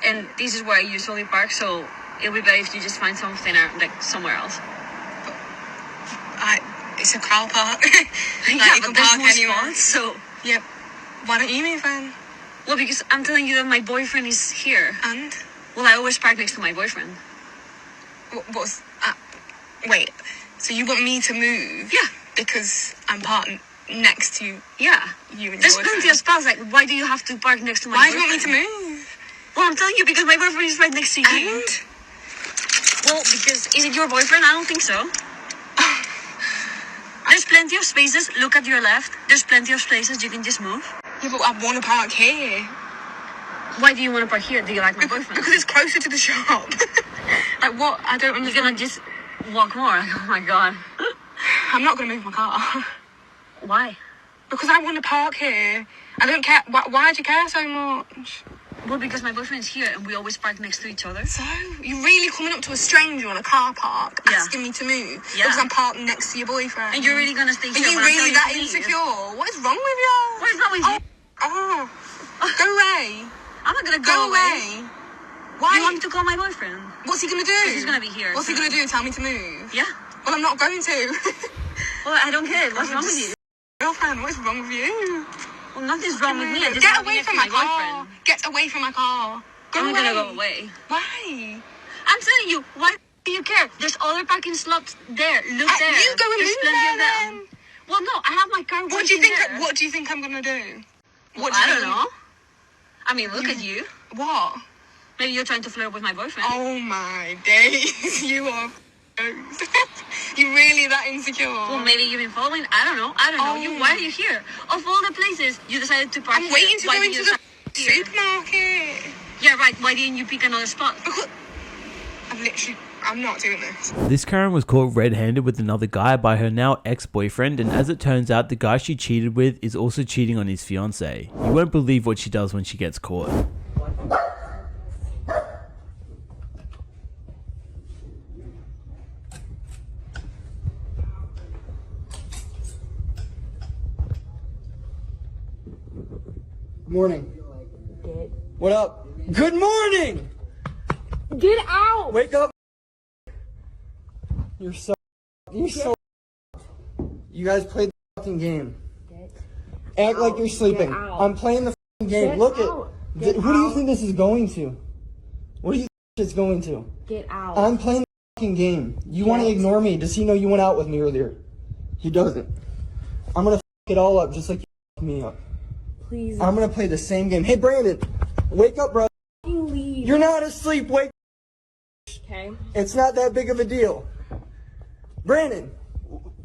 and this is where I usually park. So it'll be better if you just find something like somewhere else. It's a car park. Yeah, you but can there's park more anywhere. spots. So Yep. Why don't you move then? well, because I'm telling you that my boyfriend is here. And? Well, I always park next to my boyfriend. What's... wait. So you want me to move? Yeah. Because I'm parked next to Yeah. you and There's your plenty boyfriend. of spots. Like, why do you have to park next to my Why do boyfriend? you want me to move? Well, I'm telling you because my boyfriend is right next to you. And? Well, because is it your boyfriend? I don't think so. There's plenty of spaces. Look at your left. There's plenty of spaces. You can just move. Yeah, but I want to park here. Why do you want to park here? Do you like my boyfriend? Because it's closer to the shop. Like what? I don't You're understand. gonna just walk more. Oh my god. I'm not going to move my car. Why? Because I want to park here. I don't care. Why do you care so much? Well, because my boyfriend is here and we always park next to each other. So, you're really coming up to a stranger on a car park Yeah. asking me to move? Yeah. Because I'm parked next to your boyfriend. And you're really gonna stay Are here? you but I'm really telling that you to leave. insecure? What is wrong with you? What is wrong with you? Oh, go away. I'm not gonna Go go away. Why? You want me to call my boyfriend? What's he gonna do? He's gonna be here. What's he gonna do? Tell me to move? Yeah. Well, I'm not going to. Well, I don't care. What's wrong with you? Girlfriend, what's wrong with you? Well, nothing's wrong with me. I just Get want to be away next from to my my car. boyfriend. Get away from my car. Go I'm away. gonna go away. Why? I'm telling you, why do you care? There's other parking slots there. Look there. You go and There's move plenty there of them. then. Well, no, I have my car. What do you think? There. What do you think I'm gonna do? Well, do you I don't think- know. I mean, look at you. What? Maybe you're trying to flirt with my boyfriend. Oh my days, you are. You're really that insecure. Well, maybe you've been following. I don't know. I don't know. You. Why are you here? Of all the places you decided to park I'm here, waiting to why go did into you the decide here? supermarket. Yeah, right. Why didn't you pick another spot? Because I'm not doing this. This Karen was caught red-handed with another guy by her now ex-boyfriend, and as it turns out, the guy she cheated with is also cheating on his fiancée. You won't believe what she does when she gets caught. Morning. What up? Good morning! Get out! Wake up! You're so... You guys played the fucking game. Act like you're sleeping. I'm playing the fucking game. Get Look out. at... Who do you think this is going to? What do you think it's going to? Get out. I'm playing the fucking game. You want to ignore me. Does he know you went out with me earlier? He doesn't. I'm gonna fuck it all up just like you fucked me up. Please. I'm gonna play the same game. Hey, Brandon, wake up, bro. Leave. You're not asleep. Wake. Okay. It's not that big of a deal. Brandon,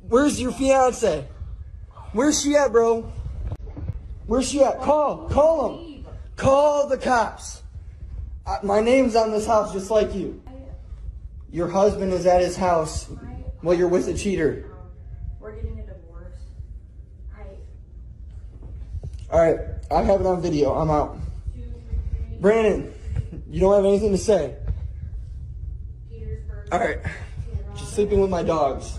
where's your fiance? Where's she at, bro? Where's she at? Call him. Call the cops. My name's on this house just like you. Your husband is at his house while you're with a cheater. We're getting a divorce. All right, I have it on video. I'm out. Brandon, you don't have anything to say. All right. She's sleeping with my dogs.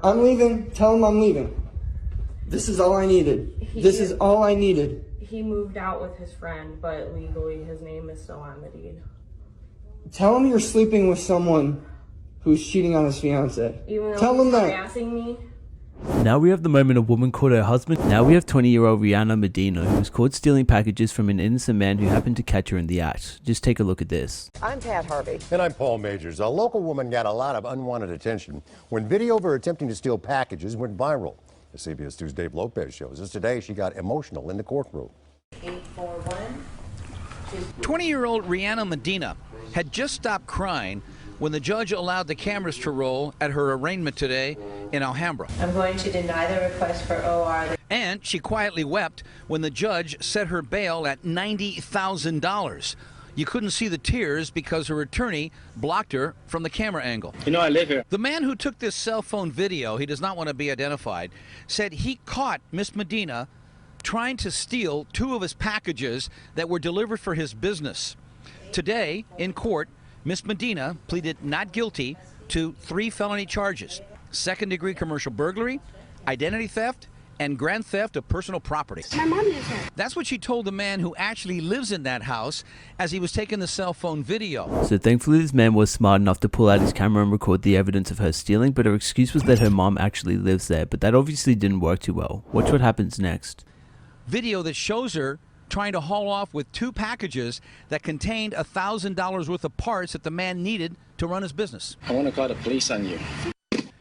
I'm leaving. Tell him I'm leaving. This is all I needed. This is all I needed. He moved out with his friend, but legally his name is still on the deed. Tell him you're sleeping with someone who's cheating on his fiance. Even though Tell him he's that. harassing me. Now we have the moment a woman caught her husband. Now we have 20-year-old Rihanna Medina, who was caught stealing packages from an innocent man who happened to catch her in the act. Just take a look at this. I'm Pat Harvey. And I'm Paul Majors. A local woman got a lot of unwanted attention when video of her attempting to steal packages went viral. The CBS 2's Dave Lopez shows us today she got emotional in the courtroom. 841. 20-year-old Rihanna Medina had just stopped crying when the judge allowed the cameras to roll at her arraignment today in Alhambra. I'm going to deny the request for OR. And she quietly wept when the judge set her bail at $90,000. You couldn't see the tears because her attorney blocked her from the camera angle. You know I live here. The man who took this cell phone video, he does not want to be identified, said he caught Miss Medina trying to steal 2 of his packages that were delivered for his business. Today, in court, Miss Medina pleaded not guilty to 3 felony charges: second-degree commercial burglary, identity theft, and grand theft of personal property. My mom lives here. That's what she told the man who actually lives in that house as he was taking the cell phone video. So thankfully this man was smart enough to pull out his camera and record the evidence of her stealing, but her excuse was that her mom actually lives there, but that obviously didn't work too well. Watch what happens next. Video that shows her trying to haul off with 2 packages that contained $1,000 worth of parts that the man needed to run his business. I want to call the police on you.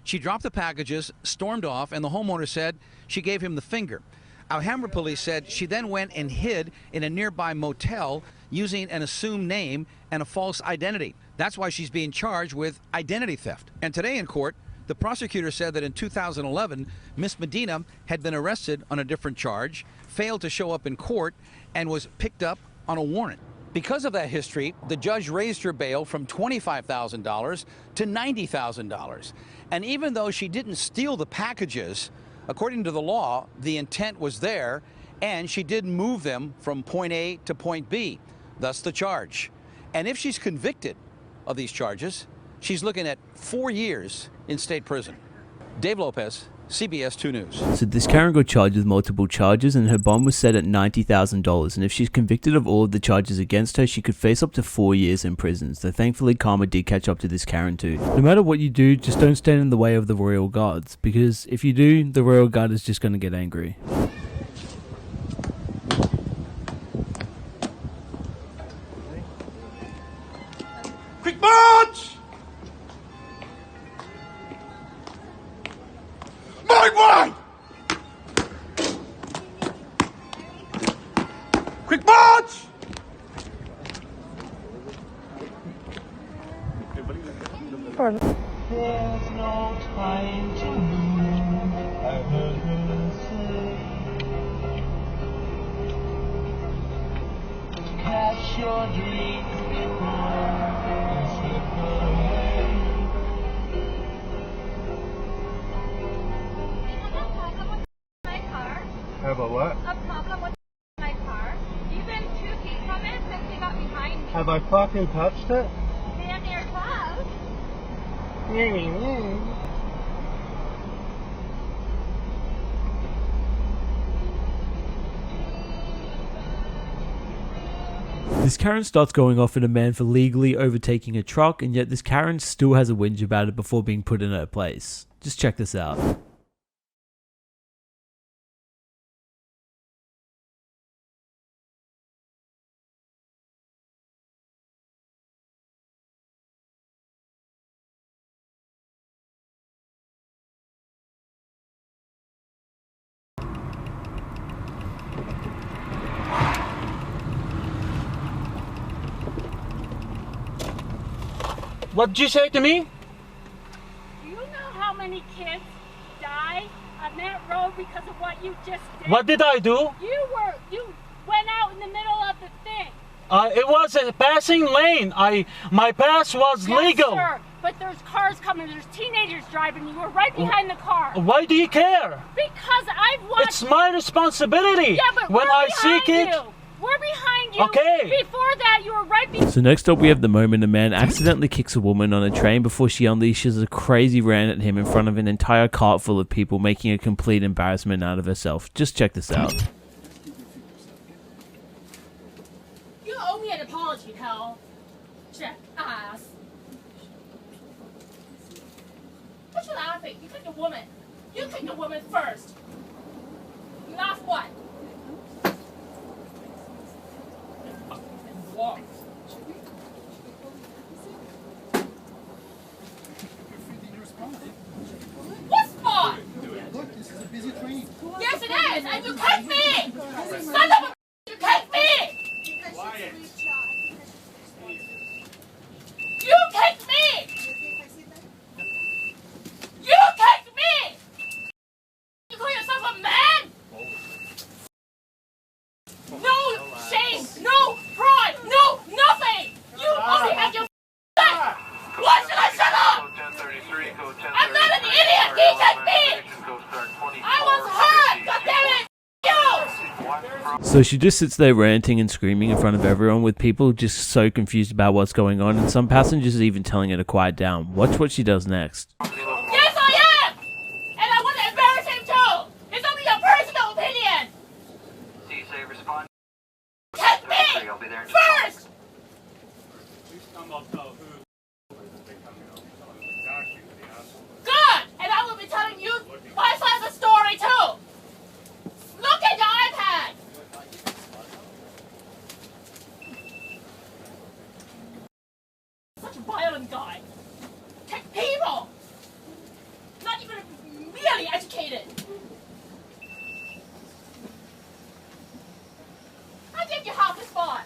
She dropped the packages, stormed off, and the homeowner said she gave him the finger. Alhambra police said she then went and hid in a nearby motel using an assumed name and a false identity. That's why she's being charged with identity theft. And today in court, the prosecutor said that in 2011, Miss Medina had been arrested on a different charge, failed to show up in court, and was picked up on a warrant. Because of that history, the judge raised her bail from $25,000 to $90,000. And even though she didn't steal the packages, according to the law, the intent was there, and she did move them from point A to point B, thus the charge. And if she's convicted of these charges, she's looking at 4 years in state prison. Dave Lopez, CBS 2 News. So this Karen got charged with multiple charges and her bond was set at $90,000, and if she's convicted of all of the charges against her, she could face up to 4 years in prison. So thankfully karma did catch up to this Karen too. No matter what you do, just don't stand in the way of the royal guards, because if you do, the royal guard is just going to get angry. Quick march! My way! Quick march! There's no time to lose, I heard her say. Catch your dreams before they slip away. Have a what? A problem with my car. You've been 2 feet from it since you got behind me. Have I fucking touched it? Damn near close. This Karen starts going off at a man for legally overtaking a truck, and yet this Karen still has a whinge about it before being put in her place. Just check this out. What did you say to me? Do you know how many kids die on that road because of what you just did? What did I do? You went out in the middle of the thing. It was a passing lane. My pass was Yes, legal. sir, but there's cars coming, there's teenagers driving, you were right behind the car. Why do you care? Because I've watched... It's my responsibility. Yeah, but when I seek it... We're behind you. Okay. Before that, you were right behind... So next up we have the moment a man accidentally kicks a woman on a train before she unleashes a crazy rant at him in front of an entire cart full of people, making a complete embarrassment out of herself. Just check this out. You owe me an apology, hell. Jackass. What you laughing? You kicked a woman. You kicked a woman first. You laugh what? Walk. What spot? Look, this is a busy train. Yes, it is, and you kicked me. Son of a, you kicked me. Quiet. You kicked me. You kicked me. You call yourself a man? No shame, no pride, no nothing! You only have your back! Why should I shut up? I'm not an idiot! He kicked me! I was hurt! God damn it! You! So she just sits there ranting and screaming in front of everyone, with people just so confused about what's going on, and some passengers even telling her to quiet down. Watch what she does next. Yes, I am! And I want to embarrass him too! It's only your personal opinion! Kick me! First! Good! And I will be telling you my side of the story too! Look at your iPad! Such a violent guy. Kick people! Not even really educated. I give you half the spot.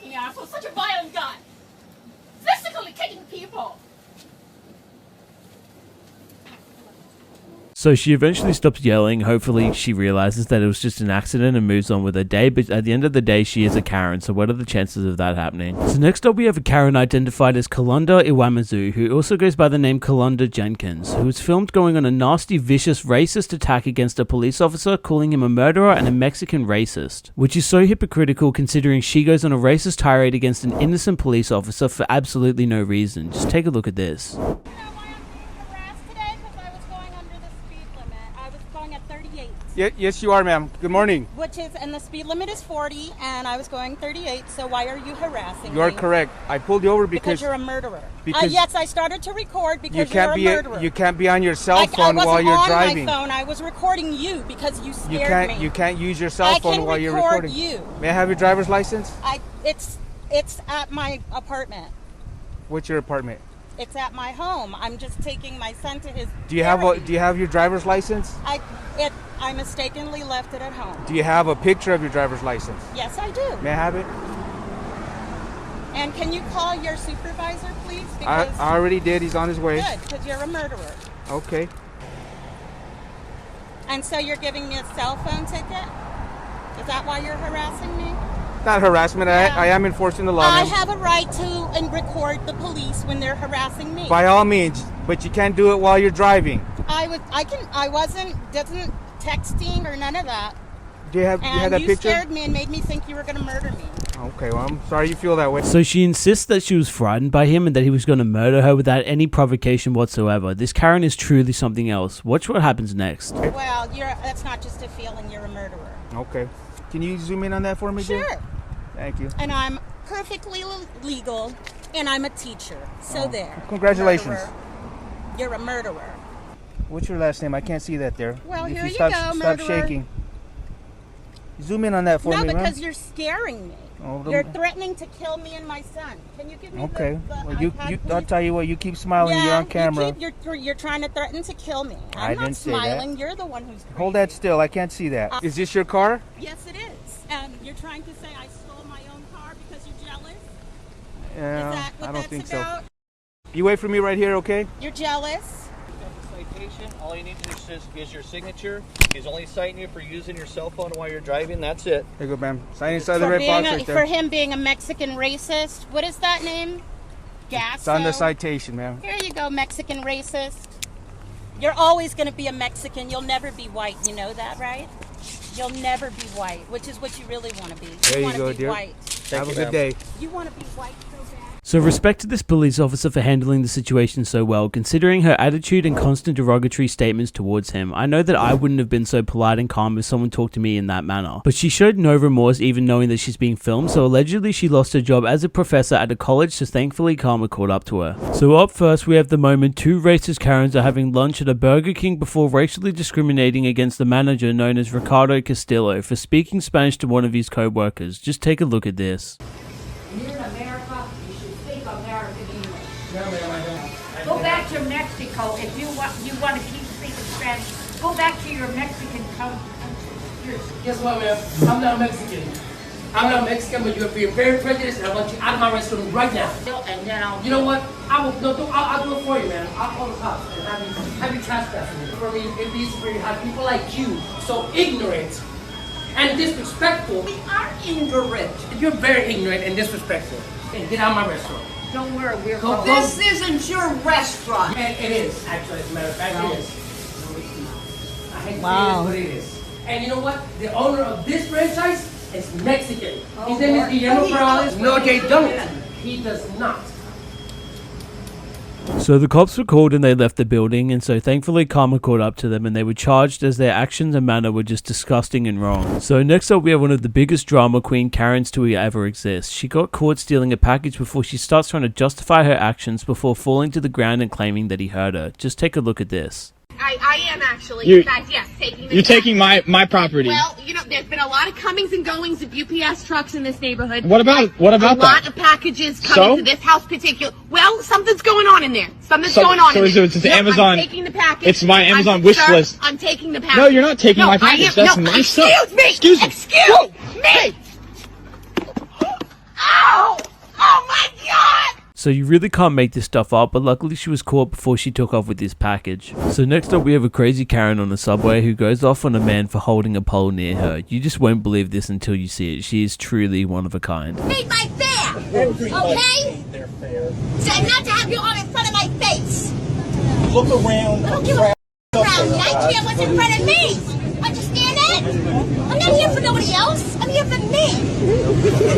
Yeah, so such a violent guy. Physically kicking people. So she eventually stops yelling. Hopefully she realizes that it was just an accident and moves on with her day, but at the end of the day she is a Karen, so what are the chances of that happening? So next up we have a Karen identified as Kalunda Iwamazu, who also goes by the name Kalunda Jenkins, who was filmed going on a nasty, vicious, racist attack against a police officer, calling him a murderer and a Mexican racist, which is so hypocritical considering she goes on a racist tirade against an innocent police officer for absolutely no reason. Just take a look at this. Yes, you are, ma'am. Good morning. And the speed limit is 40, and I was going 38, so why are you harassing me? You are correct. I pulled you over because you're a murderer. Because yes, I started to record because you're a murderer. You can't be on your cell phone while you're driving. I wasn't on my phone. I was recording you because you scared me. You can't use your cell phone while you're recording. I can record you. May I have your driver's license? It's at my apartment. What's your apartment? It's at my home. I'm just taking my son to his. Do you have your driver's license? I mistakenly left it at home. Do you have a picture of your driver's license? Yes, I do. May I have it? And can you call your supervisor, please? I already did. He's on his way. Good, because you're a murderer. Okay. And so you're giving me a cell phone ticket? Is that why you're harassing me? Not harassment. Yeah. I am enforcing the law. I have a right to record the police when they're harassing me. By all means, but you can't do it while you're driving. I wasn't texting or none of that. You have that picture? You scared me and made me think you were going to murder me. Okay, well, I'm sorry you feel that way. So she insists that she was frightened by him and that he was going to murder her without any provocation whatsoever. This Karen is truly something else. Watch what happens next. Well, that's not just a feeling, you're a murderer. Okay. Can you zoom in on that for me, Sure. Jim? Thank you. And I'm perfectly legal, and I'm a teacher. So there. Congratulations. Murderer. You're a murderer. What's your last name? I can't see that there. Well, if here you stop, go, Stop murderer. shaking. Zoom in on that for me, No, because right? you're scaring me. Oh, You're threatening to kill me and my son. Can you give me okay. the Well, iPad, I'll tell you what. You keep smiling. Yeah, You're on camera. You're trying to threaten to kill me. I I'm not didn't say that. smiling. You're the one who's. Hold that still. I can't see that. Is this your car? Yes, it is. And you're trying to say I stole my own car because you're jealous? Yeah, Is that what I don't that's think about? so. You wait for me right here, okay? You're jealous? citation. All you need to do is your signature. He's only citing you for using your cell phone while you're driving. That's it. There you go, ma'am. Sign inside the red box right there. For him being a Mexican racist. What is that name? Gasso. It's on the citation, ma'am. Here you go, Mexican racist. You're always going to be a Mexican. You'll never be white. You know that, right? You'll never be white, which is what you really want to be. There you go, dear. White. Have a good day. You want to be white so bad. So respect to this police officer for handling the situation so well, considering her attitude and constant derogatory statements towards him. I know that I wouldn't have been so polite and calm if someone talked to me in that manner. But she showed no remorse even knowing that she's being filmed, so allegedly she lost her job as a professor at a college, so thankfully karma caught up to her. So up first we have the moment two racist Karens are having lunch at a Burger King before racially discriminating against the manager known as Ricardo Castillo for speaking Spanish to one of his co-workers. Just take a look at this. You're in America, you should speak American English. No, ma'am, I don't. Go back to Mexico if you want to keep speaking Spanish. Go back to your Mexican country. Guess what, ma'am? I'm not Mexican. I'm not Mexican, but you're being very prejudiced, and I want you out of my restaurant right now. And then I'll. You know what? I'll do it for you, man. I'll call the cops and have you trespassing me. For me, it means for you to have people like you so ignorant and disrespectful. We are ignorant. You're very ignorant and disrespectful. And get out of my restaurant. Don't worry, we're going. This isn't your restaurant. It is, actually, as a matter of fact, it is. I hate to say this, but it is. And you know what? The owner of this franchise is Mexican. His name is Guillermo Perales. No, they don't. He does not. So the cops were called and they left the building, and so thankfully karma caught up to them and they were charged as their actions and manner were just disgusting and wrong. So next up we have one of the biggest drama queen Karens to ever exist. She got caught stealing a package before she starts trying to justify her actions before falling to the ground and claiming that he hurt her. Just take a look at this. I am actually, in fact, yes, taking the taking my property. Well, you know, there's been a lot of comings and goings of UPS trucks in this neighborhood. What about a that? lot of packages coming to this house particular. Well, something's going on in there. Something's going on in there. So it's Amazon. I'm taking the package. It's my Amazon wish list. I'm taking the package. No, you're not taking my package. That's my stuff. Excuse me. Excuse me. Oh! Oh my God! So you really can't make this stuff up, but luckily she was caught before she took off with this package. So next up we have a crazy Karen on the subway who goes off on a man for holding a pole near her. You just won't believe this until you see it. She is truly one of a kind. Make my fare! Okay? So not to have you all in front of my face! Look around. I don't give a around me. I care what's in front of me! Understand that? I'm not here for nobody else. I'm here for me.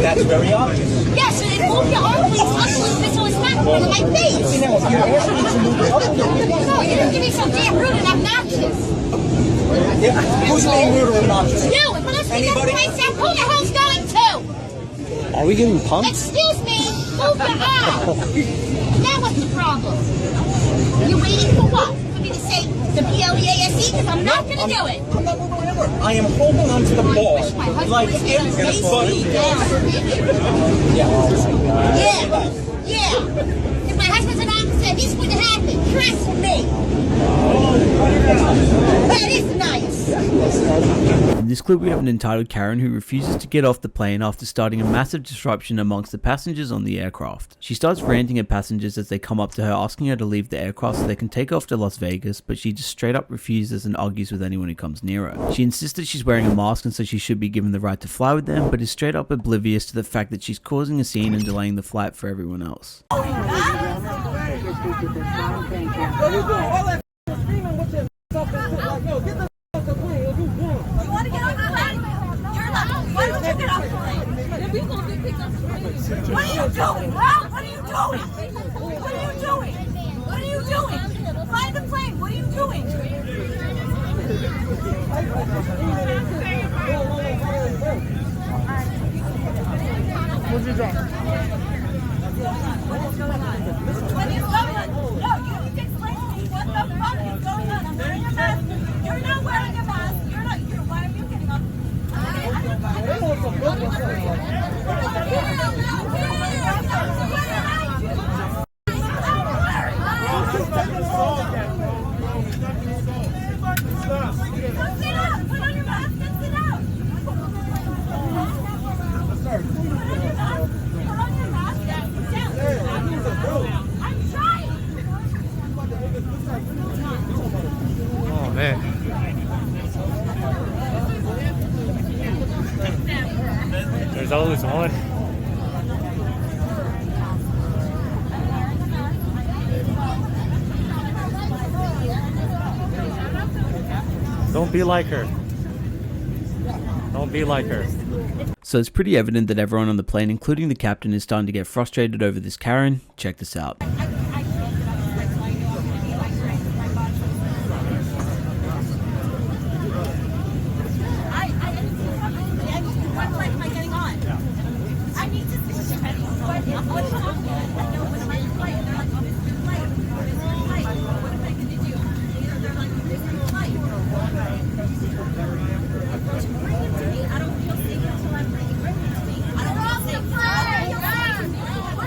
That's very obvious. Yes, and move your always up so it's not in front of my face. No, you don't give me so damn rude and obnoxious. Who's being rude or obnoxious? You, if unless we go place out, who the hell's going to? Are we getting pumped? Excuse me, move the hell. Now what's the problem? You waiting for what? For me to say the PLEASE? Because I'm not going to do it. I'm not moving wherever. I am holding on to the ball. Like everybody. Yeah. If my husband's an officer, this wouldn't happen. Trust me. That is nice. In this clip we have an entitled Karen who refuses to get off the plane after starting a massive disruption amongst the passengers on the aircraft. She starts ranting at passengers as they come up to her asking her to leave the aircraft so they can take off to Las Vegas, but she just straight up refuses and argues with anyone who comes near her. She insists that she's wearing a mask and so she should be given the right to fly with them, but is straight up oblivious to the fact that she's causing a scene and delaying the flight for everyone else. What are you doing, huh? What are you doing? What are you doing? What are you doing? Fly the plane. What are you doing? What's your job? What is going on? No, you need to explain to me what the fuck is going on. I'm wearing a mask. You're not wearing a mask. Why are you getting up? there's always one. Don't be like her. Don't be like her. So it's pretty evident that everyone on the plane, including the captain, is starting to get frustrated over this Karen. Check this out.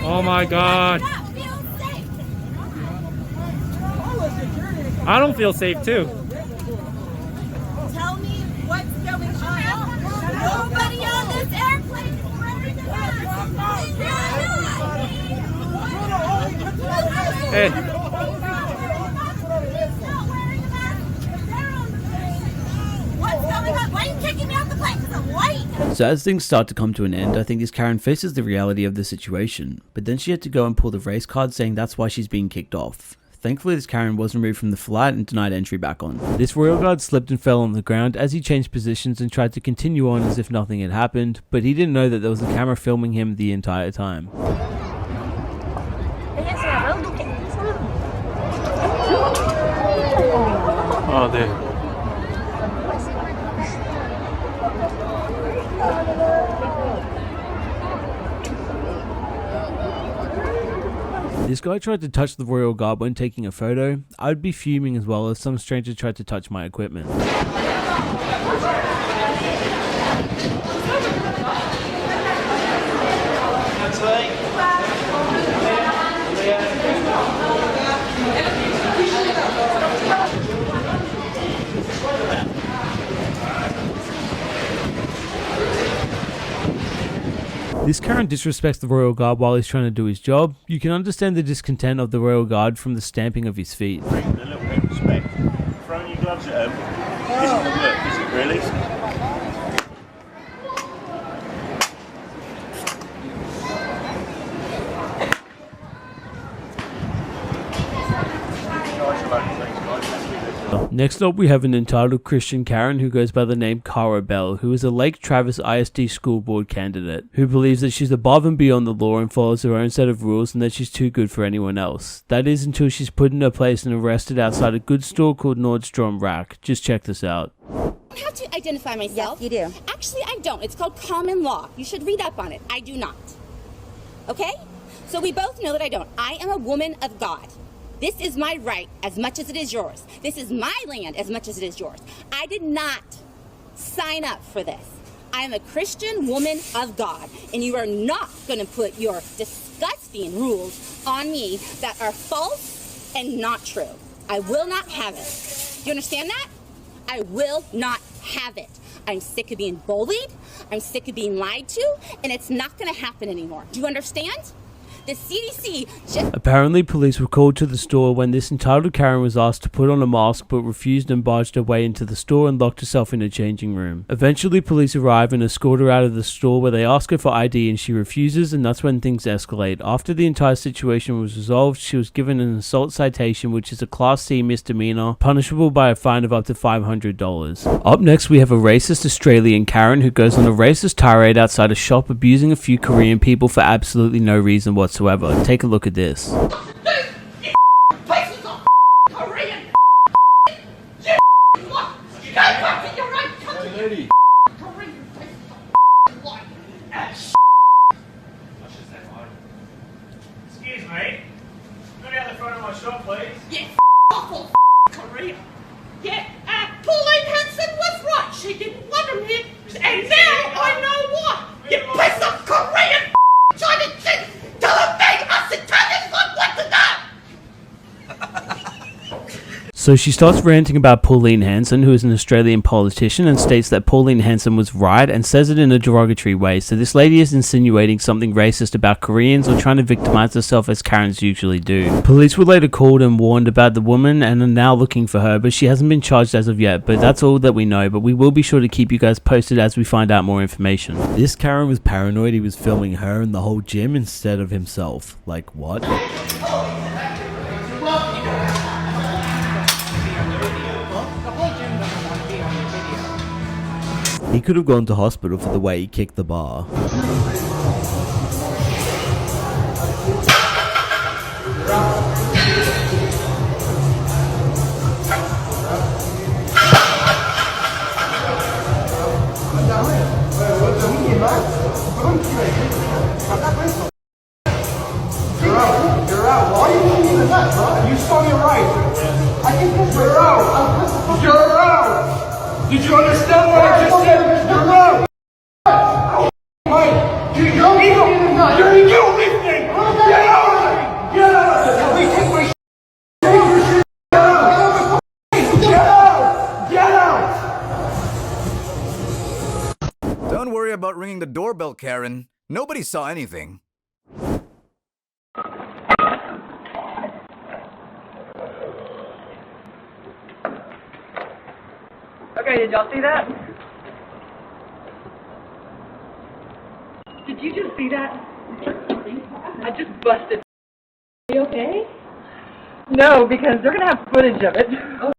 Oh my God. I don't feel safe too. Tell me what's going on. Nobody on this airplane is wearing a mask. Hey. What's going on? Why are you kicking me out the plane? Because I'm white. So as things start to come to an end, I think this Karen faces the reality of the situation. But then she had to go and pull the race card saying that's why she's being kicked off. Thankfully, this Karen was removed from the flight and denied entry back on. This royal guard slipped and fell on the ground as he changed positions and tried to continue on as if nothing had happened, but he didn't know that there was a camera filming him the entire time. Oh, there. This guy tried to touch the royal guard when taking a photo. I'd be fuming as well if some stranger tried to touch my equipment. This Karen disrespects the royal guard while he's trying to do his job. You can understand the discontent of the royal guard from the stamping of his feet. A little bit of respect. Throwing your gloves at him isn't going to work, is it really? Next up, we have an entitled Christian Karen who goes by the name Cara Bell, who is a Lake Travis ISD school board candidate, who believes that she's above and beyond the law and follows her own set of rules and that she's too good for anyone else. That is until she's put in her place and arrested outside a goods store called Nordstrom Rack. Just check this out. I have to identify myself. Yes, you do. Actually, I don't. It's called common law. You should read up on it. I do not. Okay? So we both know that I don't. I am a woman of God. This is my right as much as it is yours. This is my land as much as it is yours. I did not sign up for this. I am a Christian woman of God, and you are not going to put your disgusting rules on me that are false and not true. I will not have it. Do you understand that? I will not have it. I'm sick of being bullied. I'm sick of being lied to, and it's not going to happen anymore. Do you understand? The CDC just... Apparently, police were called to the store when this entitled Karen was asked to put on a mask but refused and barged her way into the store and locked herself in a changing room. Eventually, police arrive and escort her out of the store where they ask her for ID and she refuses, and that's when things escalate. After the entire situation was resolved, she was given an assault citation, which is a Class C misdemeanor, punishable by a fine of up to $500. Up next, we have a racist Australian Karen who goes on a racist tirade outside a shop abusing a few Korean people for absolutely no reason whatsoever. Take a look at this. Excuse me. Go down the front of my shop, please. Yeah, awful Korea. Yeah, Pauline Hanson was right. She didn't want him here. And now I know why. You piece of Korean Chinese shit. Tell them they us Italians not what to do. So she starts ranting about Pauline Hanson, who is an Australian politician, and states that Pauline Hanson was right and says it in a derogatory way. So this lady is insinuating something racist about Koreans or trying to victimize herself as Karens usually do. Police were later called and warned about the woman and are now looking for her, but she hasn't been charged as of yet. But that's all that we know, but we will be sure to keep you guys posted as we find out more information. This Karen was paranoid he was filming her and the whole gym instead of himself. Like, what? He could have gone to hospital for the way he kicked the bar. You're out. Why are you moving the nuts, bro? You saw me right. I think you're out. You're out. Did you understand what I just said? You're out. Mike, you're illegal lifting. Get out. Get out. Please take my shit. Take your shit. Get out. Get out. Get out. Don't worry about ringing the doorbell, Karen. Nobody saw anything. Okay, did y'all see that? Did you just see that? I just busted. Are you okay? No, because they're gonna have footage of it. Oh,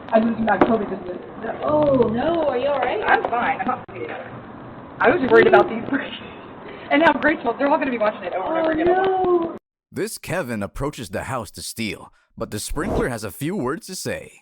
I totally just missed it. Oh no, are you alright? I'm fine. I'm not scared. I was just worried about these breaks. And how grateful. They're all gonna be watching it over and over again. No. This Kevin approaches the house to steal, but the sprinkler has a few words to say.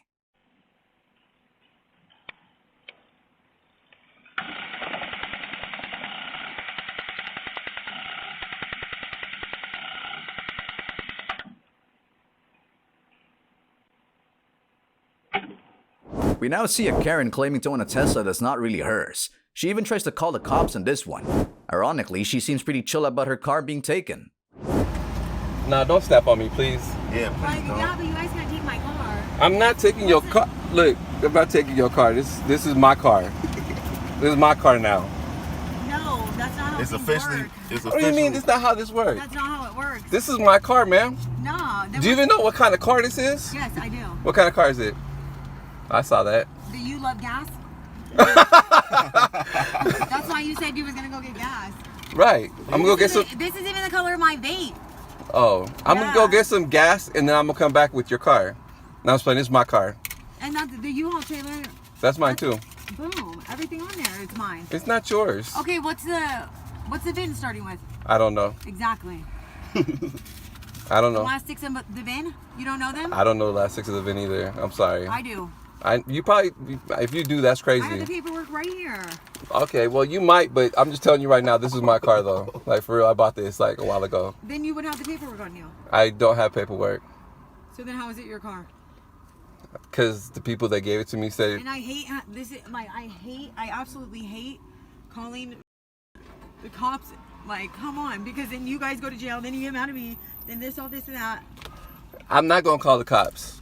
We now see a Karen claiming to own a Tesla that's not really hers. She even tries to call the cops on this one. Ironically, she seems pretty chill about her car being taken. Nah, don't step on me, please. Yeah, please don't. Yeah, but you guys gotta take my car. I'm not taking your car. Look, I'm not taking your car. This is my car. This is my car now. No, that's not how It's officially. What do you mean? That's not how this works. That's not how it works. This is my car, ma'am. No. Do you even know what kind of car this is? Yes, I do. What kind of car is it? I saw that. Do you love gas? That's why you said you was gonna go get gas. Right. I'm gonna go get some. This is even the color of my vape. Oh, I'm gonna go get some gas and then I'm gonna come back with your car. Now I'm explaining, this is my car. And that's the U-Haul trailer. That's mine too. Boom. Everything on there is mine. It's not yours. Okay, what's the VIN starting with? I don't know. Exactly. I don't know. The last 6 of the VIN? You don't know them? I don't know the last 6 of the VIN either. I'm sorry. I do. You probably, if you do, that's crazy. I have the paperwork right here. Okay, well you might, but I'm just telling you right now, this is my car though. Like for real, I bought this like a while ago. Then you would have the paperwork on you. I don't have paperwork. So then how is it your car? Because the people that gave it to me said. And I hate this. Like I absolutely hate calling the cops. Like, come on, because then you guys go to jail, then you get mad at me, then this, all this and that. I'm not gonna call the cops.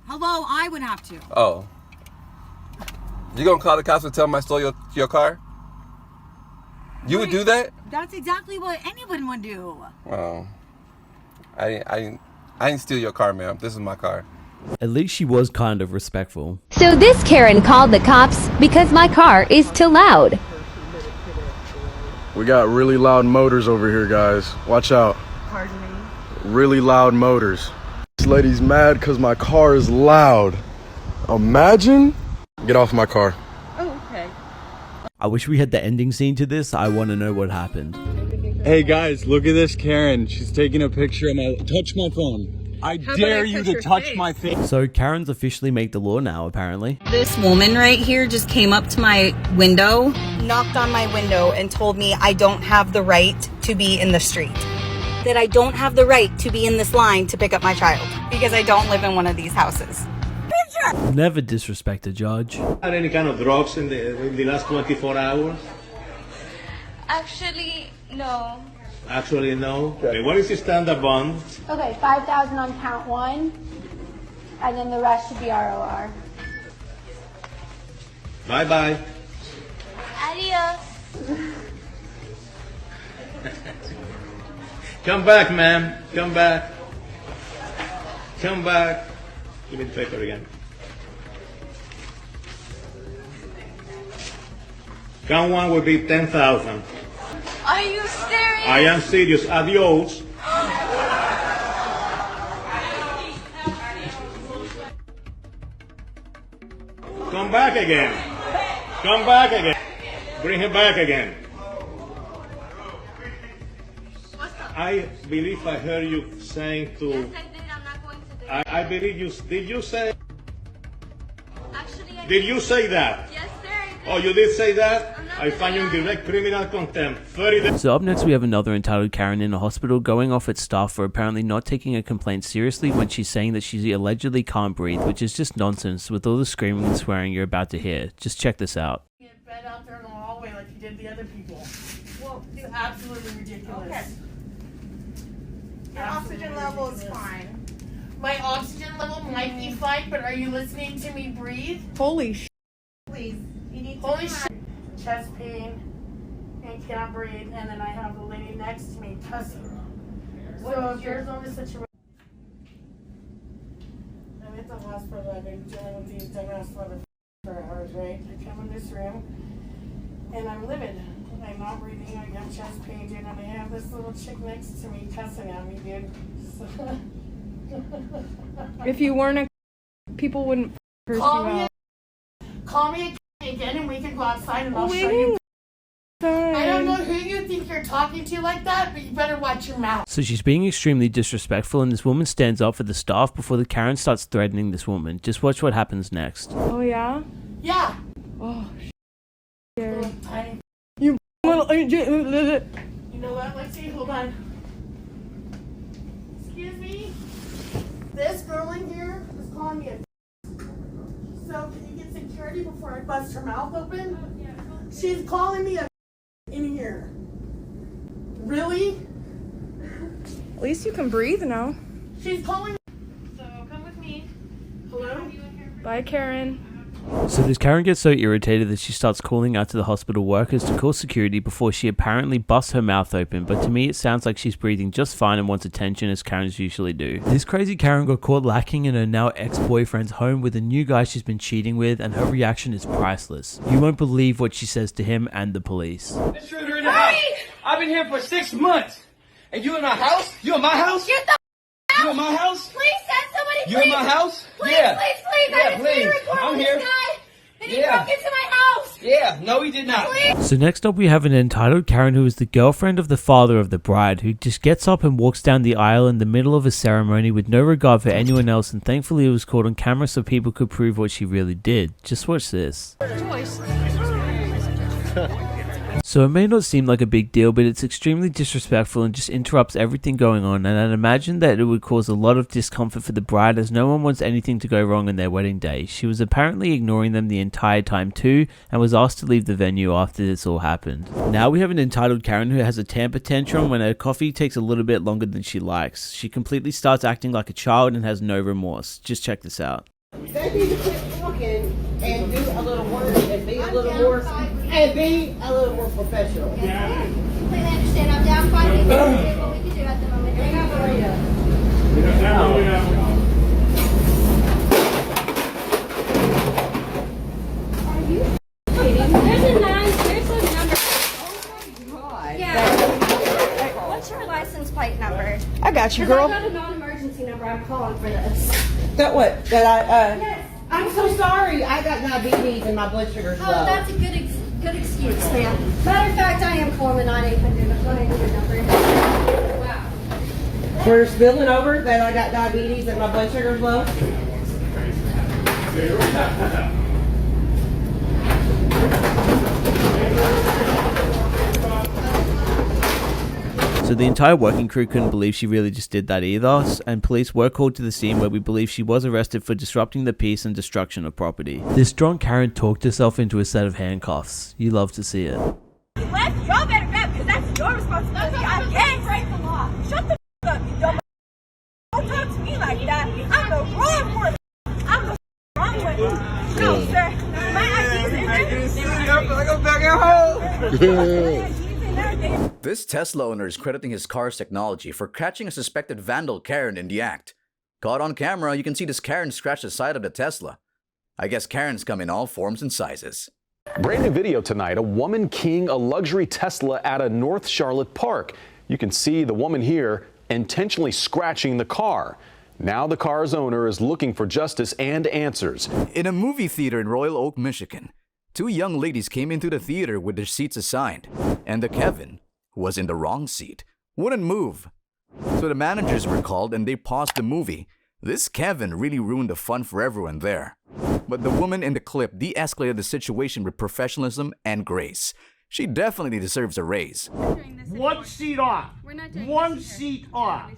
Hello, I would have to. Oh. You gonna call the cops and tell them I stole your car? You would do that? That's exactly what anyone would do. Oh. I didn't steal your car, ma'am. This is my car. At least she was kind of respectful. So this Karen called the cops because my car is too loud. We got really loud motors over here, guys. Watch out. Pardon me? Really loud motors. This lady's mad because my car is loud. Imagine? Get off my car. Oh, okay. I wish we had the ending scene to this. I want to know what happened. Hey guys, look at this Karen. She's taking a picture of my... Touch my phone. I dare you to touch my face. So Karens officially make the law now, apparently. This woman right here just came up to my window, knocked on my window, and told me I don't have the right to be in the street. That I don't have the right to be in this line to pick up my child because I don't live in one of these houses. Never disrespect a judge. Had any kind of drugs in the last 24 hours? Actually, no. Actually, no. Okay, what is your standard bond? Okay, 5,000 on count 1. And then the rest should be ROR. Bye-bye. Adios. Come back, ma'am. Come back. Come back. Give me the paper again. Count one will be 10,000. Are you serious? I am serious. Adios. Come back again. Come back again. Bring him back again. I believe I heard you saying to... Yes, I did. I'm not going to do it. I believe you... Did you say... Actually, I Did you say that? Yes, sir. Oh, you did say that? I find you in direct criminal contempt. 30 days. So up next we have another entitled Karen in a hospital going off at staff for apparently not taking a complaint seriously when she's saying that she allegedly can't breathe, which is just nonsense with all the screaming and swearing you're about to hear. Just check this out. Get bed out there in the hallway like you did the other people. Well, it's absolutely ridiculous. Okay. Your oxygen level is fine. My oxygen level might be fine, but are you listening to me breathe? Holy sh! Please, you need to Holy shit. Chest pain and can't breathe, and then I have the lady next to me cussing. So if there's only situation, I'm at the hospital. I've been dealing with these dumbass motherfuckers for hours, right? I come in this room and I'm livid. I'm not breathing. I got chest pain, dude, and I have this little chick next to me cussing at me, dude. So If you weren't a people wouldn't curse you out. Call me again and we can go outside and I'll show you. I don't know who you think you're talking to like that, but you better watch your mouth. So she's being extremely disrespectful and this woman stands up for the staff before the Karen starts threatening this woman. Just watch what happens next. Oh yeah? Yeah. Oh Little tiny. You little. You know what? Let's see. Hold on. Excuse me. This girl in here is calling me a. So can you get security before I bust her mouth open? She's calling me a in here. Really? At least you can breathe now. She's calling. So come with me. Hello? Bye, Karen. So this Karen gets so irritated that she starts calling out to the hospital workers to call security before she apparently busts her mouth open, but to me it sounds like she's breathing just fine and wants attention as Karens usually do. This crazy Karen got caught lacking in her now ex-boyfriend's home with a new guy she's been cheating with, and her reaction is priceless. You won't believe what she says to him and the police. Intruder in the house. I've been here for 6 months. And you in my house? You in my house? Get the out! You in my house? Please send somebody. You please. in my house? Please, Yeah. please. Yeah, I just need please. to report I'm this here. guy. And he Yeah. broke into my house. Yeah, no, he did not. Please. So next up we have an entitled Karen who is the girlfriend of the father of the bride, who just gets up and walks down the aisle in the middle of a ceremony with no regard for anyone else, and thankfully it was caught on camera so people could prove what she really did. Just watch this. So it may not seem like a big deal, but it's extremely disrespectful and just interrupts everything going on, and I'd imagine that it would cause a lot of discomfort for the bride as no one wants anything to go wrong on their wedding day. She was apparently ignoring them the entire time too, and was asked to leave the venue after this all happened. Now we have an entitled Karen who has a temper tantrum when her coffee takes a little bit longer than she likes. She completely starts acting like a child and has no remorse. Just check this out. They need to quit talking and do a little work and be a little more professional. Yeah. Completely understand. I'm down 5 minutes to see what we can do at the moment. Are you kidding? There's a number. Oh my god. Yeah. What's your license plate number? I got you, 'Cause girl. I got a non-emergency number. I'm calling for this. That what? That I Yes. I'm so sorry. I got diabetes and my blood sugar's low. Oh, that's a good excuse, ma'am. Matter of fact, I am calling the 9-800. Go ahead and your number. Wow. We're spilling over that I got diabetes and my blood sugar's low. So the entire working crew couldn't believe she really just did that either, and police were called to the scene where we believe she was arrested for disrupting the peace and destruction of property. This strong Karen talked herself into a set of handcuffs. You love to see it. Left, y'all better grab because that's your responsibility. I can't break the law. Shut the f up, you dumb. Don't talk to me like that. I'm the wrong one. This Tesla owner is crediting his car's technology for catching a suspected vandal Karen in the act. Caught on camera, you can see this Karen scratch the side of the Tesla. I guess Karens come in all forms and sizes. Brand new video tonight, a woman keying a luxury Tesla at a North Charlotte park. You can see the woman here intentionally scratching the car. Now the car's owner is looking for justice and answers. In a movie theater in Royal Oak, Michigan, two young ladies came into the theater with their seats assigned, and the Kevin, who was in the wrong seat, wouldn't move. So the managers were called and they paused the movie. This Kevin really ruined the fun for everyone there. But the woman in the clip de-escalated the situation with professionalism and grace. She definitely deserves a raise. One seat off. One seat off.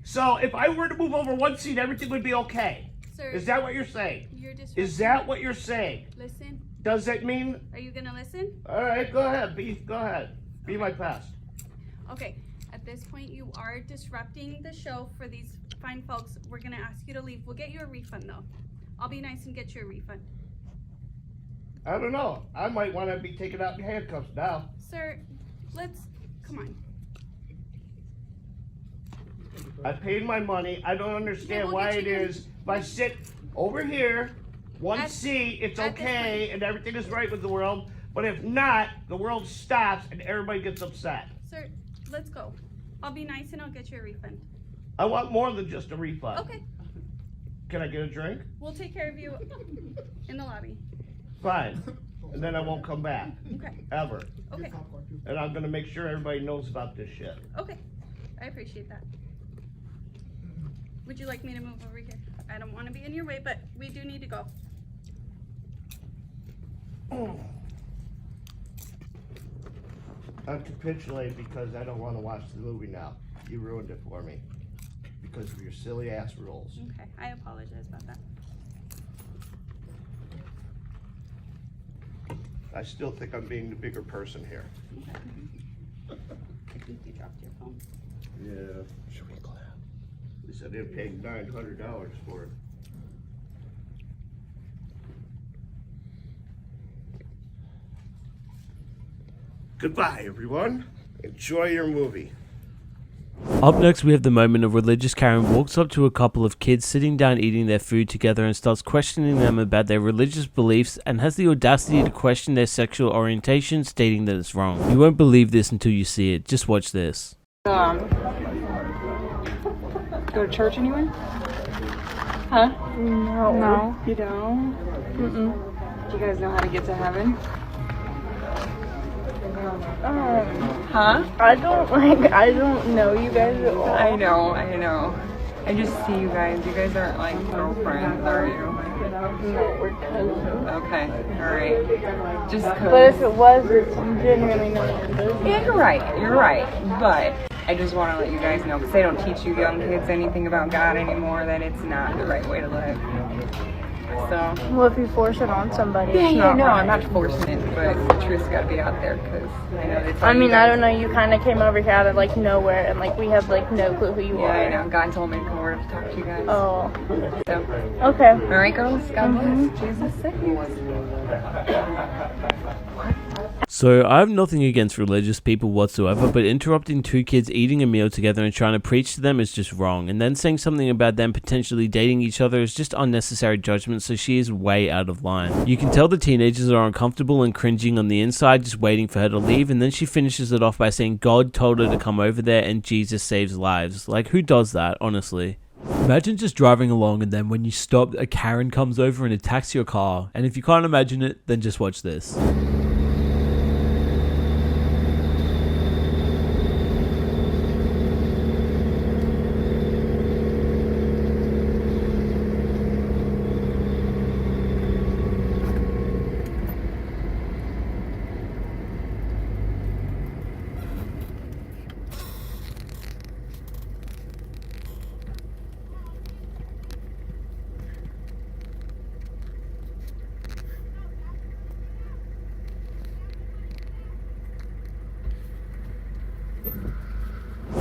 So if I were to move over one seat, everything would be okay. Sir, is that what you're saying? Is that what you're saying? Listen. Does that mean? Are you gonna listen? All right, go ahead. Go ahead. Be my pest. Okay. At this point, you are disrupting the show for these fine folks. We're gonna ask you to leave. We'll get you a refund though. I'll be nice and get you a refund. I don't know. I might want to be taken out in handcuffs now. Sir, come on. I paid my money. I don't understand why it is. If I sit over here, one seat, it's okay and everything is right with the world. But if not, the world stops and everybody gets upset. Sir, let's go. I'll be nice and I'll get you a refund. I want more than just a refund. Okay. Can I get a drink? We'll take care of you in the lobby. Fine. And then I won't come back. Okay. Ever. Okay. And I'm going to make sure everybody knows about this shit. Okay. I appreciate that. Would you like me to move over here? I don't want to be in your way, but we do need to go. I'm capitulating because I don't want to watch the movie now. You ruined it for me because of your silly ass rules. Okay, I apologize about that. I still think I'm being the bigger person here. Okay. I think you dropped your phone. Yeah. Should we clap? At least I didn't pay $900 for it. Goodbye, everyone. Enjoy your movie. Up next, we have the moment of religious Karen walks up to a couple of kids sitting down eating their food together and starts questioning them about their religious beliefs and has the audacity to question their sexual orientation, stating that it's wrong. You won't believe this until you see it. Just watch this. Go to church anywhere? Huh? No. No? You don't? Mm-mm. Do you guys know how to get to heaven? Huh? I don't know you guys at all. I know. I just see you guys. You guys aren't like girlfriends, are you? No, we're cousins. Okay, alright. Just cause. But if it was, you didn't really know what it is. Yeah, you're right. But I just want to let you guys know, because they don't teach you young kids anything about God anymore, that it's not the right way to live. So. Well, if you force it on somebody, it's not right. I'm not forcing it, but the truth's got to be out there, because I know it's. I mean, I don't know. You kind of came over here out of like nowhere, and like we have like no clue who you are. Yeah, I know. God told me to come over to talk to you guys. Oh. So. Okay. All right, girls. God bless. Jesus saves. So, I have nothing against religious people whatsoever, but interrupting two kids eating a meal together and trying to preach to them is just wrong, and then saying something about them potentially dating each other is just unnecessary judgment, so she is way out of line. You can tell the teenagers are uncomfortable and cringing on the inside, just waiting for her to leave, and then she finishes it off by saying God told her to come over there and Jesus saves lives. Like, who does that, honestly? Imagine just driving along and then when you stop, a Karen comes over and attacks your car, and if you can't imagine it, then just watch this.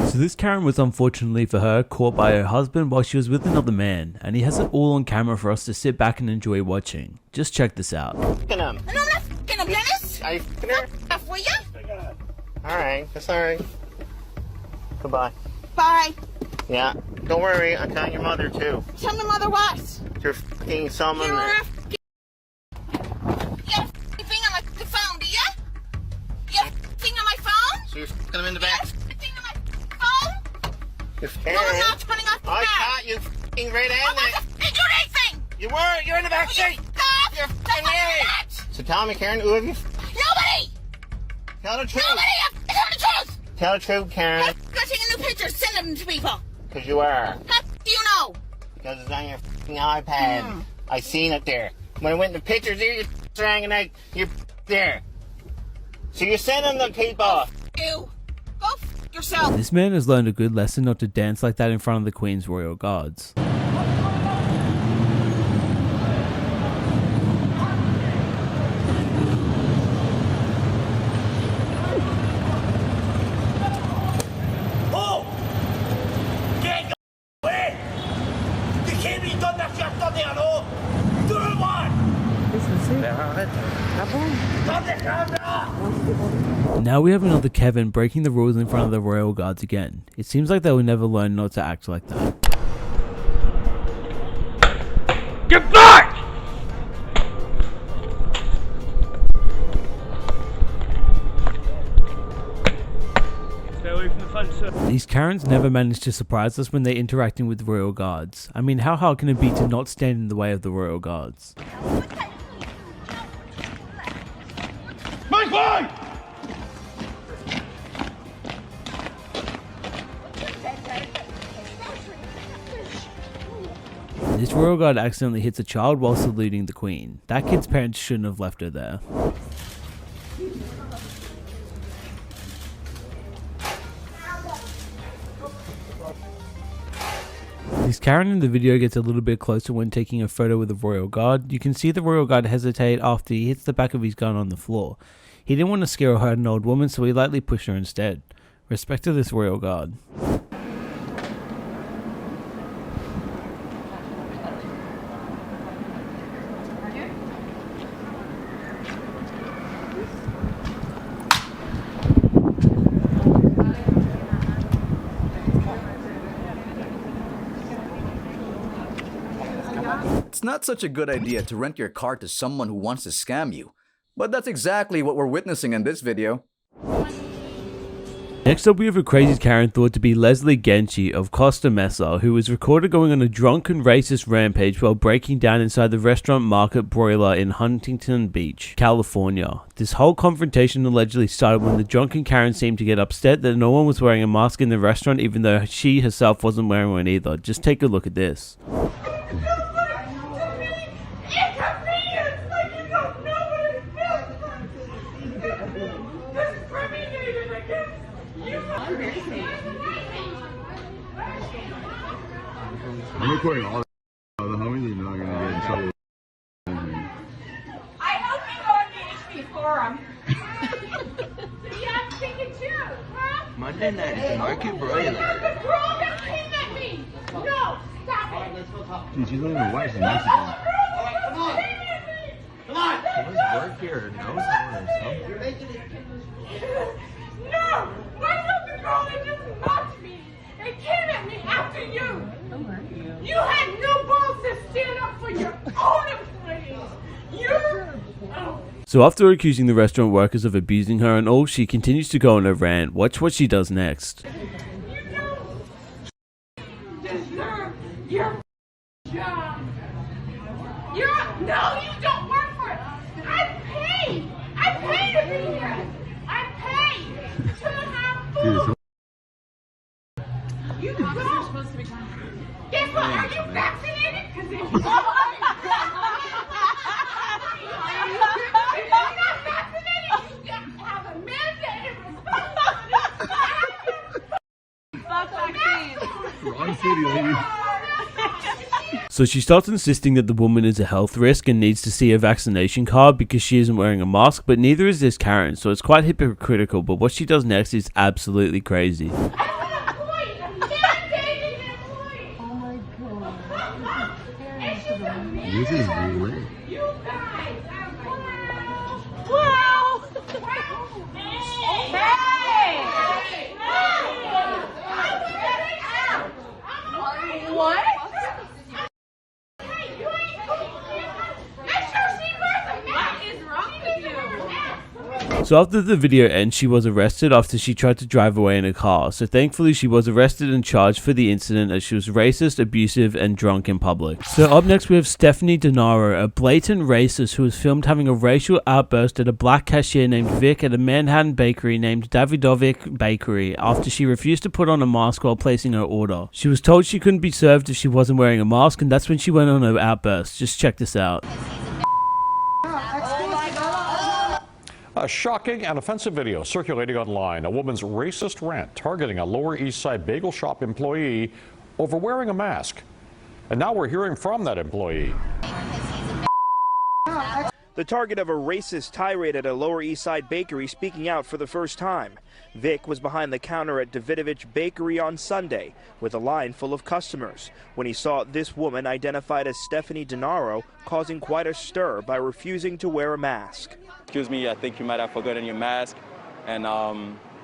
So this Karen was unfortunately for her caught by her husband while she was with another man, and he has it all on camera for us to sit back and enjoy watching. Just check this out. will you? Alright, that's alright. Goodbye. Bye. Yeah, don't worry, I got your mother too. Tell my mother what? You're fucking someone. You're a thing on my phone, do you? You have a thing on my phone? So you're fucking him in the back. Thing on my phone? You're No, I'm not turning off the I back. caught you fucking right I'm in not there. fucking doing anything. You were, you're in the back seat. Stop. You're fucking married. So tell me, Karen, who have you? Nobody. Tell the truth. Nobody. I'm telling the truth. Tell the truth, Karen. Go take a new picture. Send them to people. Because you are. How do you know? Because it's on your fucking iPad. I seen it there. When I went in the pictures there, you're hanging out. You're there. So you're sending the people. You. Go yourself. This man has learned a good lesson not to dance like that in front of the Queen's royal guards. Now we have another Kevin breaking the rules in front of the royal guards again. It seems like they will never learn not to act like that. Get back! Stay away from the fence, sir. These Karens never manage to surprise us when they're interacting with the royal guards. I mean, how hard can it be to not stand in the way of the royal guards? My boy! This royal guard accidentally hits a child while saluting the Queen. That kid's parents shouldn't have left her there. This Karen in the video gets a little bit closer when taking a photo with the royal guard. You can see the royal guard hesitate after he hits the back of his gun on the floor. He didn't want to scare or hurt an old woman, so he lightly pushed her instead. Respect to this royal guard. It's not such a good idea to rent your car to someone who wants to scam you. But that's exactly what we're witnessing in this video. Next up we have a crazy Karen thought to be Leslie Genchi of Costa Mesa, who was recorded going on a drunken racist rampage while breaking down inside the restaurant Market Broiler in Huntington Beach, California. This whole confrontation allegedly started when the drunken Karen seemed to get upset that no one was wearing a mask in the restaurant, even though she herself wasn't wearing one either. Just take a look at this. I'm recording all the homies and not gonna get in trouble. I hope you go on the HP forum. Yeah, I'm thinking too, huh? Monday night is the Market Broiler. The girl that came at me. No, stop it. Dude, she's not even white, she's Mexican. Come on. She must work here or know someone or something. No, why not the girl that just mocked me and came at me after you? You had no balls to stand up for your own employees. So after accusing the restaurant workers of abusing her and all, she continues to go on a rant. Watch what she does next. You don't deserve your job. No, you don't work for it. I paid to be here. I paid to have food. You don't. You're supposed to be Guess what? Are you vaccinated? Because if you're not vaccinated, you have a mandated responsibility. Fuck vaccines. Wrong city, lady. So she starts insisting that the woman is a health risk and needs to see a vaccination card because she isn't wearing a mask, but neither is this Karen, so it's quite hypocritical, but what she does next is absolutely crazy. This is weird. You guys are wow. What? So after the video ends, she was arrested after she tried to drive away in a car. So thankfully she was arrested and charged for the incident as she was racist, abusive, and drunk in public. So up next we have Stephanie Denaro, a blatant racist who was filmed having a racial outburst at a black cashier named Vic at a Manhattan bakery named Davidovic Bakery after she refused to put on a mask while placing her order. She was told she couldn't be served if she wasn't wearing a mask, and that's when she went on her outburst. Just check this out. A shocking and offensive video circulating online. A woman's racist rant targeting a Lower East Side bagel shop employee over wearing a mask. And now we're hearing from that employee. The target of a racist tirade at a Lower East Side bakery speaking out for the first time. Vic was behind the counter at Davidovich Bakery on Sunday with a line full of customers when he saw this woman identified as Stephanie Denaro causing quite a stir by refusing to wear a mask. Excuse me, I think you might have forgotten your mask, and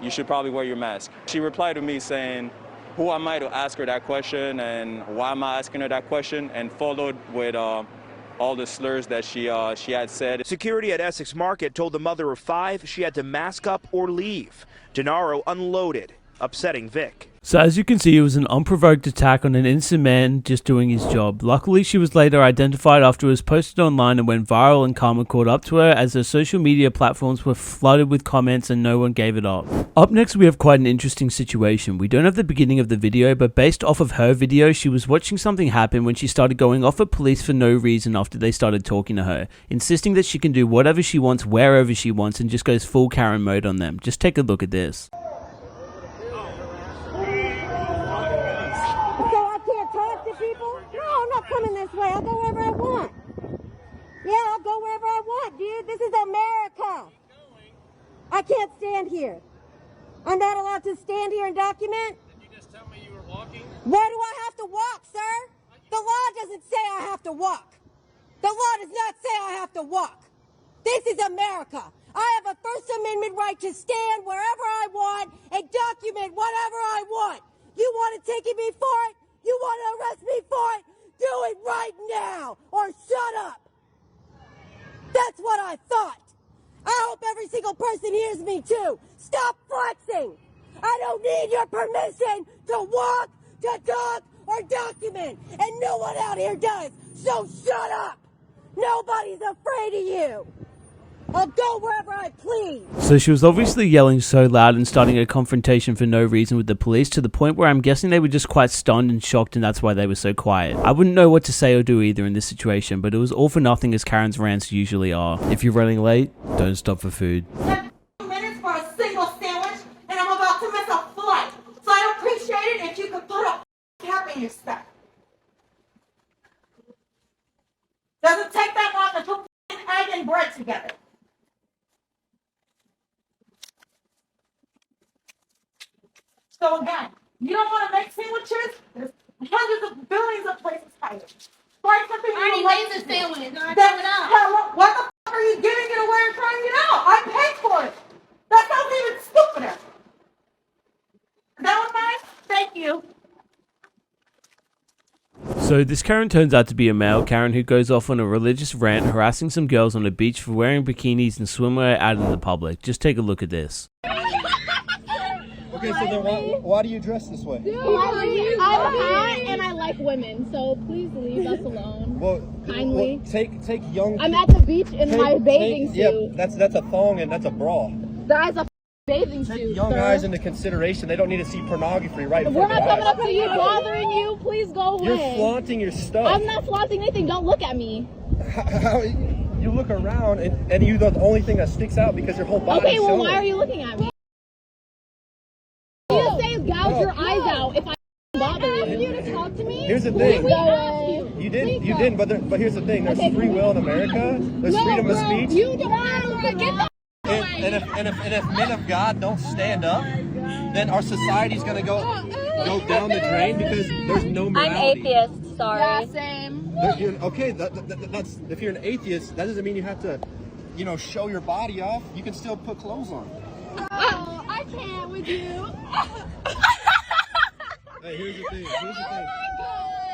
you should probably wear your mask. She replied to me saying, who am I to ask her that question, and why am I asking her that question, and followed with all the slurs that she had said. Security at Essex Market told the mother of 5 she had to mask up or leave. Denaro unloaded, upsetting Vic. So as you can see, it was an unprovoked attack on an innocent man just doing his job. Luckily, she was later identified after it was posted online and went viral, and karma caught up to her as her social media platforms were flooded with comments and no one gave it up. Up next, we have quite an interesting situation. We don't have the beginning of the video, but based off of her video, she was watching something happen when she started going off at police for no reason after they started talking to her, insisting that she can do whatever she wants, wherever she wants, and just goes full Karen mode on them. Just take a look at this. Coming this way. I'll go wherever I want. Yeah, I'll go wherever I want, dude. This is America. I can't stand here. I'm not allowed to stand here and document. Did you just tell me you were walking? Why do I have to walk, sir? The law doesn't say I have to walk. The law does not say I have to walk. This is America. I have a First Amendment right to stand wherever I want and document whatever I want. You want to take me for it? You want to arrest me for it? Do it right now, or shut up. That's what I thought. I hope every single person hears me too. Stop flexing. I don't need your permission to walk, to talk, or document. And no one out here does. So shut up. Nobody's afraid of you. I'll go wherever I please. So she was obviously yelling so loud and starting a confrontation for no reason with the police, to the point where I'm guessing they were just quite stunned and shocked, and that's why they were so quiet. I wouldn't know what to say or do either in this situation, but it was all for nothing, as Karen's rants usually are. If you're running late, don't stop for food. 10 minutes for a single sandwich, and I'm about to miss a flight. So I appreciate it if you could put a cap in your stuff. Doesn't take that long to put egg and bread together. So again, you don't want to make sandwiches? There's hundreds of billions of places higher. Find something you already like made the to do. sandwich. Now Then throw it out. what the fuck are you giving it away and throwing it out? I paid for it. That sounds even stupider. Is that one nice? Thank you. So this Karen turns out to be a male Karen who goes off on a religious rant harassing some girls on a beach for wearing bikinis and swimwear out in the public. Just take a look at this. Okay, so then why do you dress this way? I'm hot and I like women, so please leave us alone. Kindly. Take young. I'm at the beach in my bathing suit. Yeah, that's a thong and that's a bra. That is a bathing suit. Take young guys into consideration. They don't need to see pornography right in We're front of not their coming eyes. up to you, bothering you. Please go away. You're flaunting your stuff. I'm not flaunting anything. Don't look at me. How you look around and you're the only thing that sticks out because your whole body. Okay, well, why are you looking at me? You say gouge your eyes out if I bother you. I asked you to talk to me. Here's the thing. You didn't. But here's the thing. There's free will in America. There's freedom of speech. You don't get the And if men of God don't stand up, then our society's gonna go down the drain because there's no morality. I'm atheist. Sorry. Yeah, same. Okay, that's if you're an atheist, that doesn't mean you have to you know, show your body off, you can still put clothes on. Oh, I can't with you. Hey, here's the thing.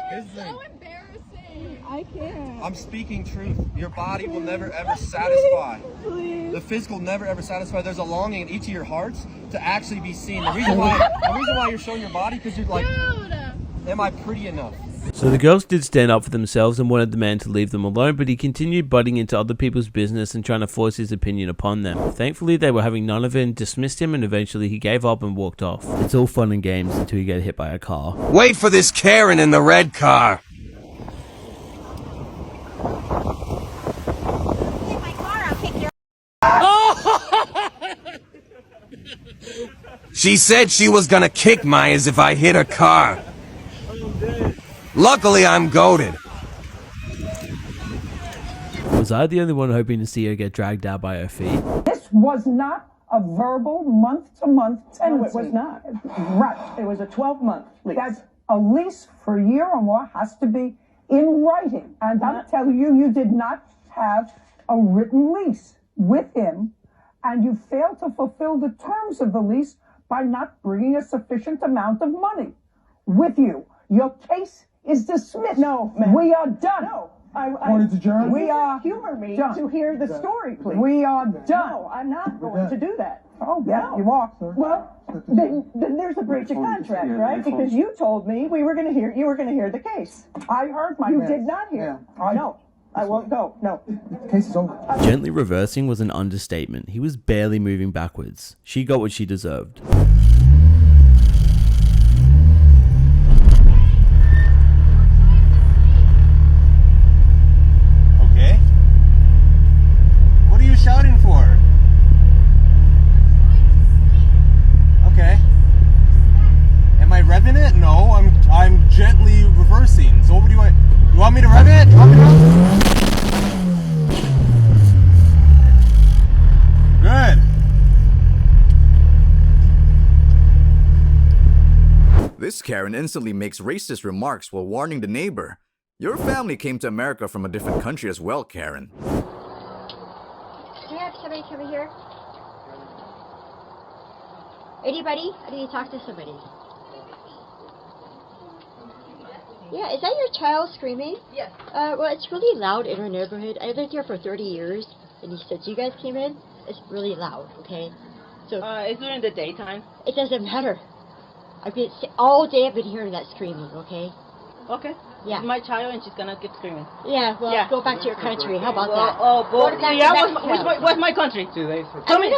Here's the thing. So embarrassing. I can't. I'm speaking truth. Your body will never ever satisfy. Please. The physical never ever satisfy. There's a longing in each of your hearts to actually be seen. The reason why you're showing your body, because you're like, am I pretty enough? So the girls did stand up for themselves and wanted the man to leave them alone, but he continued butting into other people's business and trying to force his opinion upon them. Thankfully, they were having none of it and dismissed him, and eventually he gave up and walked off. It's all fun and games until you get hit by a car. Wait for this Karen in the red car. She said she was gonna kick my ass if I hit her car. Luckily, I'm goated. Was I the only one hoping to see her get dragged out by her feet? This was not a verbal month-to-month tenancy. No, it was not. Right. It was a 12-month lease. That's a lease for a year or more has to be in writing. And I'm telling you, you did not have a written lease with him, and you failed to fulfill the terms of the lease by not bringing a sufficient amount of money with you. Your case is dismissed. No, ma'am. We are done. No. We are humor me done. to hear the story, please. We are done. No, I'm not going to do that. Oh, yeah, No. you are. Well, then there's a breach of contract, right? Because you told me you were going to hear the case. I heard my You man. did not hear. No, I won't go. No. Case is over. Gently reversing was an understatement. He was barely moving backwards. She got what she deserved. Okay. What are you shouting for? Okay. Am I revving it? No, I'm gently reversing. So what do you want? You want me to rev it? You want me to rev it? Good. This Karen instantly makes racist remarks while warning the neighbor. Your family came to America from a different country as well, Karen. Do you have somebody come here? Anybody? I need to talk to somebody. Yeah, is that your child screaming? Yes. Well, it's really loud in our neighborhood. I've lived here for 30 years, and since you guys came in, it's really loud, okay? So, Is it in the daytime? it doesn't matter. All day I've been hearing that screaming, okay? Okay. Yeah. It's my child and she's gonna keep screaming. Yeah, well, go back to your country. How about that? Well, Go back to yeah, Mexico. what's my country? Tell me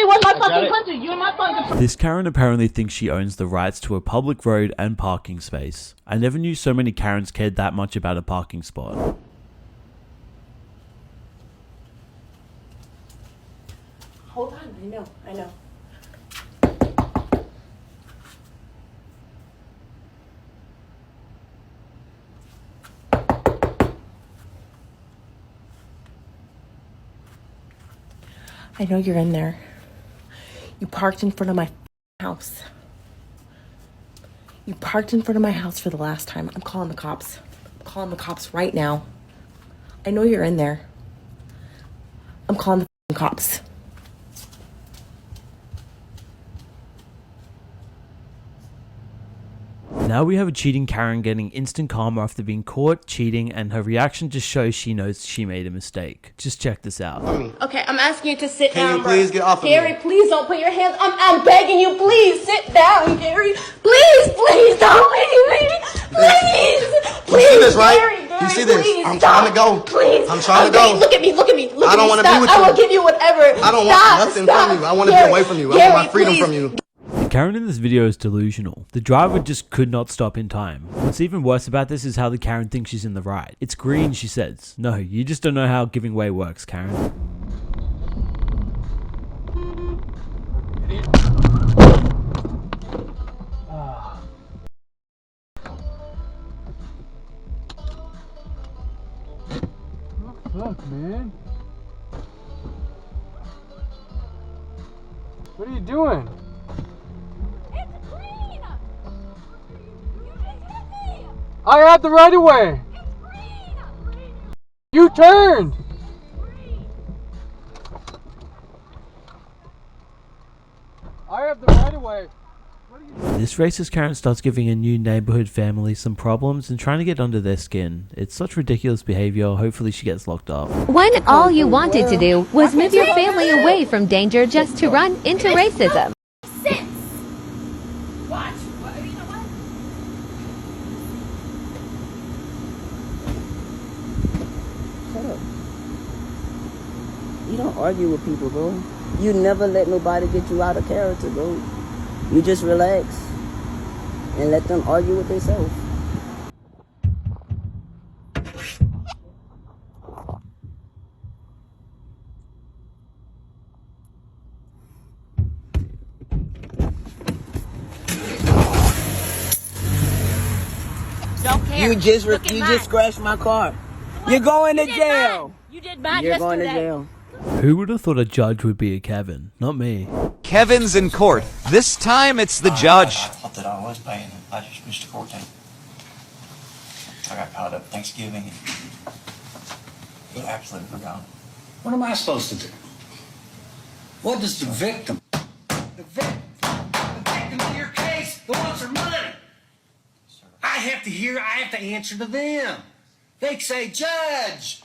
what's my fucking country? You're my fucking. This Karen apparently thinks she owns the rights to a public road and parking space. I never knew so many Karens cared that much about a parking spot. Hold on, I know. I know you're in there. You parked in front of my house. You parked in front of my house for the last time. I'm calling the cops. I'm calling the cops right now. I know you're in there. I'm calling the cops. Now we have a cheating Karen getting instant karma after being caught cheating, and her reaction just shows she knows she made a mistake. Just check this out. Okay, I'm asking you to sit down. Can you please get off of me? Gary, please don't put your hands. I'm begging you, please sit down, Gary. Please don't leave me. Please. You see this, right? Gary, You see this? please, I'm stop. trying to go. Please. I'm trying to Okay, go. Look at me. I don't want to be with you. I will give you whatever. I don't want nothing from you. I want to be away from you. I want my freedom from you. The Karen in this video is delusional. The driver just could not stop in time. What's even worse about this is how the Karen thinks she's in the right. It's green, she says. No, you just don't know how giving way works, Karen. Fuck, man. What are you doing? It's green! You just hit me! I have the right of way. It's green! You turned. This racist Karen starts giving a new neighborhood family some problems and trying to get under their skin. It's such ridiculous behavior. Hopefully she gets locked up. When all you wanted to do was move your family away from danger just to run into racism. Watch. Shut up. You don't argue with people, bro. You never let nobody get you out of character, bro. You just relax and let them argue with themselves. Don't care. You just scratched my car. You're going to jail. You did mine You're yesterday. going to jail. Who would have thought a judge would be a Kevin? Not me. Kevin's in court. This time it's the judge. I thought that I was paying it. I just missed a court date. I got caught up Thanksgiving and absolutely forgot. What am I supposed to do? What does the victim of your case, the ones for money? I have to answer to them. They say, Judge,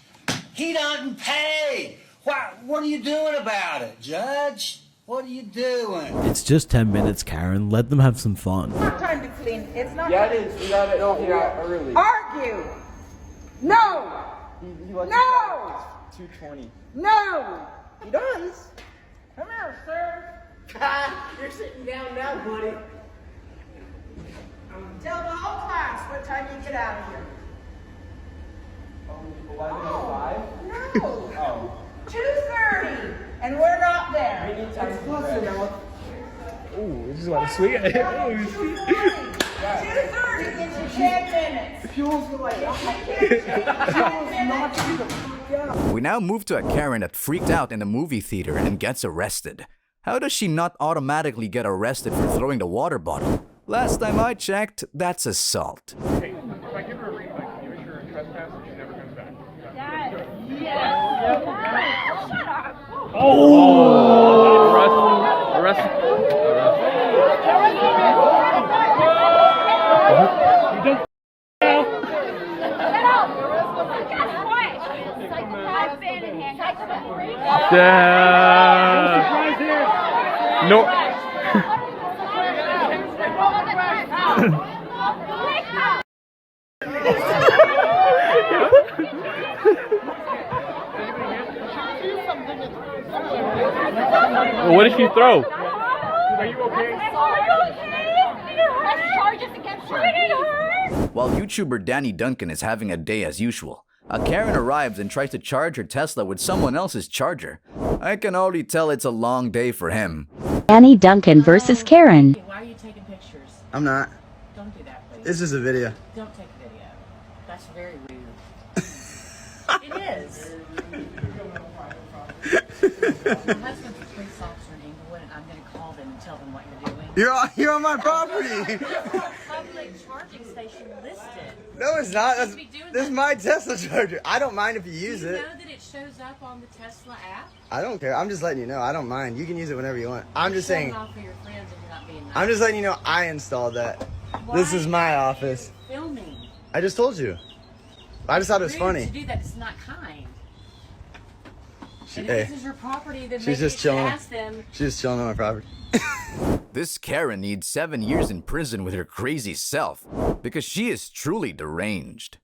he doesn't pay. What are you doing about it, Judge? What are you doing? It's just 10 minutes, Karen. Let them have some fun. Time to clean. It's not. Yeah, it is. You got it over here early. Argue. No. No. 220. No. He does. Come here, sir. You're sitting down now, buddy. Tell the whole class what time you get out of here. 11:05? No. Oh. 2:30. And we're not there. We need time to prepare. Ooh, this is what sweet. 2:30 gives you 10 minutes. Fuel's We now move to a Karen that freaked out in the movie theater and gets arrested. How does she not automatically get arrested for throwing the water bottle? Last time I checked, that's assault. Hey, if I give her a ring, like, give her a trespass and she never comes back. Shut up. Oh! Arrest. No. What did she throw? Are you okay? While YouTuber Danny Duncan is having a day as usual, a Karen arrives and tries to charge her Tesla with someone else's charger. I can already tell it's a long day for him. Danny Duncan versus Karen. Why are you taking pictures? I'm not. Don't do that, please. It's just a video. Don't take a video. That's very rude. It is. My husband's a police officer in Inglewood, and I'm going to call them and tell them what you're doing. You're on my property. Public charging station listed. No, it's not. This is my Tesla charger. I don't mind if you use it. Do you know that it shows up on the Tesla app? I don't care. I'm just letting you know. I don't mind. You can use it whenever you want. I'm just saying. Off for your friends and you're not being nice. I'm just letting you know I installed that. This is my office. Filming. I just told you. I just thought it was Rude funny. to do that. It's not kind. And Hey, if this is your property, then she's maybe just you should chilling. ask them. She's just chilling on my property. This Karen needs 7 years in prison with her crazy self because she is truly deranged.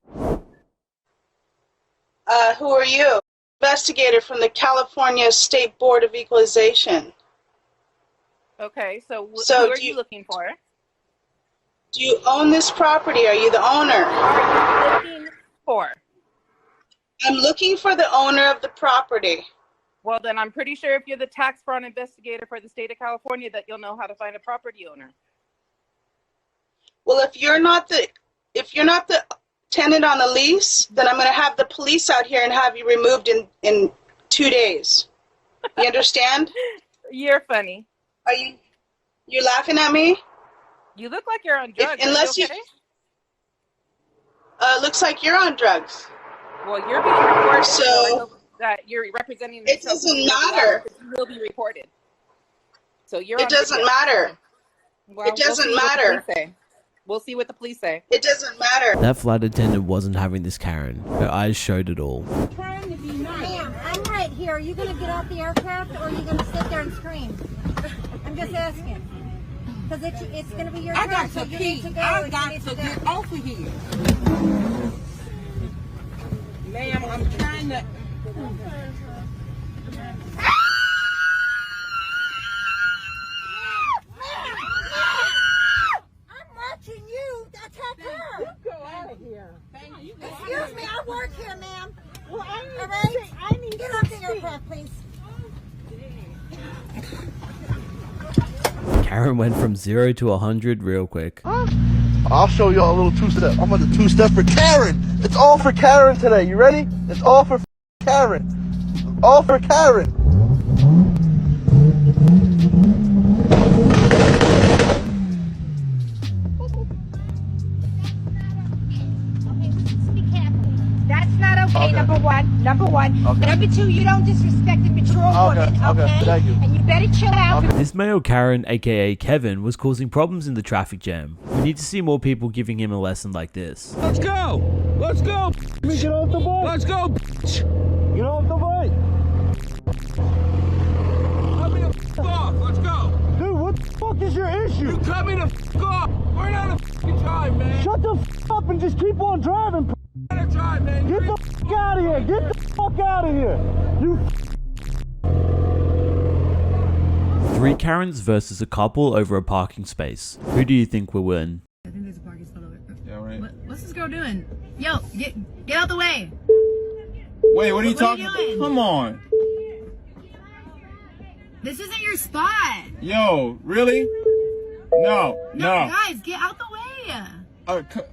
Who are you? Investigator from the California State Board of Equalization. Okay, so So who are do you you- looking for? Do you own this property? Are you the owner? Looking for? I'm looking for the owner of the property. Well, then I'm pretty sure if you're the tax fraud investigator for the state of California that you'll know how to find a property owner. Well, if you're not the tenant on the lease, then I'm going to have the police out here and have you removed in 2 days. You understand? You're funny. Are you laughing at me? You look like you're on drugs. Unless are you okay? Looks like you're on drugs. Well, you're being reported. So- I hope that you're representing. It doesn't matter. You will be reported. So you're. It on doesn't video. matter. Well, It doesn't we'll see what the matter. police say. We'll see what the police say. It doesn't matter. That flight attendant wasn't having this Karen. Her eyes showed it all. Trying to be nice. Ma'am, I'm right here. Are you going to get off the aircraft or are you going to sit there and scream? I'm just asking. Because it's going to be your turn. I got so to you pee. need to go. I and got you need to go. get off of here. Ma'am, I'm trying to... I'm watching you attack her. You go out of here. Excuse me, I work here, ma'am. Well, All right? Get off the aircraft, please. Karen went from 0 to 100 real quick. I'll show y'all a little two-step. I'm on the two-step for Karen. It's all for Karen today. You ready? It's all for Karen. All for Karen. That's not okay, Okay. number one. Number one. Okay. Number two, you don't disrespect a mature woman, okay? Thank you. And you better chill out. This male Karen, aka Kevin, was causing problems in the traffic jam. We need to see more people giving him a lesson like this. Let's go. Let's go. Let me get off the bike. Let's go. Get off the bike. Cut me the f off. Let's go. Dude, what the fuck is your issue? You cut me the f off. We're not a f***ing time, man. Shut the f up and just keep on driving. We're not a time, man. Get the f out of here. Get the fuck out of here. You 3 Karens versus a couple over a parking space. Who do you think will win? I think there's a parking spot over there. Yeah, right. What's this girl doing? Yo, get out the way. Wait, what are you What are talking you about? doing? Come on. This isn't your spot. Yo, really? No. Guys, get out the way.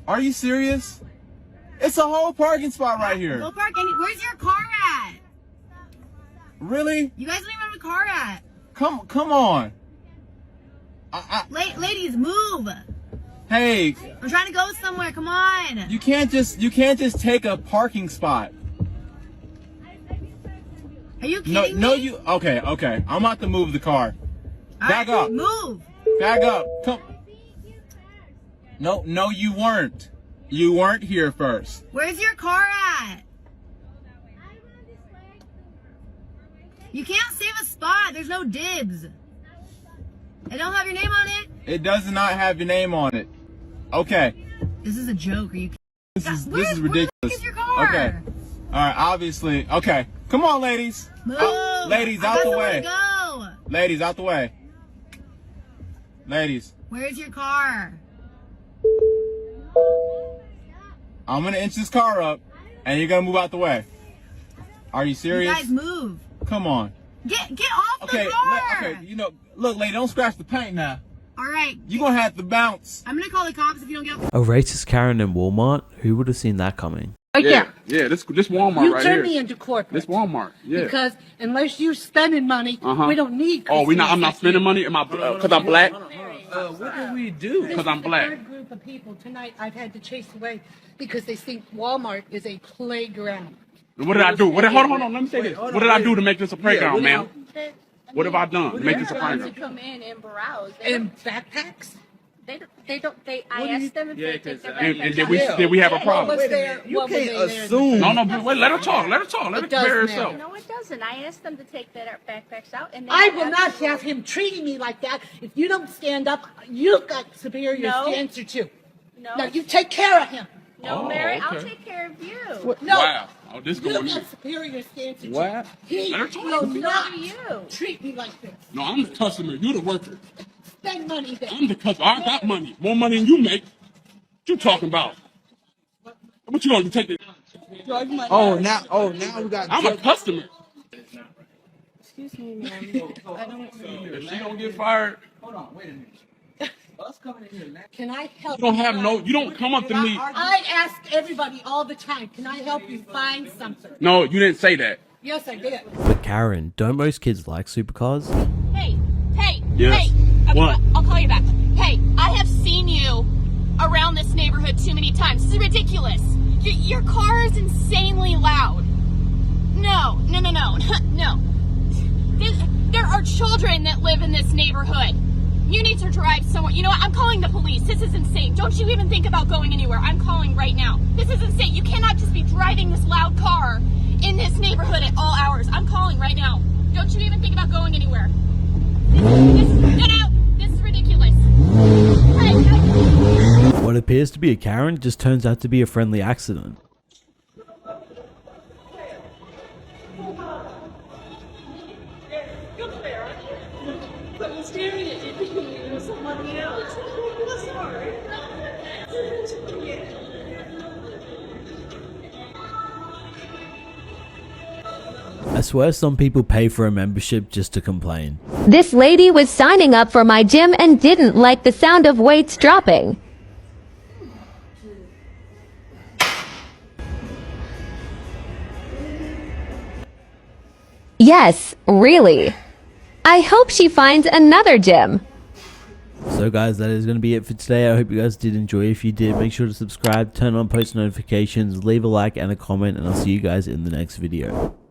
Are you serious? It's a whole parking spot right here. Go park where's your car at? Really? You guys don't even have a car at. Come on. Ladies, move. Hey, I'm trying to go somewhere. Come on. you can't just take a parking spot. Are you kidding me? Okay. I'm about to move the car. Back up. Move. Back up. Come. No, you weren't. You weren't here first. Where's your car at? You can't save a spot. There's no dibs. It don't have your name on it. It does not have your name on it. Okay. This is a joke. Are you? This is ridiculous. Where is your car? Okay. All right. Obviously. Okay. Come on, ladies. Move. Ladies, I out got the somewhere way. to go. Ladies, out the way. Ladies, Where's your car? I'm gonna inch this car up, and you're gonna move out the way. Are you serious? You guys move. Come on. Get off the car. Okay. Look, lady, don't scratch the paint now. All right. You're gonna have to bounce. I'm gonna call the cops if you don't get off. A racist Karen in Walmart? Who would have seen that coming? Yeah, this Walmart You right turn here. me into corporate. This Walmart, yeah. Because unless you're spending money, we don't need. Oh, I'm not spending money. Am I? Because I'm black. What do we do? Because I'm black. Third group of people tonight I've had to chase away because they think Walmart is a playground. What did I do? Hold on. Let me say this. What did I do to make this a playground, ma'am? What have I done to make this a playground? Come in and browse. And backpacks? I asked them if they take their And backpacks did we have a problem? You can't assume. No, but wait, let her talk. Let her compare herself. No, it doesn't. I asked them to take their backpacks out, and I will not have him treating me like that. If you don't stand up, you've got superiors to answer to. No. Now you take care of him. No, Mary, I'll okay. take care of you. No. Wow. Oh, this You going got in. superiors to answer to. What? He Let her talk. will not you. treat me like this. No, I'm the customer. You the worker. Spend money then. I'm the customer. I got money. More money than you make. What you talking about? What you gonna take it? Oh, now we got. I'm a customer. Excuse me, ma'am. If she don't get fired, Can I help you don't have no. You don't come up to me. I ask everybody all the time, can I help you find something? No, you didn't say that. Yes, I did. But Karen, don't most kids like supercars? Hey, Yes. Okay, What? I'll call you back. Hey, I have seen you around this neighborhood too many times. This is ridiculous. Your car is insanely loud. No. There are children that live in this neighborhood. You need to drive somewhere. You know what? I'm calling the police. This is insane. Don't you even think about going anywhere. I'm calling right now. This is insane. You cannot just be driving this loud car in this neighborhood at all hours. I'm calling right now. Don't you even think about going anywhere. This is ridiculous. What appears to be a Karen just turns out to be a friendly accident. I swear some people pay for a membership just to complain. This lady was signing up for my gym and didn't like the sound of weights dropping. Yes, really. I hope she finds another gym. So guys, that is going to be it for today. I hope you guys did enjoy. If you did, make sure to subscribe, turn on post notifications, leave a like and a comment, and I'll see you guys in the next video.